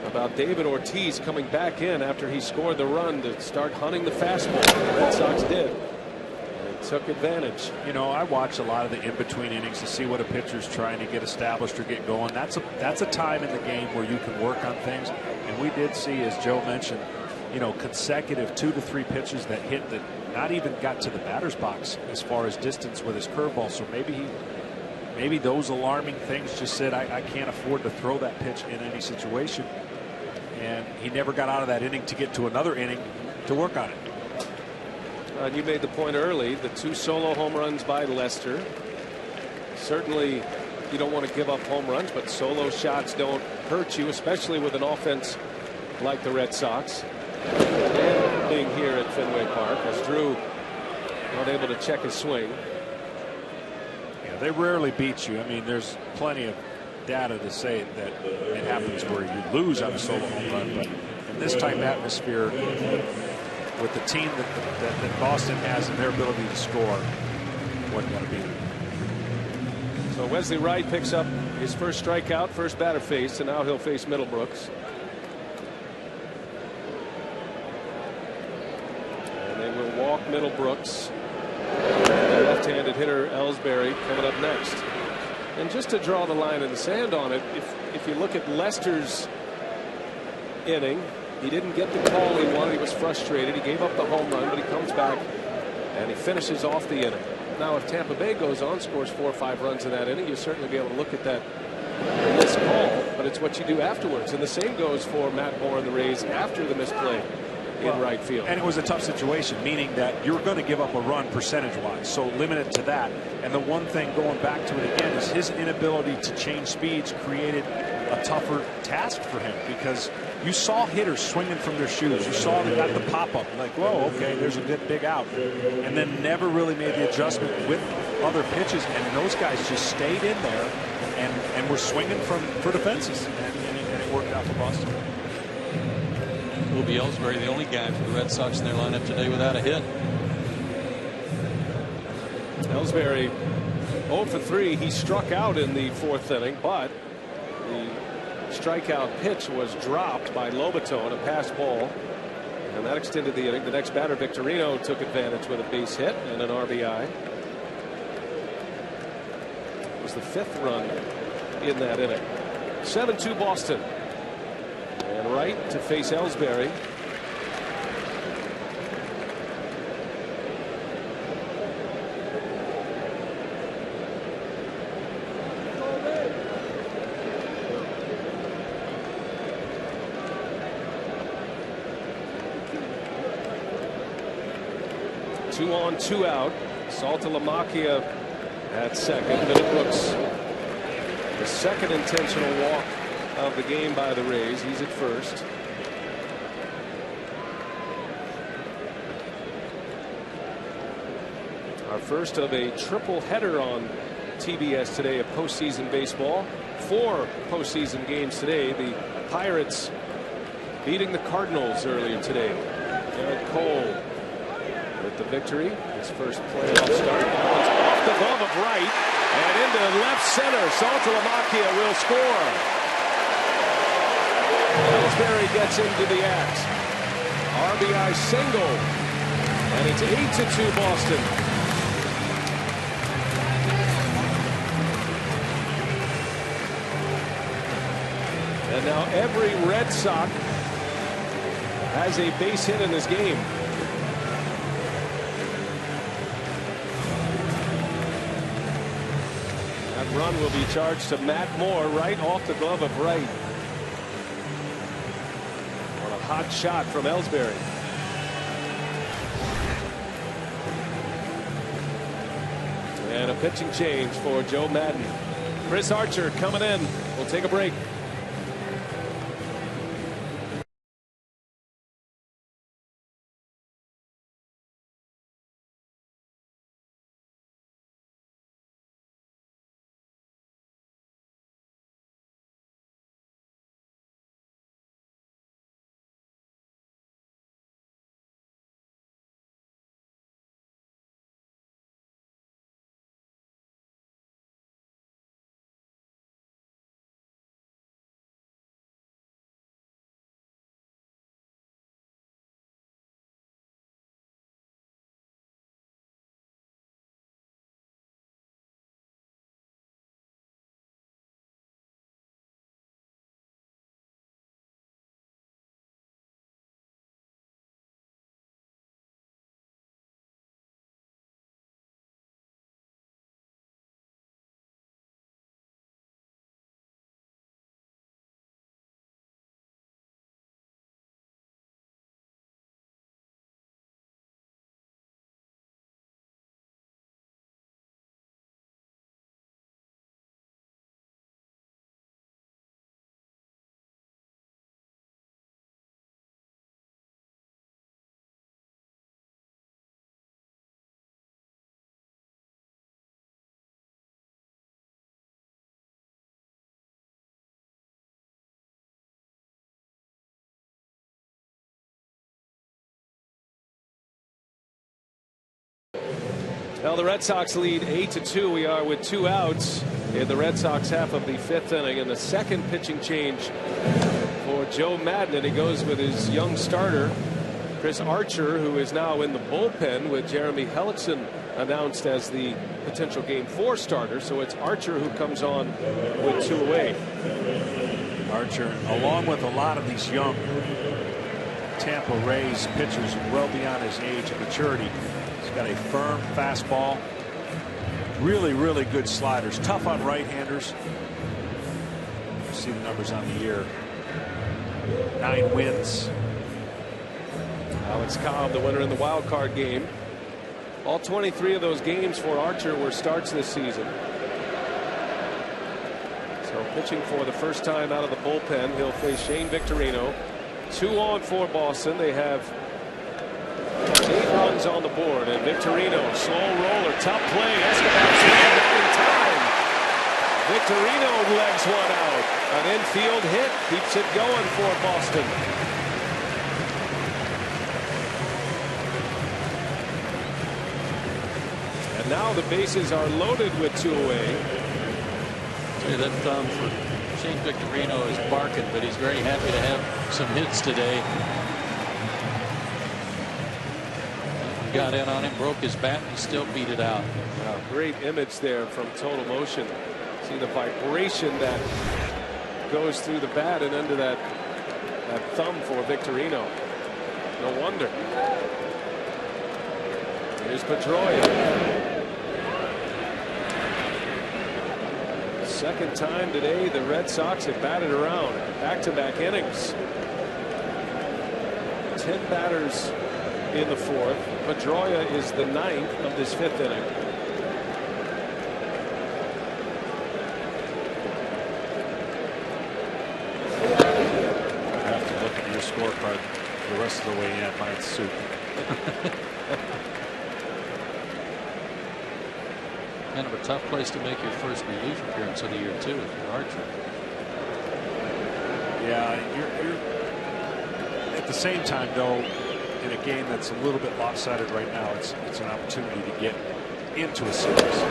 about David Ortiz coming back in after he scored the run to start hunting the fastball. The Red Sox did. They took advantage. You know, I watch a lot of the in-between innings to see what a pitcher's trying to get established or get going. That's a time in the game where you can work on things. And we did see, as Joe mentioned, you know, consecutive 2 to 3 pitches that hit that not even got to the batter's box as far as distance with his curveball. So maybe those alarming things just said, I can't afford to throw that pitch in any situation. And he never got out of that inning to get to another inning to work on it. You made the point early, the 2 solo home runs by Lester. Certainly you don't want to give up home runs, but solo shots don't hurt you, especially with an offense like the Red Sox. And being here at Fenway Park, as Drew not able to check his swing. Yeah, they rarely beat you. I mean, there's plenty of data to say that it happens where you lose on a solo home run, but in this type atmosphere with the team that Boston has and their ability to score, wasn't going to beat them. So Wesley Wright picks up his first strikeout, first batter faced, and now he'll face Middlebrooks. And they will walk Middlebrooks. Left-handed hitter Ellsbury coming up next. And just to draw the line in the sand on it, if you look at Lester's inning, he didn't get the call he wanted. He was frustrated. He gave up the home run, but he comes back and he finishes off the inning. Now, if Tampa Bay goes on, scores 4 or 5 runs in that inning, you'll certainly be able to look at that missed call, but it's what you do afterwards. And the same goes for Matt Moore and the Rays after the misplay in right field. And it was a tough situation, meaning that you're going to give up a run percentage-wise, so limit it to that. And the one thing, going back to it again, is his inability to change speeds created a tougher task for him, because you saw hitters swinging from their shoes. You saw them got the pop-up, like, whoa, okay, there's a good big out. And then never really made the adjustment with other pitches, and those guys just stayed in there and were swinging for the fences, and it worked out for Boston. Will be Ellsbury, the only guy for the Red Sox in their lineup today without a hit. Ellsbury 0 for 3. He struck out in the 4th inning, but the strikeout pitch was dropped by Lobaton, a pass ball, and that extended the inning. The next batter, Victorino, took advantage with a base hit and an RBI. It was the 5th run in that inning. 7-2 Boston. And Wright to face Ellsbury. Two on, 2 out. Saltalamacchia at second. Middlebrooks, the second intentional walk of the game by the Rays. He's at first. Our first of a triple header on TBS today of postseason baseball. 4 postseason games today. The Pirates beating the Cardinals earlier today. Garrett Cole with the victory. His first playoff start. It's off the glove of Wright and into left center. Saltalamacchia will score. Ellsbury gets into the act. RBI single. And it's 8-2 Boston. And now every Red Sox has a base hit in this game. That run will be charged to Matt Moore right off the glove of Wright. Hot shot from Ellsbury. And a pitching change for Joe Madden. Chris Archer coming in. We'll take a break. Well, the Red Sox lead 8-2. We are with 2 outs in the Red Sox half of the 5th inning, and the second pitching change for Joe Madden. And he goes with his young starter, Chris Archer, who is now in the bullpen with Jeremy Hellickson announced as the potential Game 4 starter. So it's Archer who comes on with 2 away. Archer, along with a lot of these young Tampa Rays pitchers well beyond his age and maturity, he's got a firm fastball, really, really good sliders, tough on right-handers. You see the numbers on the year. 9 wins. Alex Cobb, the winner in the wild card game. All 23 of those games for Archer were starts this season. So pitching for the first time out of the bullpen, he'll face Shane Victorino. 2 on for Boston. They have 8 runs on the board, and Victorino, slow roller, tough play. Escobar's in time. Victorino legs one out. An infield hit keeps it going for Boston. And now the bases are loaded with 2 away. That thumb for Shane Victorino is barking, but he's very happy to have some hits today. Got in on him, broke his bat, and still beat it out. Wow, great image there from Total Motion. See the vibration that goes through the bat and into that thumb for Victorino. No wonder. Here's Pedroia. Second time today the Red Sox have batted around back-to-back innings. 10 batters in the 4th. Pedroia is the 9th of this 5th inning. I have to look at your scorecard the rest of the way in. Mine's soup. Kind of a tough place to make your first relief appearance of the year, too, if you're Archer. Yeah, you're at the same time, though, in a game that's a little bit lopsided right now, it's an opportunity to get into a series.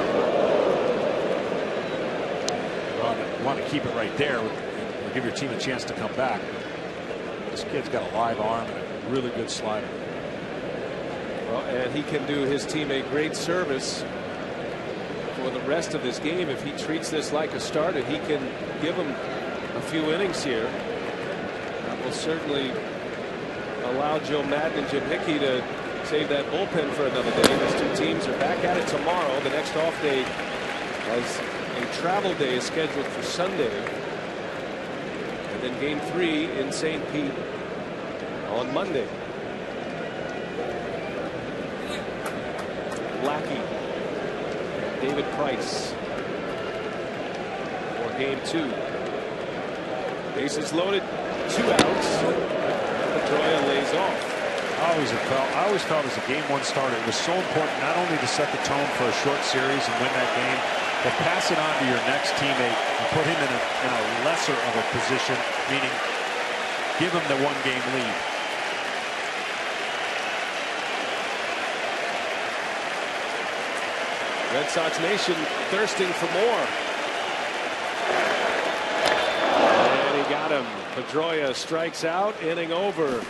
You want to keep it right there and give your team a chance to come back. This kid's got a live arm and a really good slider. Well, and he can do his team a great service for the rest of this game if he treats this like a start, and he can give him a few innings here. That will certainly allow Joe Madden and Jim Hickey to save that bullpen for another day. These 2 teams are back at it tomorrow. The next off day, as a travel day, is scheduled for Sunday, and then Game 3 in St. Pete on Monday. Lackey, David Price for Game 2. Bases loaded, 2 outs. Pedroia lays off. I always felt as a Game 1 starter, it was so important not only to set the tone for a short series and win that game, but pass it on to your next teammate and put him in a lesser of a position, meaning give him the 1-game lead. Red Sox Nation thirsting for more. And he got him. Pedroia strikes out, inning over.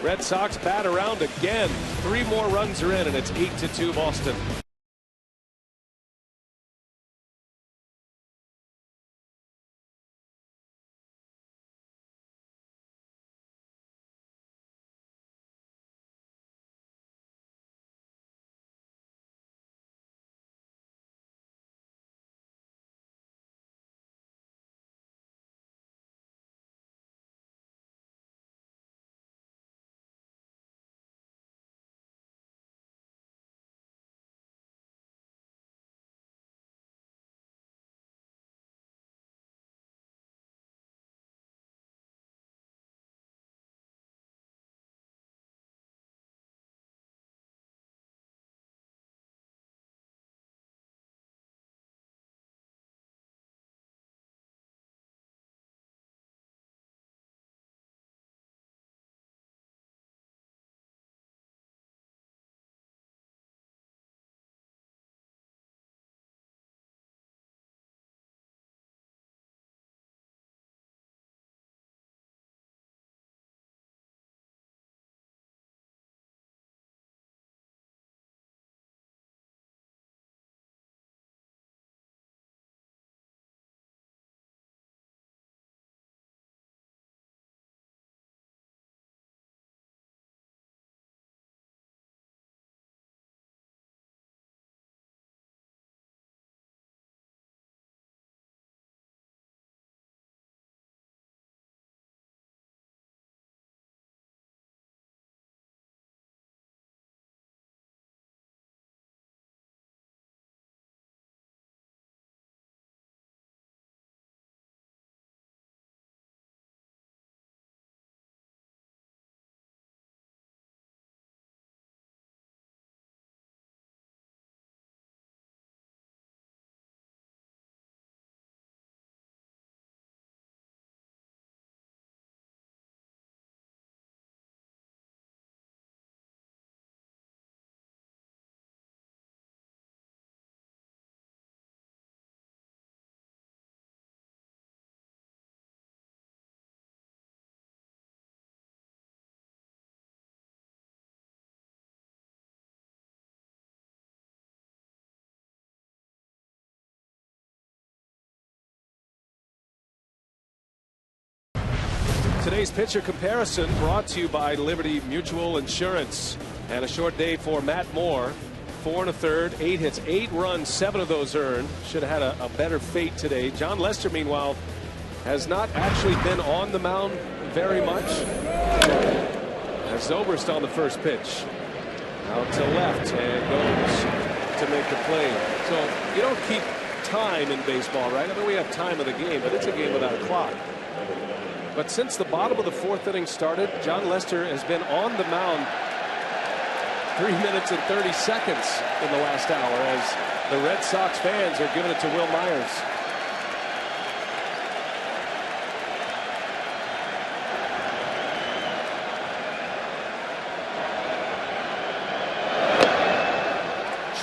Red Sox bat around again. 3 more runs are in, and it's 8-2 Boston. Today's pitcher comparison brought to you by Liberty Mutual Insurance. And a short day for Matt Moore. 4 1/3, 8 hits, 8 runs, 7 of those earned. Should have had a better fate today. John Lester, meanwhile, has not actually been on the mound very much. As Zobrist on the first pitch. Out to left and goes to make the play. So you don't keep time in baseball, right? I mean, we have time of the game, but it's a game without a clock. But since the bottom of the 4th inning started, John Lester has been on the mound 3 minutes and 30 seconds in the last hour as the Red Sox fans are giving it to Will Myers.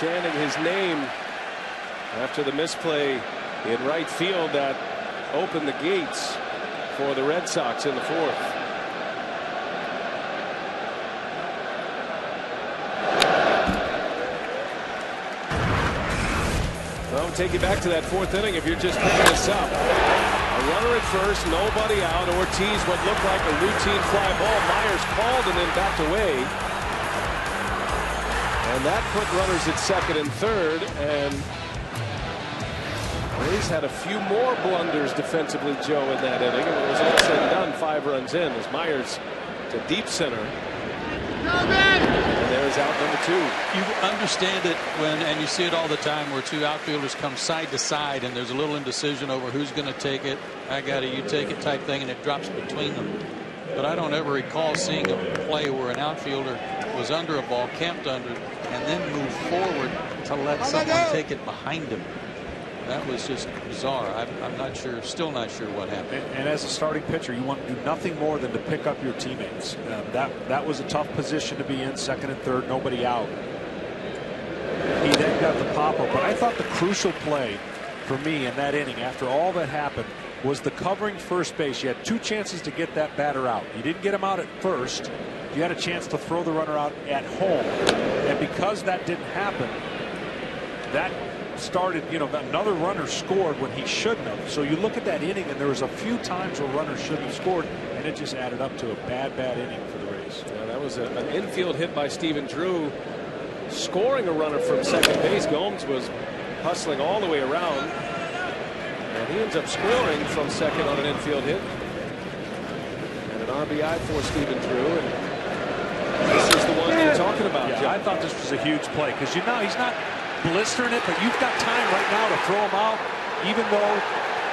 Chanting his name after the misplay in right field that opened the gates for the Red Sox in the 4th. Well, take you back to that 4th inning if you're just picking this up. A runner at first, nobody out. Ortiz, what looked like a routine fly ball. Myers called and then backed away. And that put runners at second and third, and Rays had a few more blunders defensively, Joe, in that inning. And when it was all said and done, 5 runs in as Myers to deep center. And there's out number 2. You understand it and you see it all the time where 2 outfielders come side to side and there's a little indecision over who's going to take it. I got it, you take it type thing, and it drops between them. But I don't ever recall seeing a play where an outfielder was under a ball, camped under, and then moved forward to let someone take it behind him. That was just bizarre. I'm not sure, still not sure what happened. And as a starting pitcher, you want to do nothing more than to pick up your teammates. That was a tough position to be in, second and third, nobody out. He then got the pop-up, but I thought the crucial play for me in that inning, after all that happened, was the covering first base. You had 2 chances to get that batter out. You didn't get him out at first. You had a chance to throw the runner out at home. And because that didn't happen, that started, another runner scored when he shouldn't have. So you look at that inning, and there was a few times where runners shouldn't have scored, and it just added up to a bad inning for the Rays. Yeah, that was an infield hit by Stephen Drew, scoring a runner from second base. Gomes was hustling all the way around, and he ends up scoring from second on an infield hit. And an RBI for Stephen Drew. And this is the one you're talking about, Yeah, John. I thought this was a huge play because he's not blistering it, but you've got time right now to throw him out, even though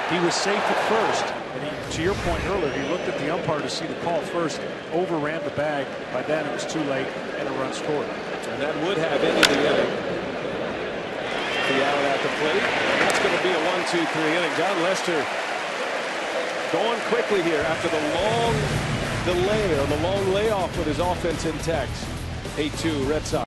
he was safe at first. And to your point earlier, he looked at the umpire to see the call first, overran the bag. By then it was too late, and a run scored. And that would have ended the inning. The out at the plate. And that's going to be a 1-2-3 inning. John Lester going quickly here after the long delay or the long layoff with his offense intact. 8-2 Red Sox.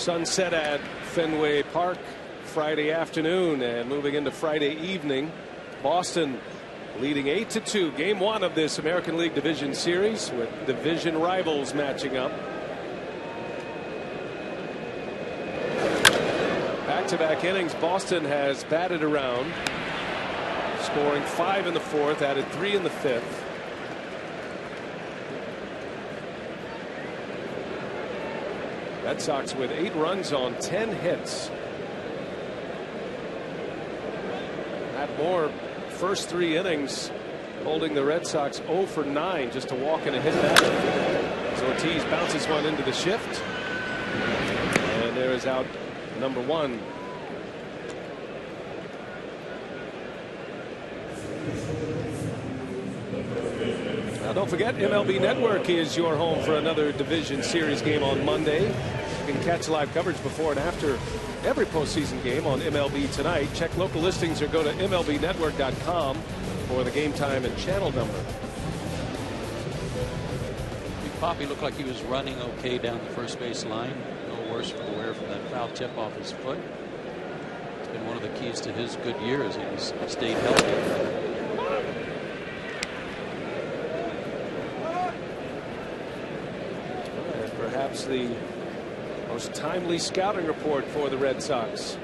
Sunset at Fenway Park Friday afternoon, and moving into Friday evening. Boston leading 8-2. Game 1 of this American League Division Series, with division rivals matching up. Back-to-back innings. Boston has batted around, scoring 5 in the 4th, added 3 in the 5th. Red Sox with 8 runs on 10 hits. Matt Moore, first 3 innings, holding the Red Sox 0 for 9, just a walk and a hit batter. As Ortiz bounces one into the shift, and there is out number 1. Now don't forget, MLB Network is your home for another Division Series game on Monday. You can catch live coverage before and after every postseason game on MLB Tonight. Check local listings or go to MLBnetwork.com for the game time and channel number. Poppy looked like he was running okay down the first base line. No worse for the wear from that foul tip off his foot. It's been one of the keys to his good years. He's stayed healthy. Perhaps the most timely scouting report for the Red Sox.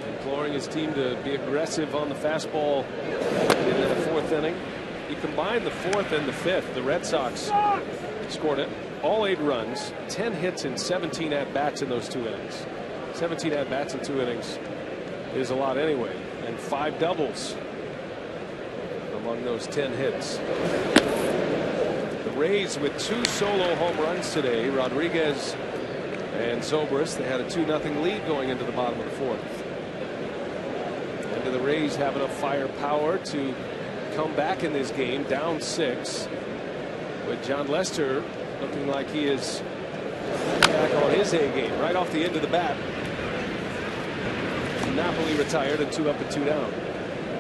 Imploring his team to be aggressive on the fastball in the 4th inning. He combined the 4th and the 5th. The Red Sox scored it all 8 runs, 10 hits and 17 at-bats in those 2 innings. 17 at-bats in 2 innings is a lot anyway, and 5 doubles among those 10 hits. The Rays with 2 solo home runs today. Rodriguez and Zobrist. They had a 2-0 lead going into the bottom of the 4th. And the Rays have enough firepower to come back in this game, down 6, with John Lester looking like he is back on his A game right off the end of the bat. Napoli retired, and 2 up and 2 down.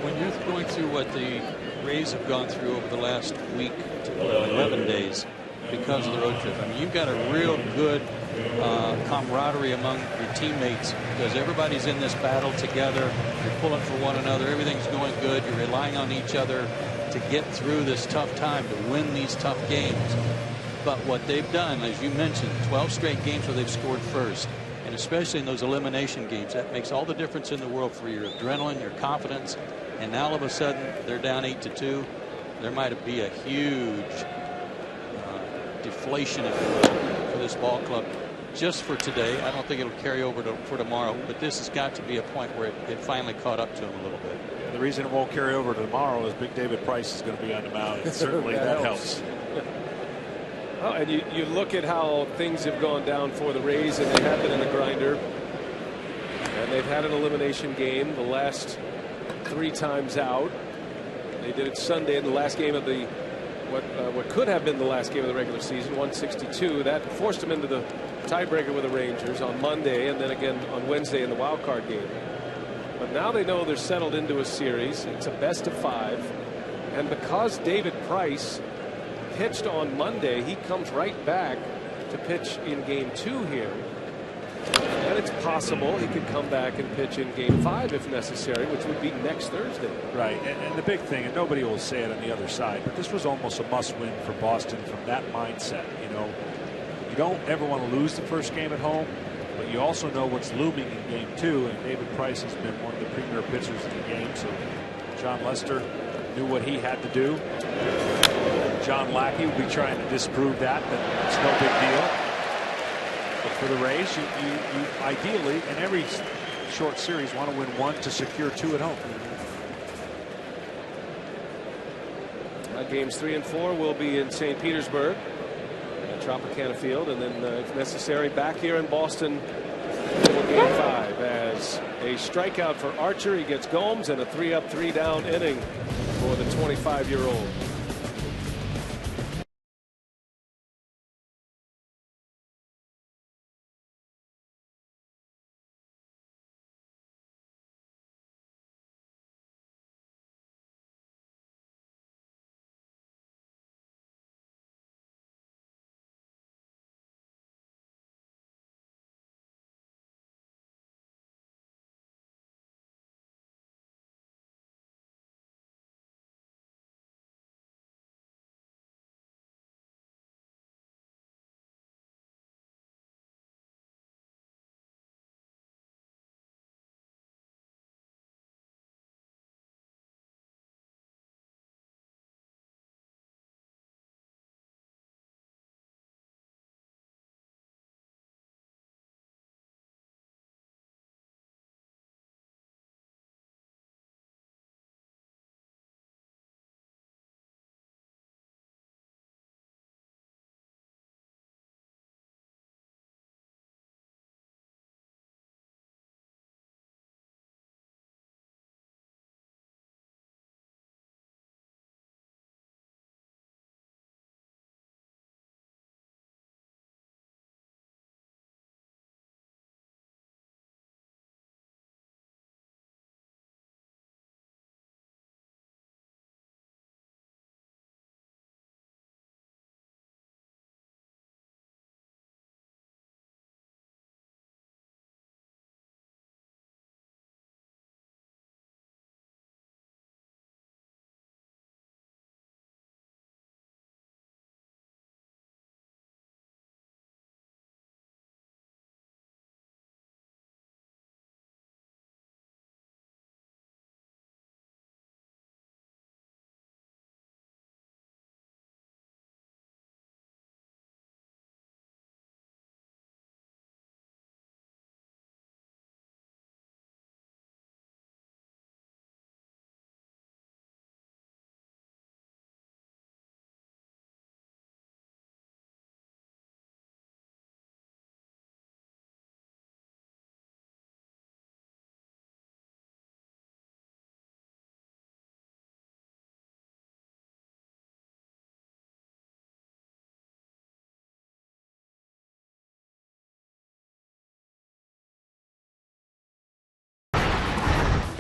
When you're going through what the Rays have gone through over the last week to 11 days because of the road trip, I mean, you've got a real good camaraderie among your teammates, because everybody's in this battle together. You're pulling for one another. Everything's going good. You're relying on each other to get through this tough time, to win these tough games. But what they've done, as you mentioned, 12 straight games where they've scored first, and especially in those elimination games, that makes all the difference in the world for your adrenaline, your confidence. And now all of a sudden they're down 8-2. There might be a huge deflation, if you will, for this ball club just for today. I don't think it'll carry over for tomorrow, but this has got to be a point where it finally caught up to him a little bit. The reason it won't carry over to tomorrow is Big David Price is going to be on the mound, and certainly that helps. Oh, and you look at how things have gone down for the Rays, and they have been in the grinder, and they've had an elimination game the last 3 times out. They did it Sunday in the last game of the what could have been the last game of the regular season, 162. That forced them into the tiebreaker with the Rangers on Monday, and then again on Wednesday in the wild card game. But now they know they're settled into a series. It's a best of 5, and because David Price pitched on Monday, he comes right back to pitch in game 2 here. And it's possible he could come back and pitch in game 5 if necessary, which would be next Thursday. Right. And the big thing, and nobody will say it on the other side, but this was almost a must win for Boston from that mindset. You know, you don't ever want to lose the first game at home, but you also know what's looming in game 2, and David Price has been one of the premier pitchers in the game. So John Lester knew what he had to do. John Lackey will be trying to disprove that it's no big deal. But for the Rays, you ideally in every short series want to win 1 to secure 2 at home. Games 3 and 4 will be in St. Petersburg at Tropicana Field, and then if necessary back here in Boston for game 5 as a strikeout for Archer. He gets Gomes, and a 3-up 3-down inning for the 25-year-old.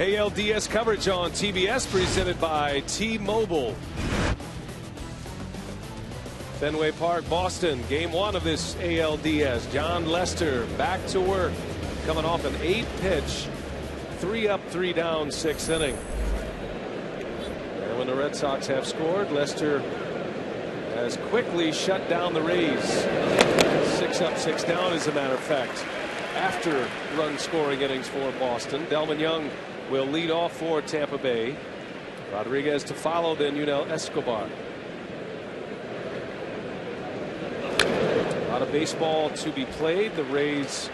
ALDS coverage on TBS presented by T-Mobile. Fenway Park, Boston, game 1 of this ALDS. John Lester back to work, coming off an 8-pitch, 3 up, 3 down, 6th inning. And when the Red Sox have scored, Lester has quickly shut down the Rays. 6 up, 6 down, as a matter of fact, after run scoring innings for Boston. Delvin Young will lead off for Tampa Bay. Rodriguez to follow, then Yunel Escobar. A lot of baseball to be played. The Rays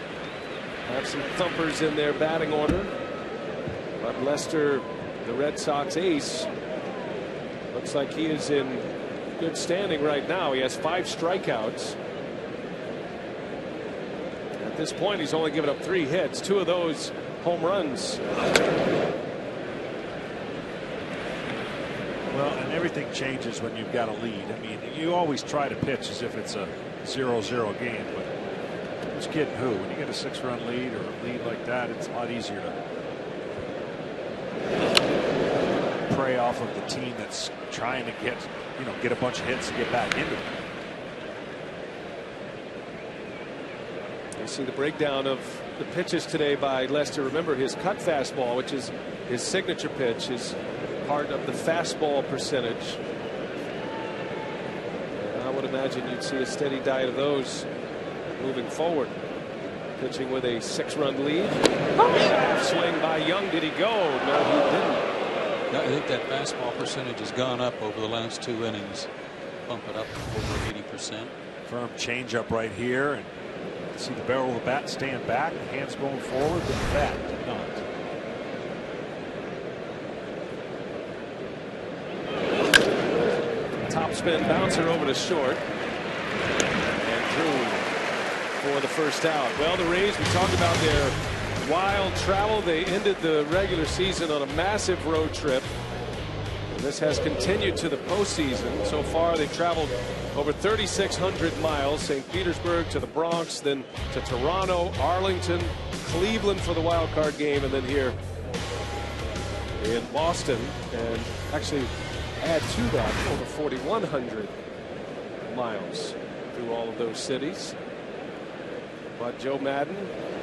have some thumpers in their batting order, but Lester, the Red Sox ace, looks like he is in good standing right now. He has 5 strikeouts. At this point, he's only given up 3 hits, 2 of those home runs. Well, and everything changes when you've got a lead. I mean, you always try to pitch as if it's a 0-0 game, but who's kidding who? When you get a 6-run lead or a lead like that, it's a lot easier to prey off of the team that's trying to get a bunch of hits and get back into it. You see the breakdown of the pitches today by Lester. Remember, his cut fastball, which is his signature pitch, is part of the fastball percentage. And I would imagine you'd see a steady diet of those moving forward. Pitching with a 6-run lead. Half swing by Young. Did he go? No, he didn't. I think that fastball percentage has gone up over the last 2 innings. Bump it up over 80%. Firm changeup right here, and see the barrel of the bat stand back, hands going forward, but the bat did not. Top spin bouncer over to short, and through for the first out. Well, the Rays, we talked about their wild travel. They ended the regular season on a massive road trip, and this has continued to the postseason. So far, they've traveled over 3,600 miles. St. Petersburg to the Bronx, then to Toronto, Arlington, Cleveland for the wild card game, and then here in Boston. And actually add to that over 4,100 miles through all of those cities. But Joe Madden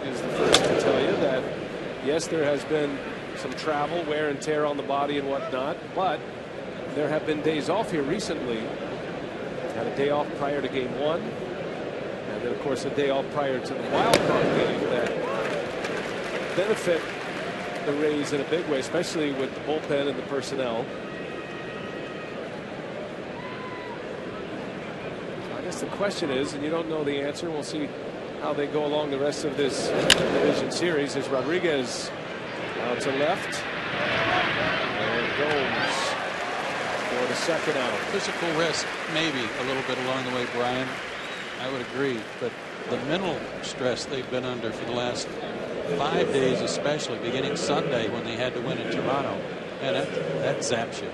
is the first to tell you that, yes, there has been some travel, wear and tear on the body and whatnot, but there have been days off here recently. Had a day off prior to game 1, and then of course a day off prior to the wild card game that benefit the Rays in a big way, especially with the bullpen and the personnel. I guess the question is, and you don't know the answer, we'll see how they go along the rest of this division series, is Rodriguez out to left, and Gomes for the second out. Physical risk, maybe a little bit along the way, Brian. I would agree, but the mental stress they've been under for the last 5 days, especially beginning Sunday when they had to win in Toronto, man, that zaps you.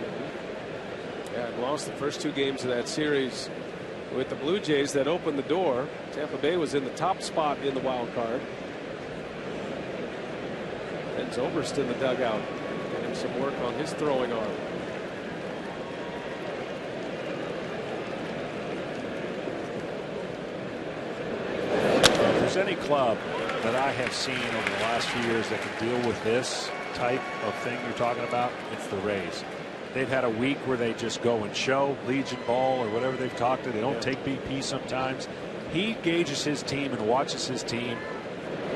Yeah, and lost the first 2 games of that series with the Blue Jays. That opened the door. Tampa Bay was in the top spot in the wild card. And Zobrist in the dugout, getting some work on his throwing arm. If there's any club that I have seen over the last few years that can deal with this type of thing you're talking about, it's the Rays. They've had a week where they just go and show Legion ball or whatever they've talked to. They don't take BP sometimes. He gauges his team and watches his team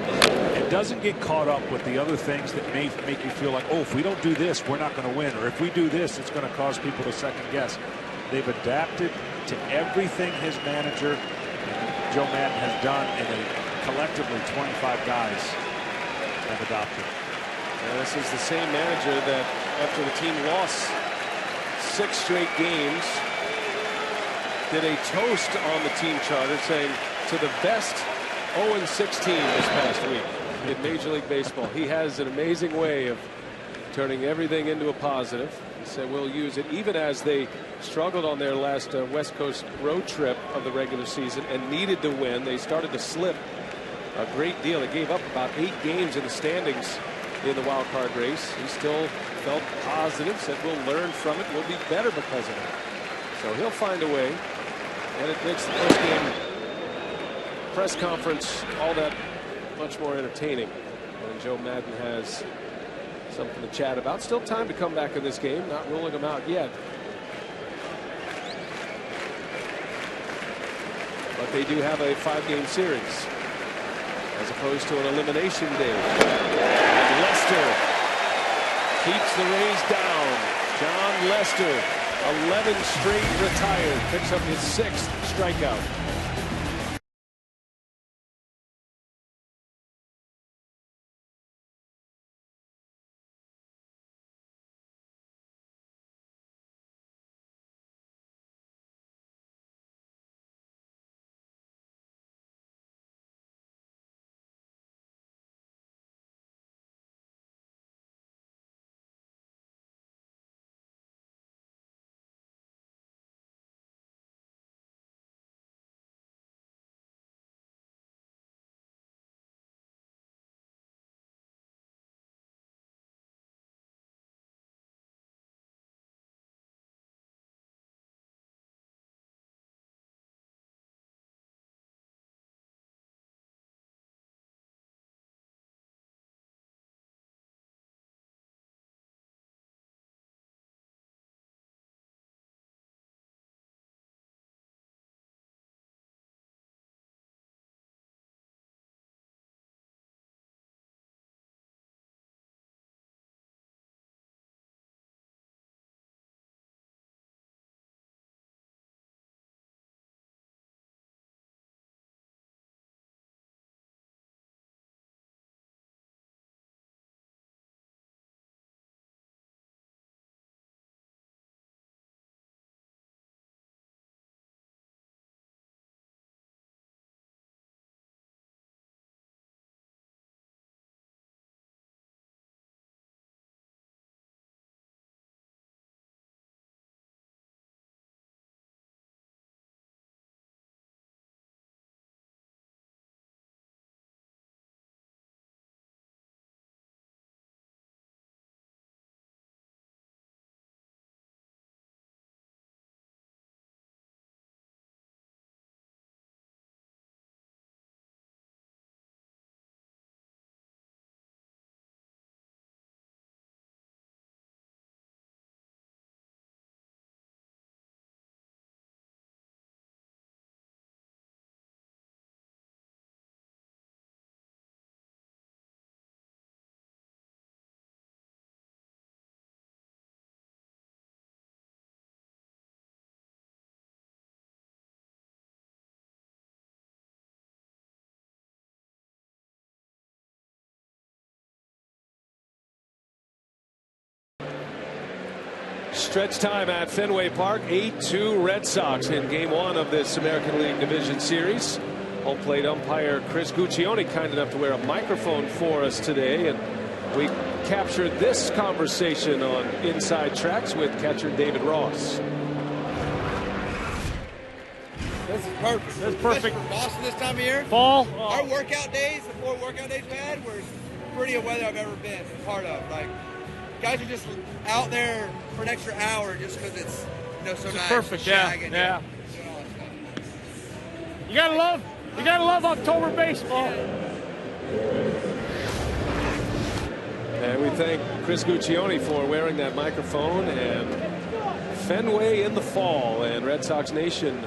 and doesn't get caught up with the other things that may make you feel like, oh, if we don't do this, we're not going to win. Or if we do this, it's going to cause people to second guess. They've adapted to everything his manager, Joe Madden, has done, and they collectively 25 guys have adopted. And this is the same manager that after the team lost 6 straight games did a toast on the team charter saying to the best 0-6 team this past week in Major League Baseball. He has an amazing way of turning everything into a positive. He said we'll use it, even as they struggled on their last West Coast road trip of the regular season and needed to win. They started to slip a great deal. They gave up about 8 games in the standings in the wild card race. He still felt positive, said we'll learn from it, we'll be better because of it. So he'll find a way, and it makes the post game press conference all that much more entertaining. And Joe Madden has something to chat about. Still time to come back in this game, not ruling them out yet. But they do have a 5-game series as opposed to an elimination day. And Lester keeps the Rays down. John Lester, 11 straight retired, picks up his 6th strikeout. Stretch time at Fenway Park. 8-2 Red Sox in game 1 of this American League Division Series. Home plate umpire Chris Guccione kind enough to wear a microphone for us today, and we captured this conversation on Inside Tracks with catcher David Ross. This is perfect. That's perfect. For Boston this time of year. Fall. Our workout days, the 4 workout days we had, were prettiest weather I've ever been part of. Like, guys are just out there for an extra hour just because it's so nice. Perfect. Yeah. Yeah. You gotta love October baseball. And we thank Chris Guccione for wearing that microphone. And Fenway in the fall, and Red Sox Nation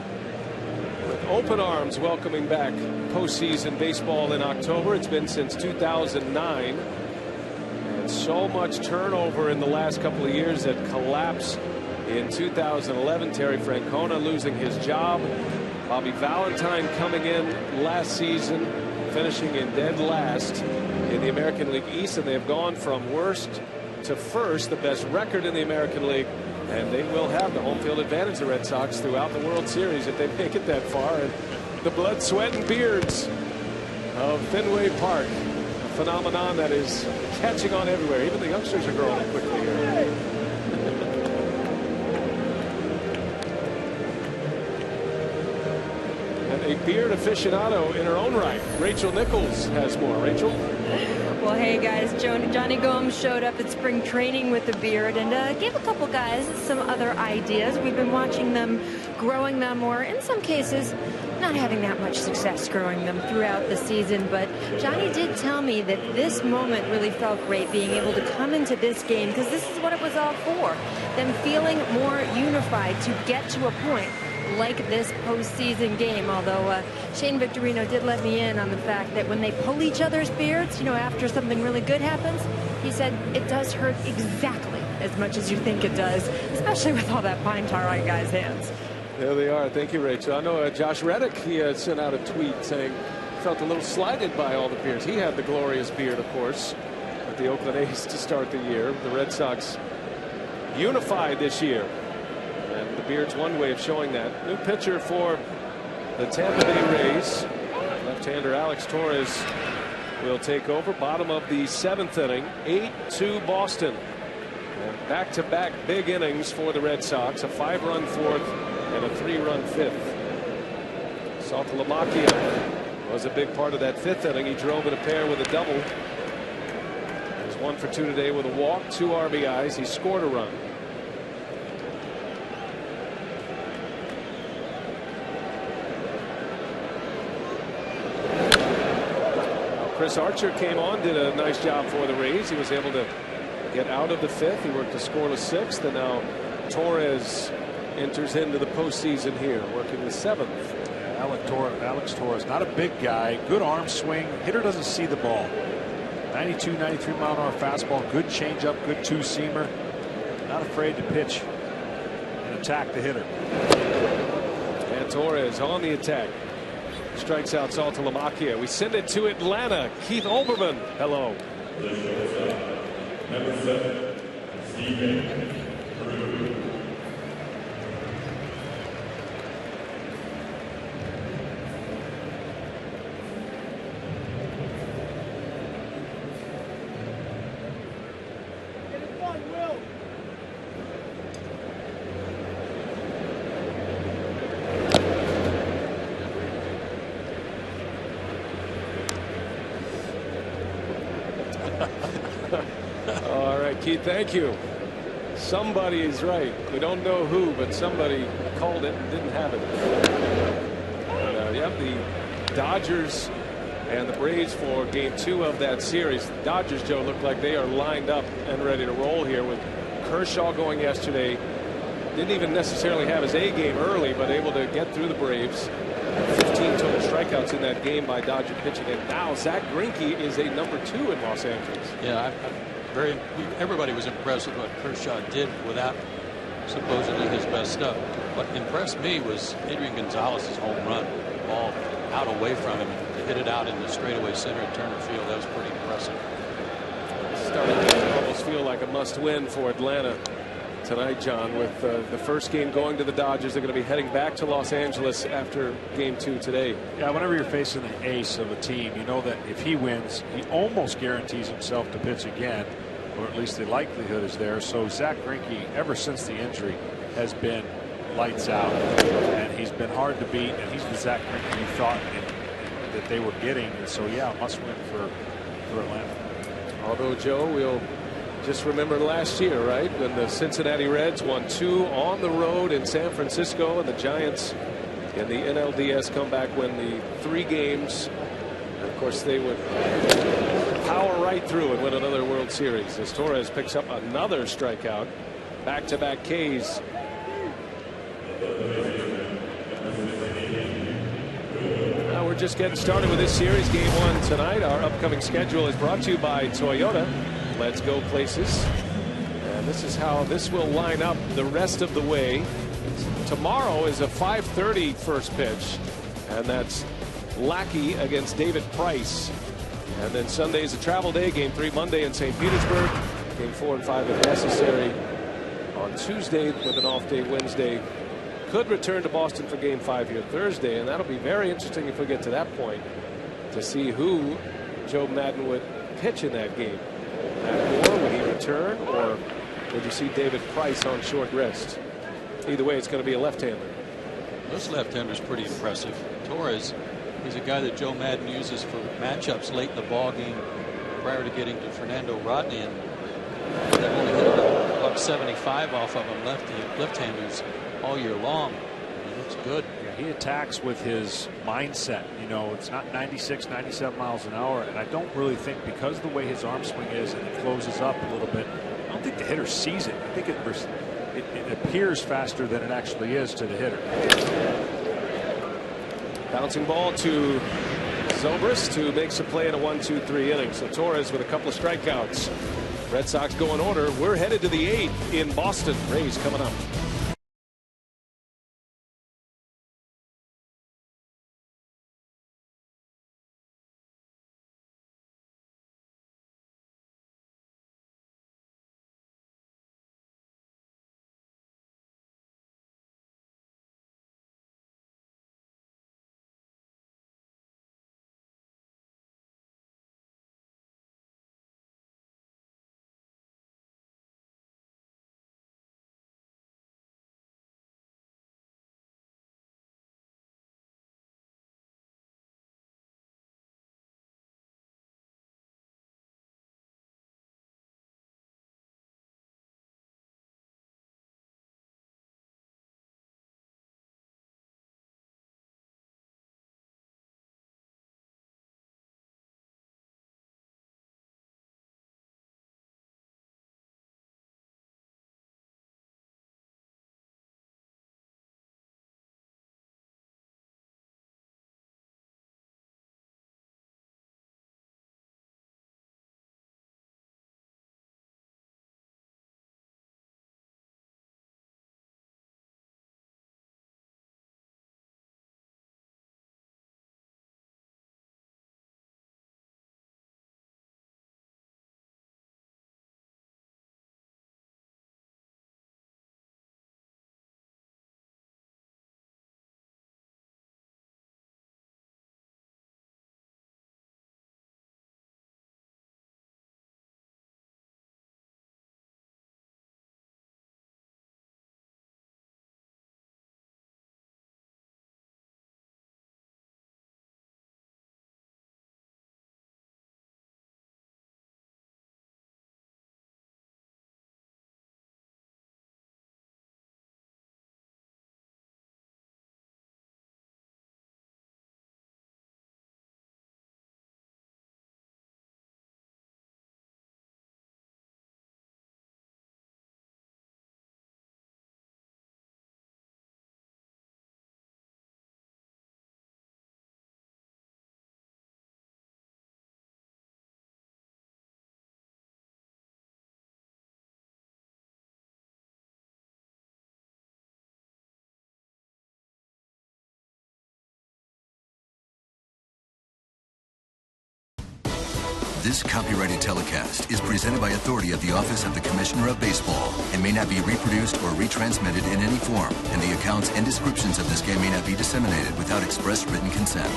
with open arms welcoming back postseason baseball in October. It's been since 2009. And so much turnover in the last couple of years that collapse in 2011. Terry Francona losing his job. Bobby Valentine coming in last season, finishing in dead last in the American League East, and they've gone from worst to first, the best record in the American League, and they will have the home field advantage, the Red Sox, throughout the World Series if they make it that far. And the blood, sweat, and beards of Fenway Park, a phenomenon that is catching on everywhere. Even the youngsters are growing up quickly here. a beard aficionado in her own right. Rachel Nichols has more. Rachel? Well, hey guys, Johnny Gomes showed up at spring training with a beard and gave a couple guys some other ideas. We've been watching them, growing them, or in some cases, not having that much success growing them throughout the season. But Johnny did tell me that this moment really felt great, being able to come into this game, because this is what it was all for. Them feeling more unified to get to a point like this postseason game. Although Shane Victorino did let me in on the fact that when they pull each other's beards, you know, after something really good happens, he said it does hurt exactly as much as you think it does, especially with all that pine tar on guys' hands. There they are. Thank you, Rachel. I know Josh Reddick, he sent out a tweet saying he felt a little slighted by all the beards. He had the glorious beard, of course, with the Oakland A's to start the year. The Red Sox unified this year. And the beard's one way of showing that. New pitcher for the Tampa Bay Rays. Left-hander Alex Torres will take over. Bottom of the 7th inning. 8-2 Boston. And back-to-back big innings for the Red Sox. A 5-run 4th and a 3-run 5th. Saltalamacchia was a big part of that 5th inning. He drove in a pair with a double. He was 1 for 2 today with a walk, 2 RBIs. He scored a run. Chris Archer came on, did a nice job for the Rays. He was able to get out of the 5th. He worked a scoreless 6th, and now Torres enters into the postseason here, working the 7th. Alex Torres, not a big guy, good arm swing. Hitter doesn't see the ball. 92, 93 mile an hour fastball, good changeup, good two-seamer. Not afraid to pitch and attack the hitter. And Torres on the attack. Strikes out Saltalamacchia. We send it to Atlanta. Keith Olbermann. Hello. All right, Keith, thank you. Somebody is right. We don't know who, but somebody called it and didn't have it. And, yep, the Dodgers and the Braves for game 2 of that series. The Dodgers, Joe, look like they are lined up and ready to roll here with Kershaw going yesterday. Didn't even necessarily have his A game early, but able to get through the Braves. 15 total strikeouts in that game by Dodger pitching. And now Zach Greinke is a number 2 in Los Angeles. Yeah, everybody was impressed with what Kershaw did without supposedly his best stuff. What impressed me was Adrian Gonzalez's home run. Ball out away from him to hit it out in the straightaway center at Turner Field. That was pretty impressive. Starting to almost feel like a must-win for Atlanta tonight, John, with the first game going to the Dodgers. They're going to be heading back to Los Angeles after game 2 today. Yeah, whenever you're facing an ace of a team, you know that if he wins, he almost guarantees himself to pitch again, or at least the likelihood is there. So Zach Greinke, ever since the injury, has been lights out, and he's been hard to beat, and he's the Zach Greinke you thought that they were getting. And so, yeah, must win for Atlanta. Although, Joe, we'll just remember last year, right, when the Cincinnati Reds won 2 on the road in San Francisco, and the Giants in the NLDS comeback win the 3 games. And of course, they would power right through and win another World Series as Torres picks up another strikeout. Back-to-back Ks. Now we're just getting started with this series. Game 1 tonight. Our upcoming schedule is brought to you by Toyota. Let's go places. And this is how this will line up the rest of the way. Tomorrow is a 5:30 first pitch, and that's Lackey against David Price. And then Sunday is a travel day. Game 3 Monday in St. Petersburg. Game 4 and 5 if necessary on Tuesday, with an off day Wednesday. Could return to Boston for game 5 here Thursday, and that'll be very interesting if we get to that point to see who Joe Madden would pitch in that game. Matt Moore, would he return, or would you see David Price on short rest? Either way, it's going to be a left-hander. This left-hander's pretty impressive. Torres, he's a guy that Joe Madden uses for matchups late in the ball game prior to getting to Fernando Rodney, and they've only hit about buck 75 off of him left-handers all year long. He looks good. Yeah, he attacks with his mindset. You know, it's not 96, 97 miles an hour, and I don't really think, because of the way his arm swing is and it closes up a little bit, I don't think the hitter sees it. I think it appears faster than it actually is to the hitter. Bouncing ball to Zobrist, who makes a play in a 1-2-3 inning. So Torres with a couple of strikeouts. Red Sox go in order. We're headed to the 8th in Boston. Rays coming up. This copyrighted telecast is presented by authority of the Office of the Commissioner of Baseball and may not be reproduced or retransmitted in any form, and the accounts and descriptions of this game may not be disseminated without express written consent.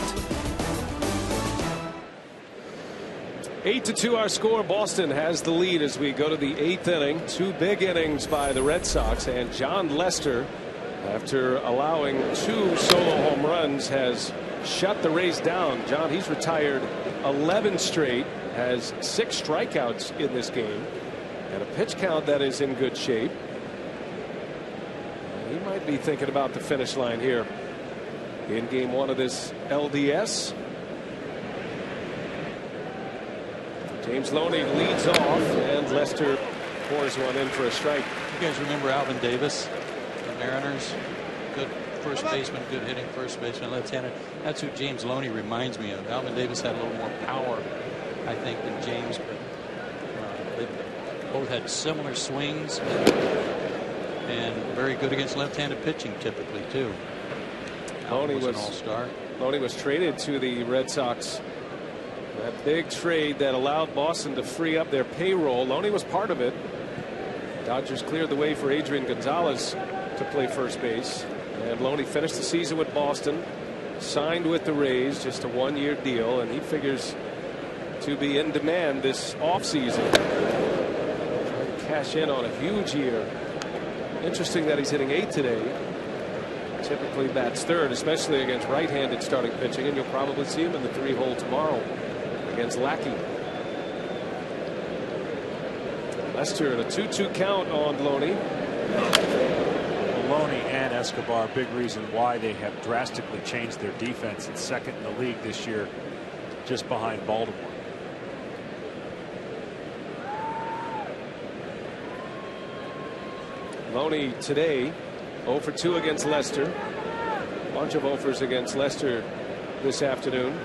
8-2 our score. Boston has the lead as we go to the 8th inning. 2 big innings by the Red Sox, and John Lester, after allowing 2 solo home runs, has shut the Rays down. John, he's retired 11 straight, has 6 strikeouts in this game, and a pitch count that is in good shape. He might be thinking about the finish line here in game 1 of this LDS. James Loney leads off, and Lester pours one in for a strike. You guys remember Alvin Davis, the Mariners? Good first baseman, good hitting first baseman, left-handed. That's who James Loney reminds me of. Alvin Davis had a little more power, I think, than James, but they both had similar swings and very good against left-handed pitching typically too. Loney was an all-star. Loney was traded to the Red Sox. That big trade that allowed Boston to free up their payroll. Loney was part of it. Dodgers cleared the way for Adrian Gonzalez to play first base. And Loney finished the season with Boston, signed with the Rays, just a 1-year deal, and he figures to be in demand this offseason. Trying to cash in on a huge year. Interesting that he's hitting 8 today. typically bats third, especially against right-handed starting pitching, and you'll probably see him in the 3-hole tomorrow against Lackey. Lester in a 2-2 count on Loney. Loney and Escobar, big reason why they have drastically changed their defense. It's second in the league this year, just behind Baltimore. Loney today 0 for 2 against Lester. A bunch of 0 fors against Lester this afternoon.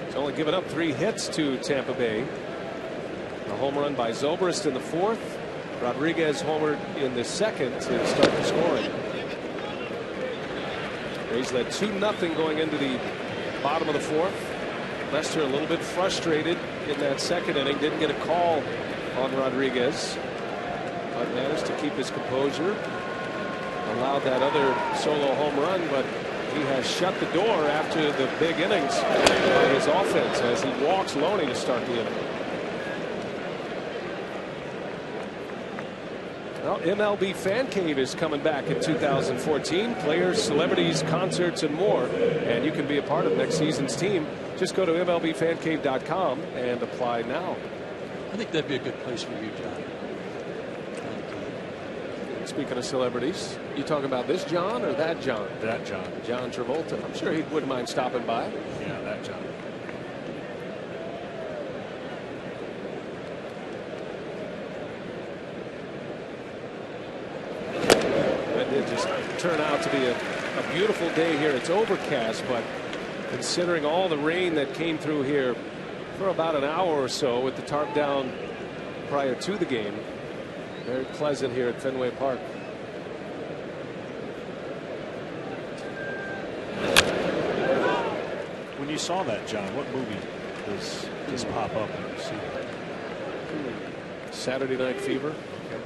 He's only given up 3 hits to Tampa Bay. A home run by Zobrist in the 4th. Rodriguez homered in the 2nd to start the scoring. Rays led 2-0 going into the bottom of the 4th. Lester a little bit frustrated in that 2nd inning. Didn't get a call on Rodriguez, but managed to keep his composure. Allowed that other solo home run, but he has shut the door after the big innings by his offense as he walks Loney to start the inning. Well, MLB Fan Cave is coming back in 2014. Players, celebrities, concerts, and more. And you can be a part of next season's team. Just go to MLBFancave.com and apply now. I think that'd be a good place for you, John. Speaking of celebrities, you talking about this John or that John? That John. John Travolta. I'm sure he wouldn't mind stopping by. Yeah, that John. It did just turn out to be a beautiful day here. It's overcast, but considering all the rain that came through here for about an hour or so with the tarp down prior to the game, very pleasant here at Fenway Park. When you saw that, John, what movie does this pop up when you see that? Saturday Night Fever. Okay.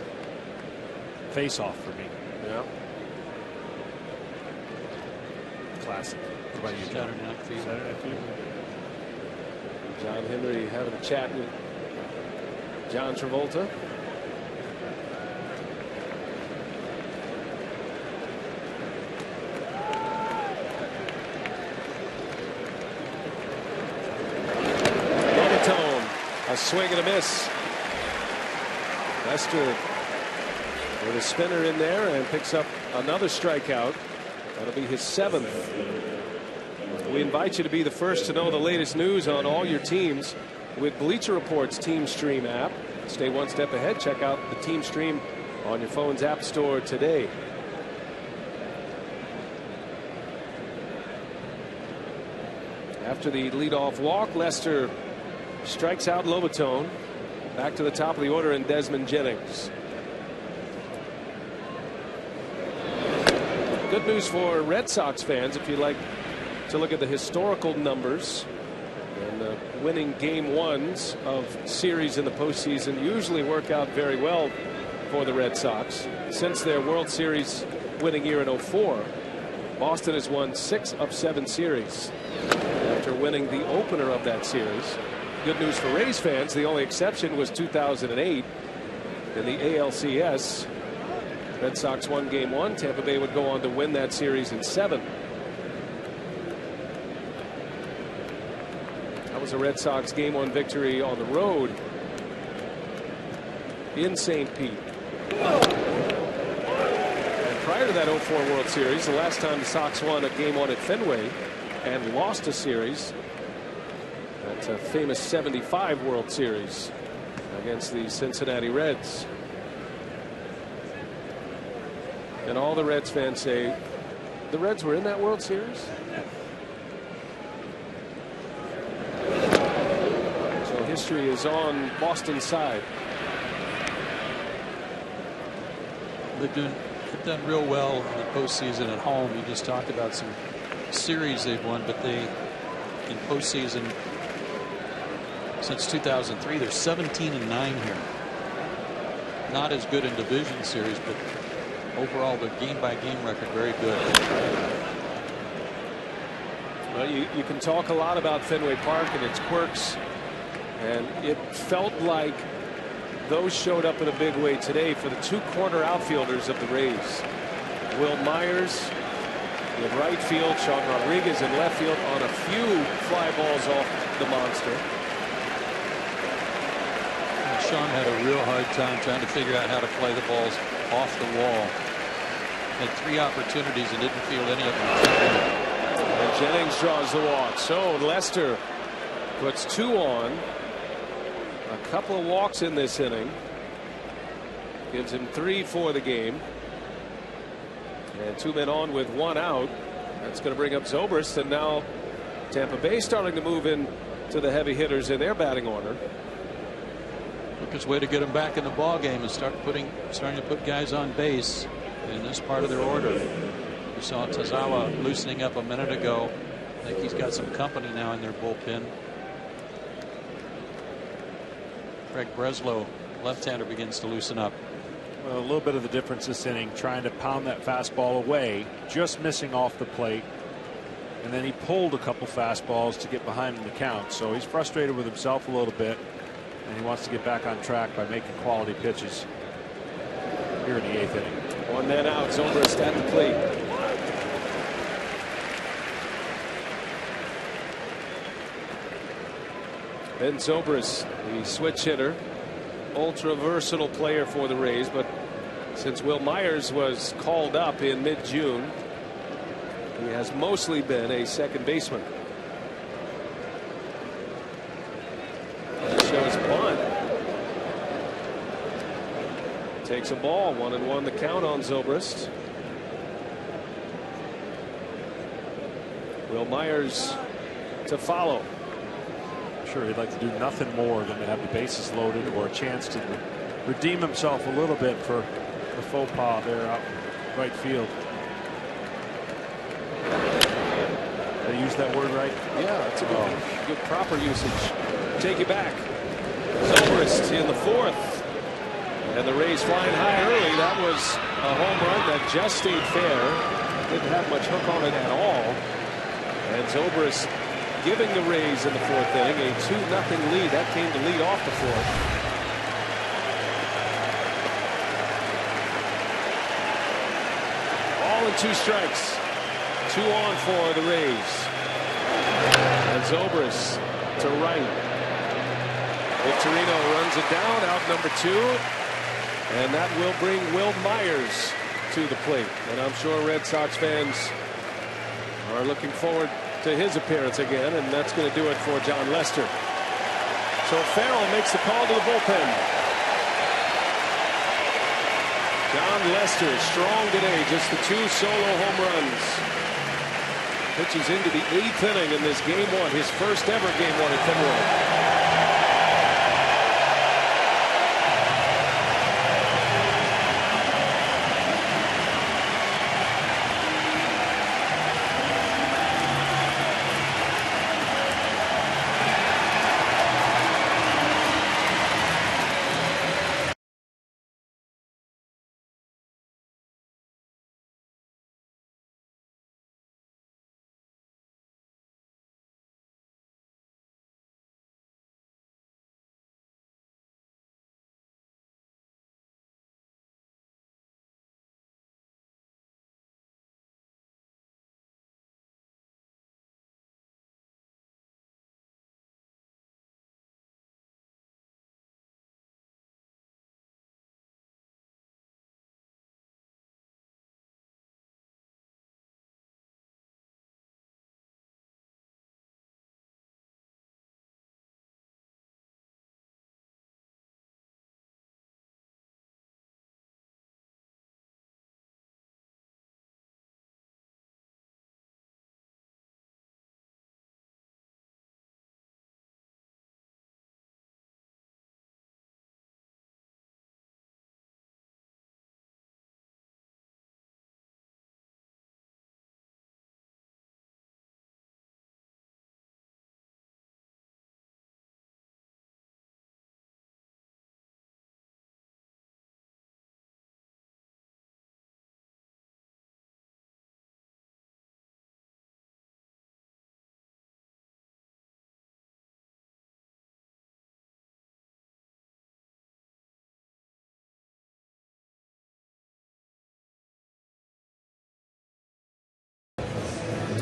Face Off for me. Yeah. Classic. What about you, John? Saturday Night Fever. Saturday Night Fever. John Henry having a chat with John Travolta. A swing and a miss. Lester with a spinner in there and picks up another strikeout. That'll be his 7th. We invite you to be the first to know the latest news on all your teams with Bleacher Report's Team Stream app. Stay one step ahead. Check out the Team Stream on your phone's app store today. After the leadoff walk, Lester strikes out Lobatone. Back to the top of the order in Desmond Jennings. Good news for Red Sox fans if you'd like to look at the historical numbers. And the winning game ones of series in the postseason usually work out very well for the Red Sox. Since their World Series winning year in 2004, Boston has won 6 of 7 series after winning the opener of that series. Good news for Rays fans. The only exception was 2008 in the ALCS. Red Sox won game 1. Tampa Bay would go on to win that series in 7. That was a Red Sox game 1 victory on the road in St. Pete. And prior to that 2004 World Series, the last time the Sox won a game 1 at Fenway and lost a series, that's a famous 75 World Series against the Cincinnati Reds. And all the Reds fans say the Reds were in that World Series. So history is on Boston's side. They've done real well in the postseason at home. You just talked about some series they've won, but they in postseason since 2003 they're 17-9 here. Not as good in division series, but overall their game-by-game record very good. Well, you can talk a lot about Fenway Park and its quirks, and it felt like those showed up in a big way today for the 2 corner outfielders of the Rays. Will Myers in right field, Sean Rodriguez in left field on a few fly balls off the monster. And Sean had a real hard time trying to figure out how to play the balls off the wall. Had 3 opportunities and didn't field any of them. And Jennings draws the walk. So Lester puts 2 on. A couple of walks in this inning. Gives him 3 for the game. And 2 men on with 1 out. That's going to bring up Zobrist, and now Tampa Bay starting to move in to the heavy hitters in their batting order. Quickest way to get them back in the ball game is starting to put guys on base in this part of their order. We saw Tazawa loosening up a minute ago. I think he's got some company now in their bullpen. Craig Breslow, left-hander, begins to loosen up. Well, a little bit of the difference this inning, trying to pound that fastball away, just missing off the plate. And then he pulled a couple fastballs to get behind in the count. So he's frustrated with himself a little bit, and he wants to get back on track by making quality pitches here in the 8th inning. 1 man out, Zobrist at the plate. Ben Zobrist, the switch hitter, ultra versatile player for the Rays, but since Will Myers was called up in mid-June, he has mostly been a second baseman. Shows bunt. Takes a ball, 1-1 the count on Zobrist. Will Myers to follow. Sure, he'd like to do nothing more than to have the bases loaded or a chance to redeem himself a little bit for the faux pas there out in right field. Did I use that word right? Yeah, that's a good proper usage. Take it back. Zobrist in the 4th. And the Rays flying high early. That was a home run that just stayed fair. Didn't have much hook on it at all. And Zobrist giving the Rays in the 4th inning a 2-0 lead. That came to lead off the 4th. All in 2 strikes. 2 on for the Rays. And Zobrist to right. Victorino runs it down, out number 2. And that will bring Will Myers to the plate. And I'm sure Red Sox fans are looking forward to his appearance again, and that's going to do it for John Lester. So Farrell makes the call to the bullpen. John Lester strong today, just the 2 solo home runs. Pitches into the 8th inning in this game 1, his first ever game 1 at Fenway.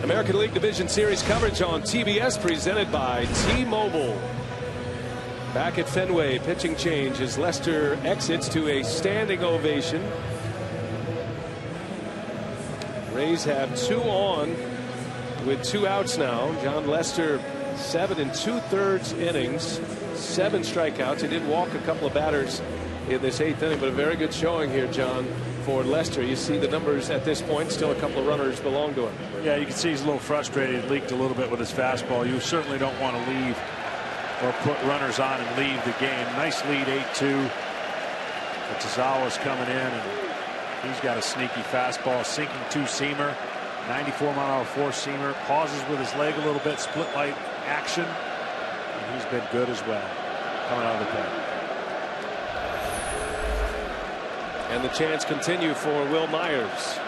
American League Division Series coverage on TBS presented by T-Mobile. Back at Fenway, pitching change as Lester exits to a standing ovation. Rays have 2 on with 2 outs now. John Lester, 7 2/3 innings, 7 strikeouts. He did walk a couple of batters in this 8th inning, but a very good showing here, John, for Lester. You see the numbers at this point. Still a couple of runners belong to him. Yeah, you can see he's a little frustrated. He leaked a little bit with his fastball. You certainly don't want to leave or put runners on and leave the game. Nice lead, 8-2. But Tazawa's coming in, and he's got a sneaky fastball, sinking 2-seamer, 94-mile-an-hour 4-seamer. Pauses with his leg a little bit, split light action. And he's been good as well coming out of the pen. And the chance continue for Will Myers.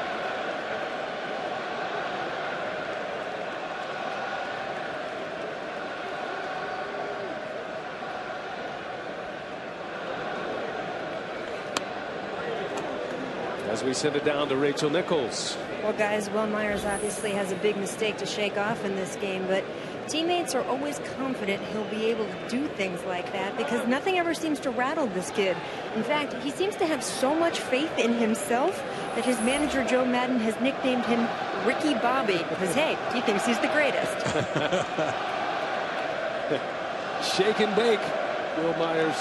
As we send it down to Rachel Nichols. Well, guys, Will Myers obviously has a big mistake to shake off in this game, but teammates are always confident he'll be able to do things like that because nothing ever seems to rattle this kid. In fact, he seems to have so much faith in himself that his manager, Joe Madden, has nicknamed him Ricky Bobby because, hey, he thinks he's the greatest. Shake and bake, Will Myers.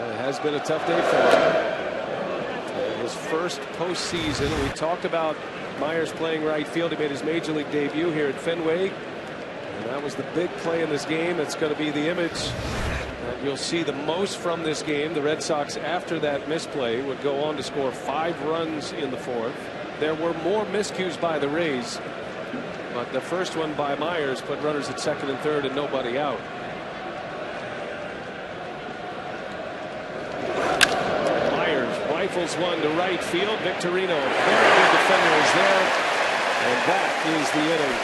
It has been a tough day for him. His first postseason. We talked about Myers playing right field. He made his major league debut here at Fenway. And that was the big play in this game. That's going to be the image that you'll see the most from this game. The Red Sox, after that misplay, would go on to score 5 runs in the 4th. There were more miscues by the Rays, but the first one by Myers put runners at 2nd and 3rd and nobody out. Rifles one to right field. Victorino, very good defender, is there, and that is the inning.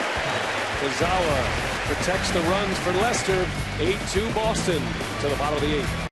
Tazawa protects the runs for Lester. 8-2 Boston to the bottom of the 8th.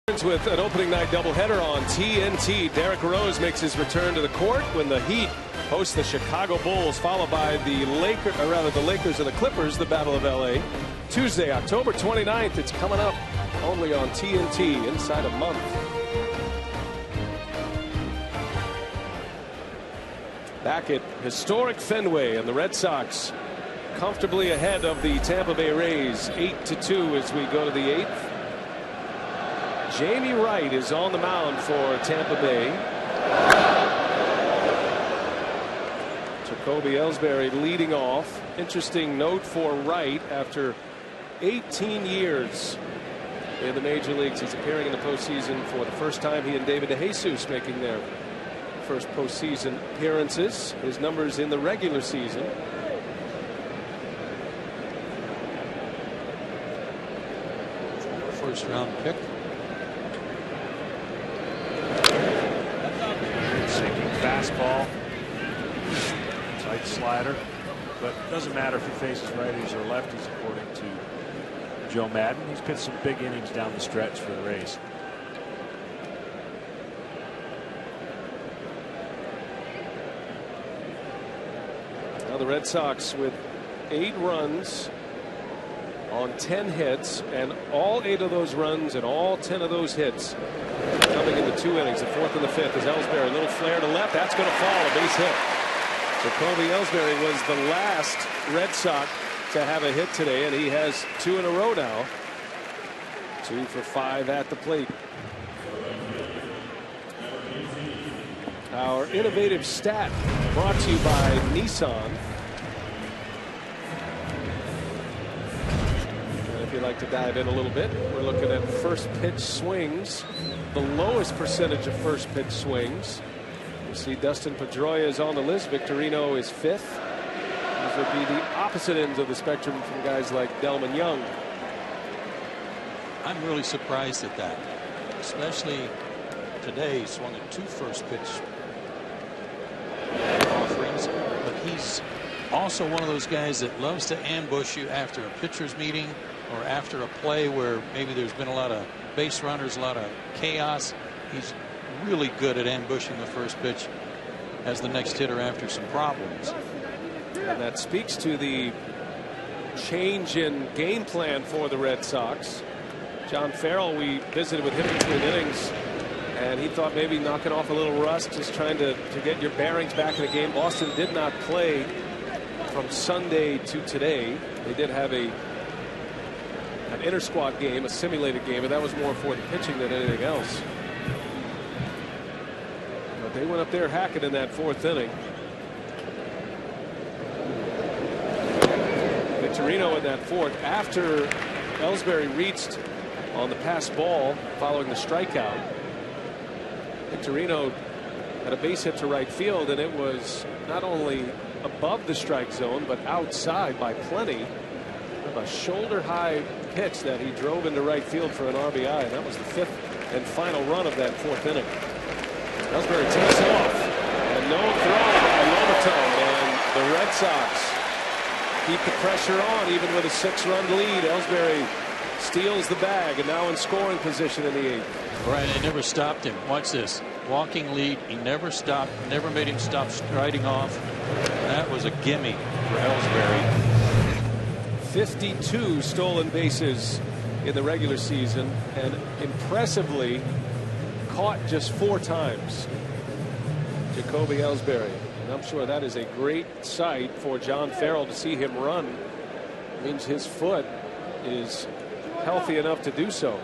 With an opening night doubleheader on TNT, Derrick Rose makes his return to the court when the Heat host the Chicago Bulls, followed by the Lakers and the Clippers, the Battle of LA. Tuesday, October 29th. It's coming up only on TNT inside a month. Back at historic Fenway, and the Red Sox comfortably ahead of the Tampa Bay Rays, 8-2 as we go to the 8th. Jamie Wright is on the mound for Tampa Bay. Jacoby Ellsbury leading off. Interesting note for Wright, after 18 years in the major leagues, he's appearing in the postseason for the first time. He and David DeJesus making their first postseason appearances. His numbers in the regular season. First round pick. Sinking fastball, tight slider, but it doesn't matter if he faces righties or lefties, according to Joe Madden. He's pitched some big innings down the stretch for the Rays. Now the Red Sox with 8 runs on 10 hits, and all 8 of those runs and all 10 of those hits coming in the 2 innings, the 4th and the 5th, as Ellsbury, a little flare to left, that's going to fall, a base hit. Jacoby Ellsbury was the last Red Sox to have a hit today, and he has 2 in a row now. 2 for 5 at the plate. Our innovative stat brought to you by Nissan. If you'd like to dive in a little bit, we're looking at first pitch swings, the lowest percentage of first pitch swings. You see Dustin Pedroia is on the list. Victorino is 5th. These would be the opposite ends of the spectrum from guys like Delman Young. I'm really surprised at that, especially today. He swung at 2 first pitch offerings, but he's also one of those guys that loves to ambush you after a pitcher's meeting or after a play where maybe there's been a lot of base runners, a lot of chaos. He's really good at ambushing the first pitch as the next hitter after some problems. And that speaks to the change in game plan for the Red Sox. John Farrell, we visited with him between innings, and he thought maybe knocking off a little rust, just trying to get your bearings back in the game. Boston did not play from Sunday to today. They did have an inter-squad game, a simulated game, but that was more for the pitching than anything else. But they went up there hacking in that 4th inning. Victorino in that 4th, after Ellsbury reached on the pass ball following the strikeout. Victorino had a base hit to right field, and it was not only above the strike zone but outside by plenty. A shoulder high pitch that he drove into right field for an RBI, and that was the 5th and final run of that 4th inning. Ellsbury takes off, and no throw by Lobaton, and the Red Sox keep the pressure on even with a 6-run lead. Ellsbury steals the bag and now in scoring position in the 8th. Right, they never stopped him. Watch this. Walking lead. He never stopped, never made him stop striding off. That was a gimme for Ellsbury. 52 stolen bases in the regular season, and impressively caught just 4 times. Jacoby Ellsbury. And I'm sure that is a great sight for John Farrell to see him run. It means his foot is healthy enough to do so.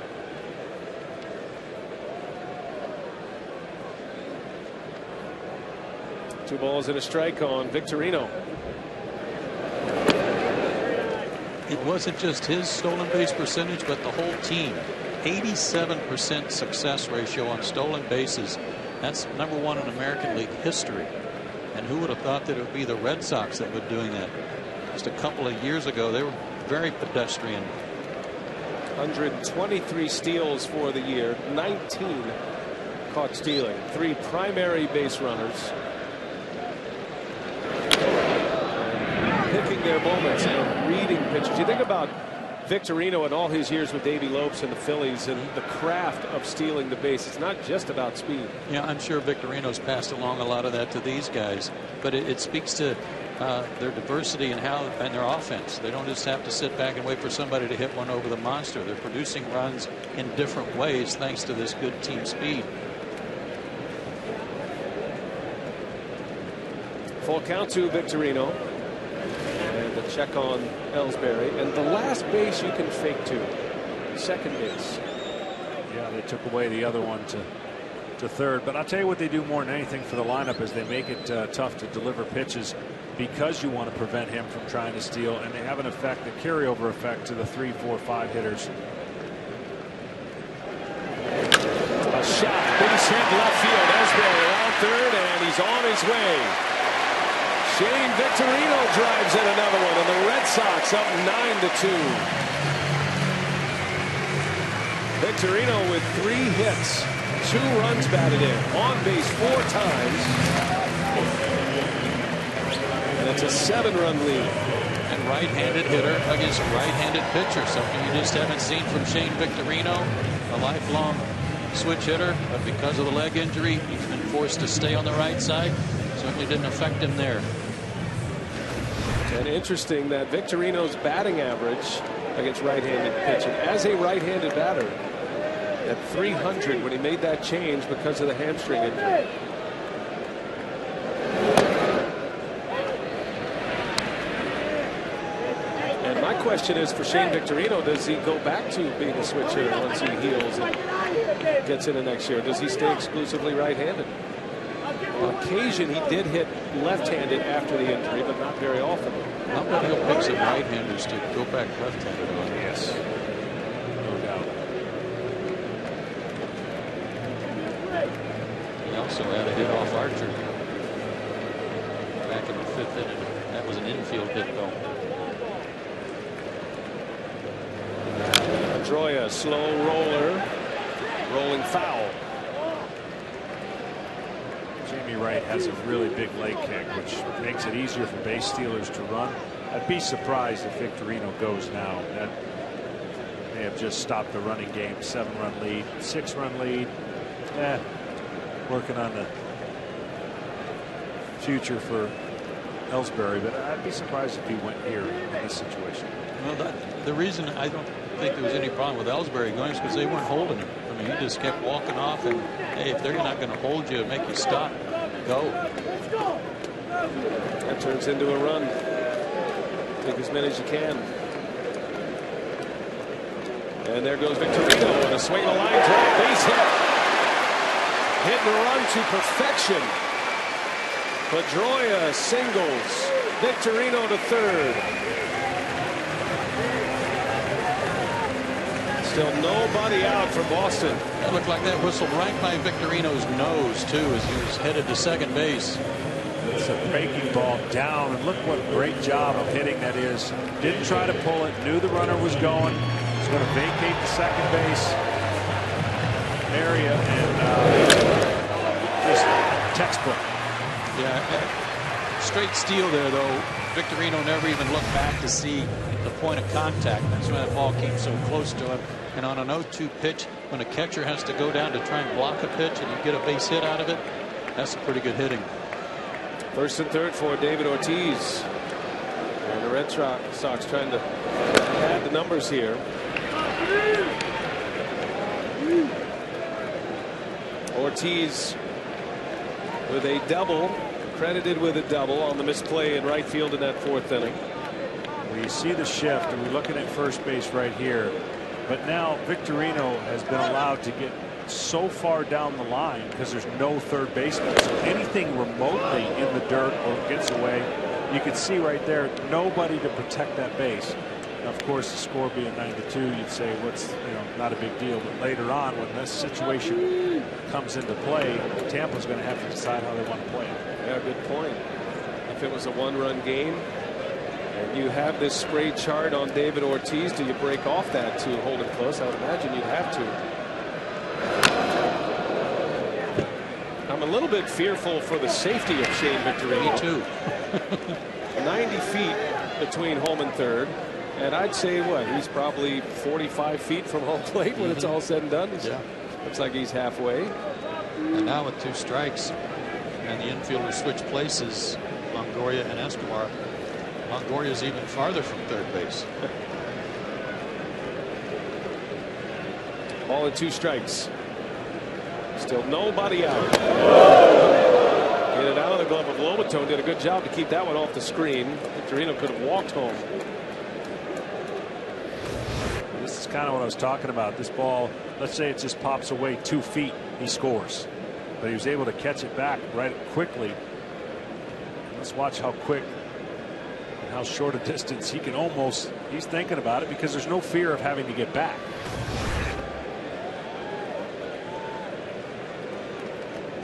Two balls and a strike on Victorino. It wasn't just his stolen base percentage, but the whole team. 87% success ratio on stolen bases. That's #1 in American League history. And who would have thought that it would be the Red Sox that were doing that? Just a couple of years ago, they were very pedestrian. 123 steals for the year, 19 caught stealing, 3 primary base runners. Picking their moments and reading pitches. You think about Victorino in all his years with Davey Lopes and the Phillies and the craft of stealing the base. It's not just about speed. Yeah, I'm sure Victorino's passed along a lot of that to these guys, but it speaks to their diversity and their offense. They don't just have to sit back and wait for somebody to hit one over the monster. They're producing runs in different ways thanks to this good team speed. Full count to Victorino. And a check on Ellsbury. And the last base you can fake to. Second base. Yeah, they took away the other one to third. But I'll tell you what they do more than anything for the lineup is they make it tough to deliver pitches because you want to prevent him from trying to steal. And they have an effect, a carryover effect to the 3, 4, 5 hitters. A shot. Base hit left field. Ellsbury around third, and he's on his way. Shane Victorino drives in another one, and the Red Sox up 9-2. Victorino with 3 hits, 2 runs batted in, on base 4 times, and it's a 7-run lead. And right-handed hitter against right-handed pitcher, something you just haven't seen from Shane Victorino, a lifelong switch hitter, but because of the leg injury, he's been forced to stay on the right side. Certainly didn't affect him there. And interesting that Victorino's batting average against right-handed pitching as a right-handed batter at 300 when he made that change because of the hamstring injury. And my question is for Shane Victorino, does he go back to being a switch hitter once he heals and gets into next year? Does he stay exclusively right-handed? On occasion, he did hit left-handed after the injury, but not very often. I'll bet he'll pick some right-handers to go back left-handed on. Yes, no doubt. He also had a hit off Archer back in the 5th inning. That was an infield hit, though. Pedroia, slow roller, rolling foul. Jamie Wright has a really big leg kick, which makes it easier for base stealers to run. I'd be surprised if Victorino goes now. That may have just stopped the running game. 7-run lead, 6-run lead. Working on the future for Ellsbury, but I'd be surprised if he went here in this situation. Well, the reason I don't think there was any problem with Ellsbury going is because they weren't holding him. I mean, he just kept walking off, and hey, if they're not going to hold you and make you stop, go. That turns into a run. Take as many as you can. And there goes Victorino with a swing and a line drive, base hit. Hit and run to perfection. Pedroia singles. Victorino to third. Still nobody out for Boston. That looked like that whistled right by Victorino's nose, too, as he was headed to second base. It's a breaking ball down, and look what a great job of hitting that is. Didn't try to pull it, knew the runner was going. He's going to vacate the second base area, and just textbook. Yeah, straight steal there, though. Victorino never even looked back to see the point of contact. That's why that ball came so close to him. And on an 0-2 pitch, when a catcher has to go down to try and block a pitch and you get a base hit out of it, that's a pretty good hitting. First and third for David Ortiz. And the Red Sox trying to add the numbers here. Ortiz with a double, credited with a double on the misplay in right field in that 4th inning. We see the shift, and we're looking at first base right here. But now Victorino has been allowed to get so far down the line because there's no third baseman. So anything remotely in the dirt or gets away, you can see right there, nobody to protect that base. Now, of course, the score being 9-2, you'd say, what's, not a big deal. But later on, when this situation comes into play, Tampa's going to have to decide how they want to play it. Yeah, good point. If it was a 1-run game and you have this spray chart on David Ortiz, do you break off that to hold it close? I would imagine you'd have to. I'm a little bit fearful for the safety of Shane Victorino. Me too. 90 feet between home and third. And I'd say what, he's probably 45 feet from home plate when it's all said and done. Looks like he's halfway. And now with 2 strikes and the infielders switch places, Longoria and Escobar. Longoria's even farther from third base. Ball and 2 strikes. Still nobody out. Get it out of the glove of Lobaton. Did a good job to keep that one off the screen. Victorino could have walked home. This is kind of what I was talking about. This ball, let's say it just pops away 2 feet, he scores. But he was able to catch it back right quickly. Let's watch how quick and how short a distance he can almost. He's thinking about it because there's no fear of having to get back.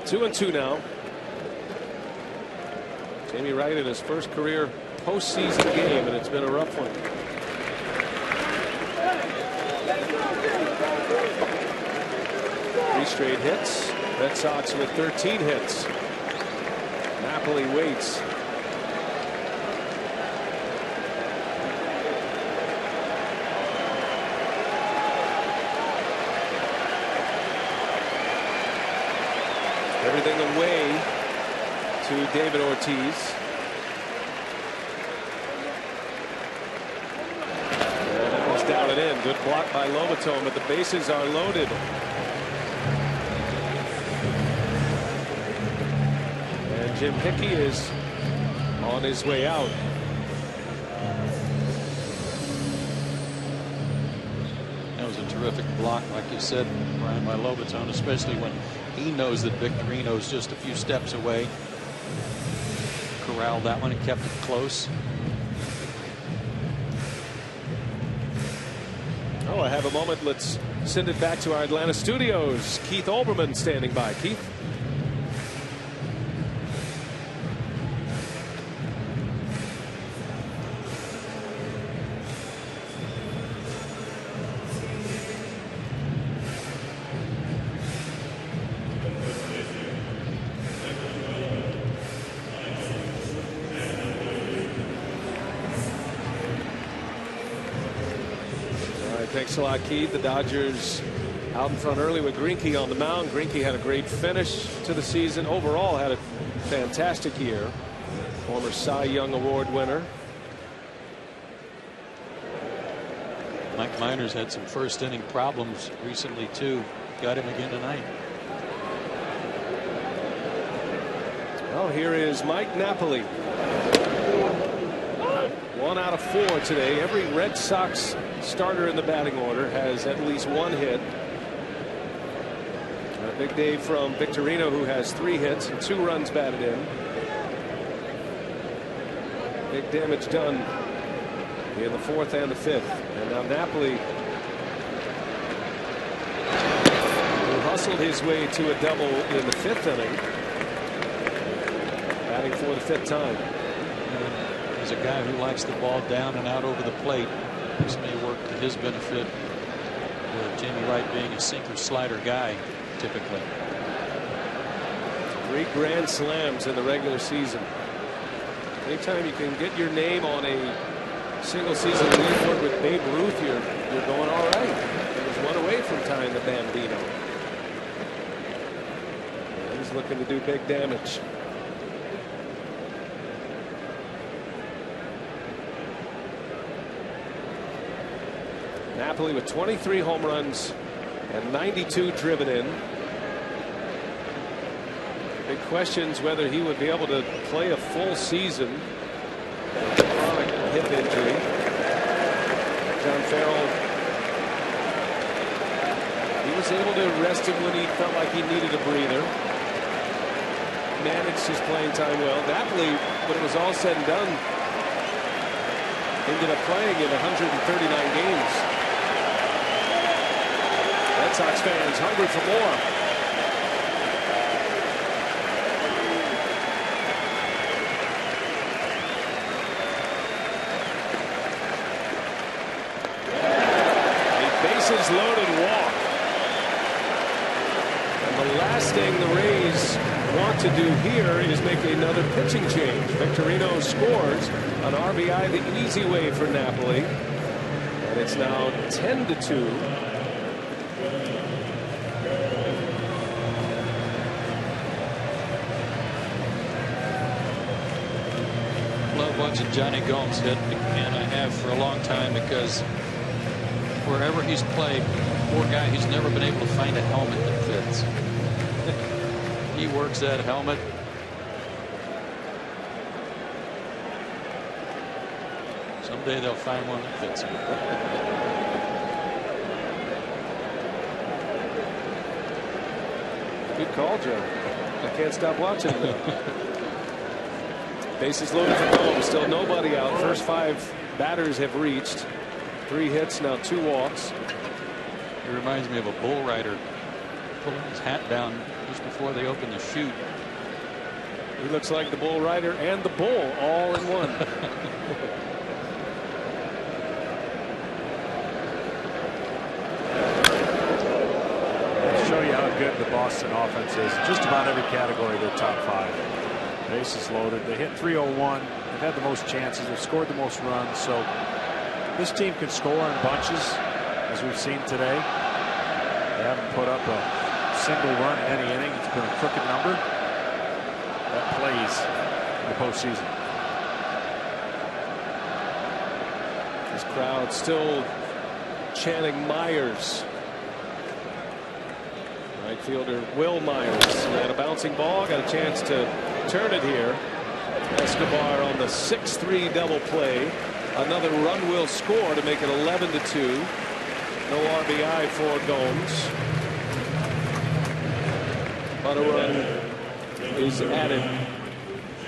Two and two now. Jamie Wright in his first career postseason game, and it's been a rough one. Three straight hits. Red Sox with 13 hits. Napoli waits. Everything away to David Ortiz. And that one's down and in. Good block by Lobaton, but the bases are loaded. And Jim Hickey is on his way out. That was a terrific block, like you said, Brian, by Lobaton, especially when he knows that Victorino's just a few steps away. Corralled that one and kept it close. Oh, I have a moment. Let's send it back to our Atlanta studios. Keith Olbermann standing by. Keith. Thanks a lot, Keith. The Dodgers out in front early with Greinke on the mound. Greinke had a great finish to the season. Overall, had a fantastic year. Former Cy Young Award winner. Mike Minor's had some first inning problems recently, too. Got him again tonight. Well, here is Mike Napoli. 1 out of 4 today. Every Red Sox starter in the batting order has at least 1 hit. A big day from Victorino, who has 3 hits and 2 runs batted in. Big damage done in the 4th and the 5th. And now Napoli, who hustled his way to a double in the 5th inning, batting for the 5th time. He's a guy who likes the ball down and out over the plate. This may work to his benefit, with Jamie Wright being a sinker slider guy typically. 3 grand slams in the regular season. Anytime you can get your name on a single season leaderboard with Babe Ruth, you're going all right. There's one away from tying the Bambino. He's looking to do big damage. Napoli with 23 home runs and 92 driven in. Big questions whether he would be able to play a full season with a chronic hip injury. John Farrell, he was able to rest him when he felt like he needed a breather. Managed his playing time well. Napoli, when it was all said and done, ended up playing in 139 games. Red Sox fans hungry for more. A bases loaded walk. And the last thing the Rays want to do here is make another pitching change. Victorino scores an RBI the easy way for Napoli. And it's now 10-2. Love watching Johnny Gomes hit, and I have for a long time, because wherever he's played, poor guy, he's never been able to find a helmet that fits. He works that helmet. Someday they'll find one that fits him. Good call, Joe. I can't stop watching though. Bases loaded for Gomes. Still nobody out. First 5 batters have reached. 3 hits, now 2 walks. It reminds me of a bull rider pulling his hat down just before they open the chute. He looks like the bull rider and the bull all in one. Show you how good the Boston offense is. Just about every category, they're top 5. Bases loaded. They hit 301. They've had the most chances. They've scored the most runs. So this team can score in bunches, as we've seen today. They haven't put up a single run in any inning. It's been a crooked number. That plays in the postseason. This crowd still chanting Myers. Right fielder Will Myers had a bouncing ball, got a chance to turn it here. Escobar on the 6-3 double play. Another run will score to make it 11-2. No RBI for Gomes. But a run is added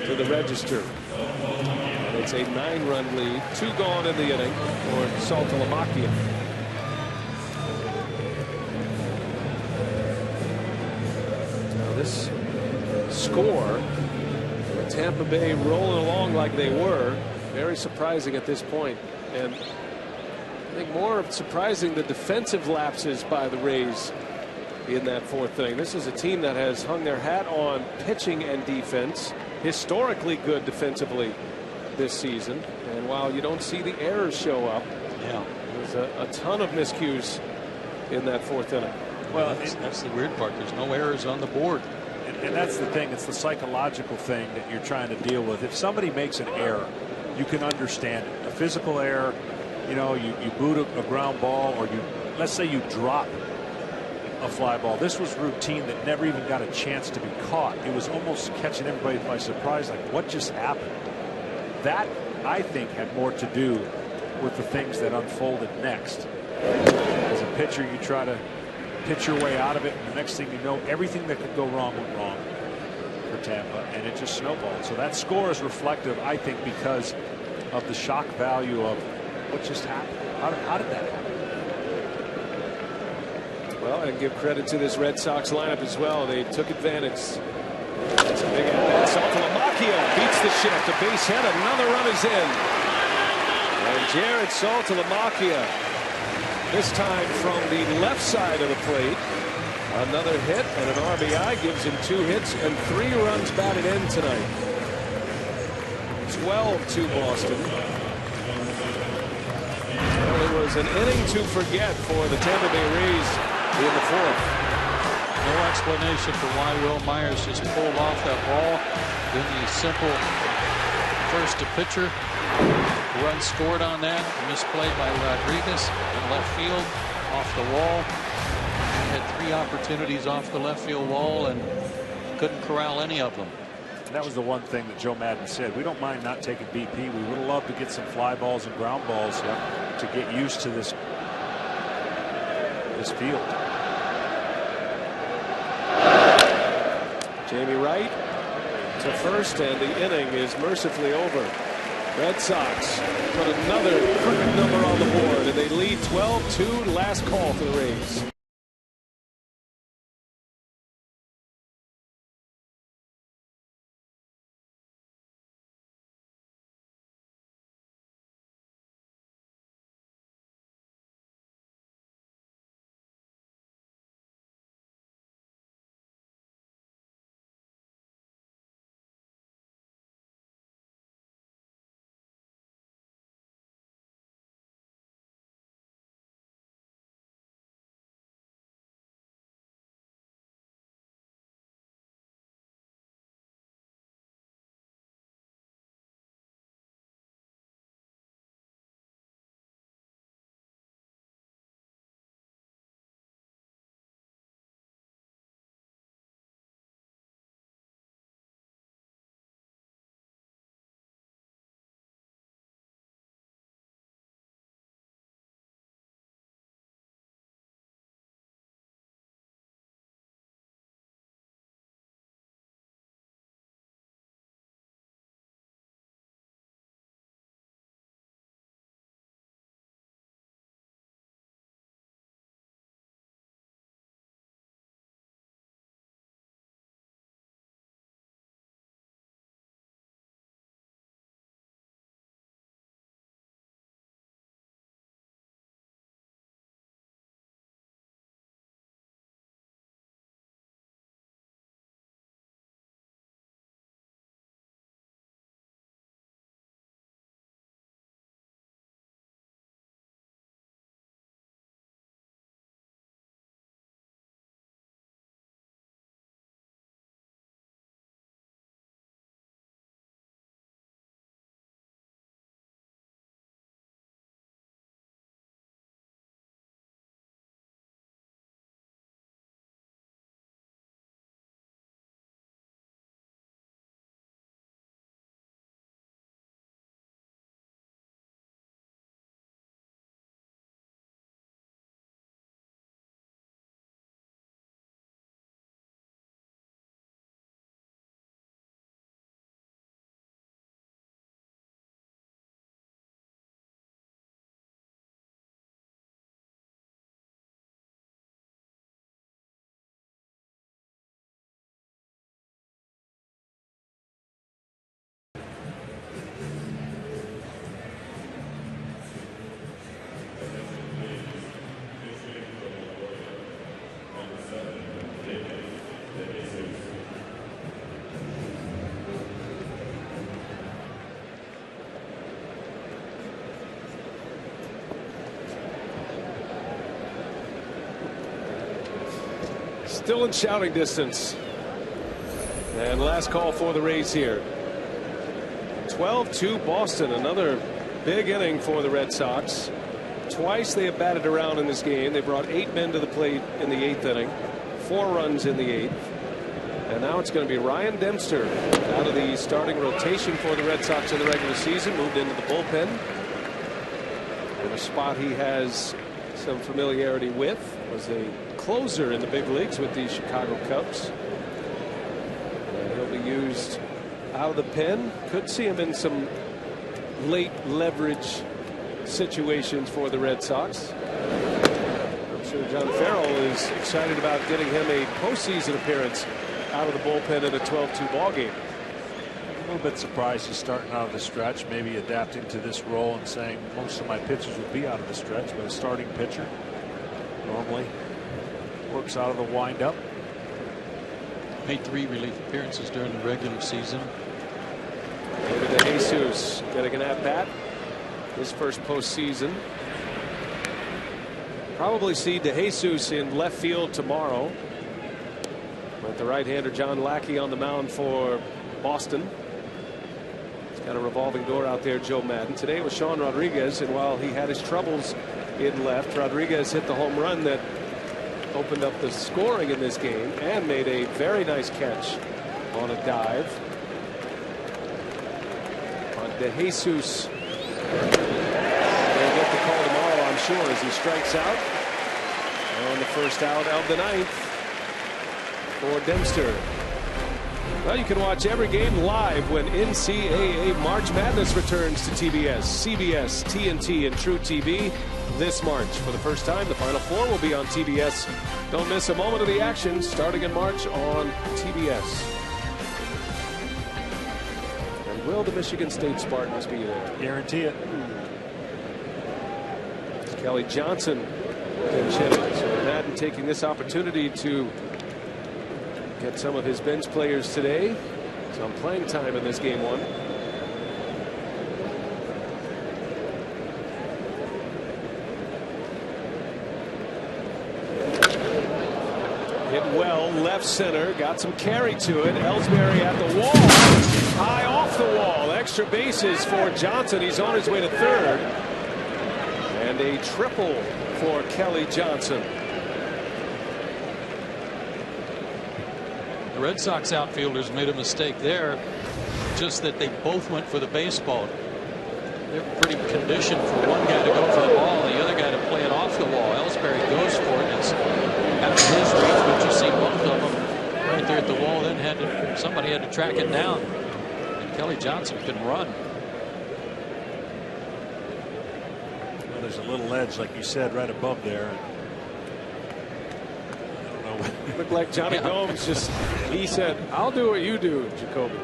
to the register. And it's a 9-run lead. 2 gone in the inning for Saltalamacchia. This score, Tampa Bay rolling along like they were, very surprising at this point. And I think more surprising the defensive lapses by the Rays in that 4th inning. This is a team that has hung their hat on pitching and defense, historically good defensively this season. And while you don't see the errors show up, there's a ton of miscues in that 4th inning. Well, that's the weird part. There's no errors on the board. And that's the thing. It's the psychological thing that you're trying to deal with. If somebody makes an error, you can understand it. A physical error, you know, you boot a ground ball, or let's say you drop a fly ball. This was routine that never even got a chance to be caught. It was almost catching everybody by surprise, like what just happened. That, I think, had more to do with the things that unfolded next. As a pitcher, you try to pitch your way out of it, and the next thing you know, everything that could go wrong went wrong for Tampa, and it just snowballed. So that score is reflective, I think, because of the shock value of what just happened. How did that happen? Well, and give credit to this Red Sox lineup as well. They took advantage. It's a big at-bat. Saltalamacchia beats the shift. A base hit. Another run is in. And Jared Saltalamacchia, this time from the left side of the plate. Another hit and an RBI gives him 2 hits and 3 runs batted in tonight. 12-2 Boston. Well, it was an inning to forget for the Tampa Bay Rays in the 4th. No explanation for why Will Myers just pulled off that ball in the simple first to pitcher. Run scored on that. Misplay by Rodriguez in left field off the wall. He had 3 opportunities off the left field wall and couldn't corral any of them. And that was the one thing that Joe Madden said. We don't mind not taking BP. We would have loved to get some fly balls and ground balls to get used to this field. Jamie Wright to first, and the inning is mercifully over. Red Sox put another crooked number on the board, and they lead 12-2. Last call for the Rays. Still in shouting distance. And last call for the Rays here. 12-2 Boston. Another big inning for the Red Sox. Twice they have batted around in this game. They brought 8 men to the plate in the 8th inning. 4 runs in the 8th. And now it's going to be Ryan Dempster out of the starting rotation for the Red Sox in the regular season. Moved into the bullpen. In a spot he has some familiarity with. Was a closer in the big leagues with the Chicago Cubs. And he'll be used out of the pen. Could see him in some late leverage situations for the Red Sox. I'm sure John Farrell is excited about getting him a postseason appearance out of the bullpen in a 12-2 ball game. A little bit surprised he's starting out of the stretch, maybe adapting to this role and saying most of my pitches would be out of the stretch, but a starting pitcher normally works out of the windup. Made 3 relief appearances during the regular season. David DeJesus getting an at-bat. His first postseason. Probably see DeJesus in left field tomorrow. With the right-hander John Lackey on the mound for Boston. He's got a revolving door out there, Joe Madden. Today it was Sean Rodriguez, and while he had his troubles in left, Rodriguez hit the home run that opened up the scoring in this game and made a very nice catch on a dive. On DeJesus. They'll get the call tomorrow, I'm sure, as he strikes out. On the first out of the 9th. For Dempster. Well, you can watch every game live when NCAA March Madness returns to TBS, CBS, TNT, and True TV this March. For the first time, the Final Four will be on TBS. Don't miss a moment of the action starting in March on TBS. And will the Michigan State Spartans be there? Guarantee it. It's Kelly Johnson pinch hitting. So Madden taking this opportunity to get some of his bench players today. Some playing time in this game 1. Hit well left center. Got some carry to it. Ellsbury at the wall. High off the wall. Extra bases for Johnson. He's on his way to third. And a triple for Kelly Johnson. The Red Sox outfielders made a mistake there, just that they both went for the baseball. They're pretty conditioned for one guy to go for the ball and the other guy to play it off the wall. Ellsbury goes for it. It's out of his reach, but you see both of them right there at the wall. Then somebody had to track it down. And Kelly Johnson can run. Well, there's a little edge, like you said, right above there. Looked like Johnny Gomes just, he said, I'll do what you do, Jacoby.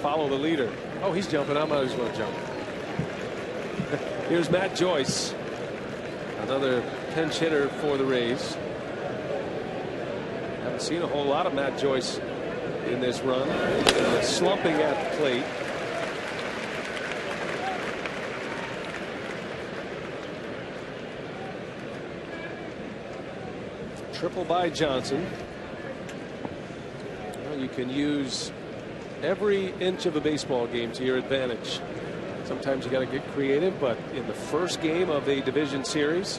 Follow the leader. Oh, he's jumping. I might as well jump. Here's Matt Joyce, another pinch hitter for the Rays. Haven't seen a whole lot of Matt Joyce in this run. Slumping at the plate. Triple by Johnson. Well, you can use every inch of a baseball game to your advantage. Sometimes you got to get creative, but in the first game of a division series,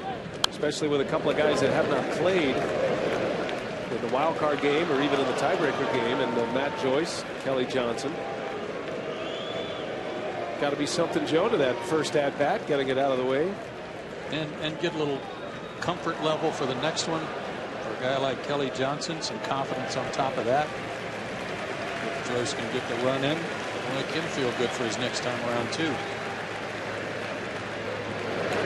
especially with a couple of guys that have not played in the wild card game or even in the tiebreaker game, and Matt Joyce, Kelly Johnson. Got to be something, Joe, to that first at bat, getting it out of the way. And get a little comfort level for the next one. For a guy like Kelly Johnson, some confidence on top of that. If Joyce can get the run in, it'll make him feel good for his next time around, too.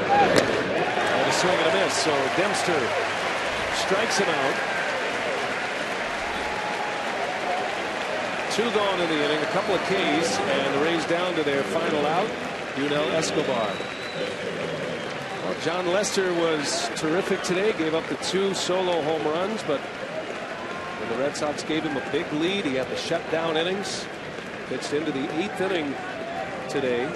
And a swing and a miss, so Dempster strikes him out. 2 gone in the inning, a couple of Ks, and the Rays down to their final out, Yunel Escobar. Well, John Lester was terrific today, gave up the 2 solo home runs, but when the Red Sox gave him a big lead, he had the shutdown innings. Pitched into the 8th inning today. On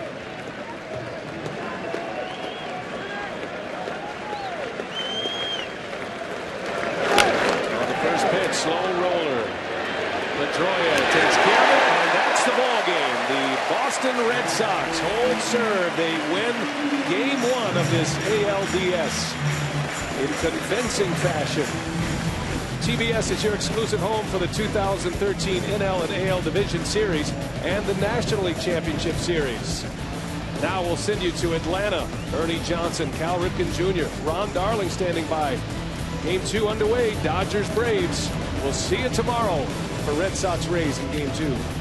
the first slow roller. Pedroia takes care of it, and that's the ball game. The Boston Red Sox hold serve. They win game 1 of this ALDS in convincing fashion. TBS is your exclusive home for the 2013 NL and AL Division Series and the National League Championship Series. Now we'll send you to Atlanta. Ernie Johnson, Cal Ripken Jr., Ron Darling standing by. Game 2 underway, Dodgers Braves. We'll see you tomorrow for Red Sox Rays in Game 2.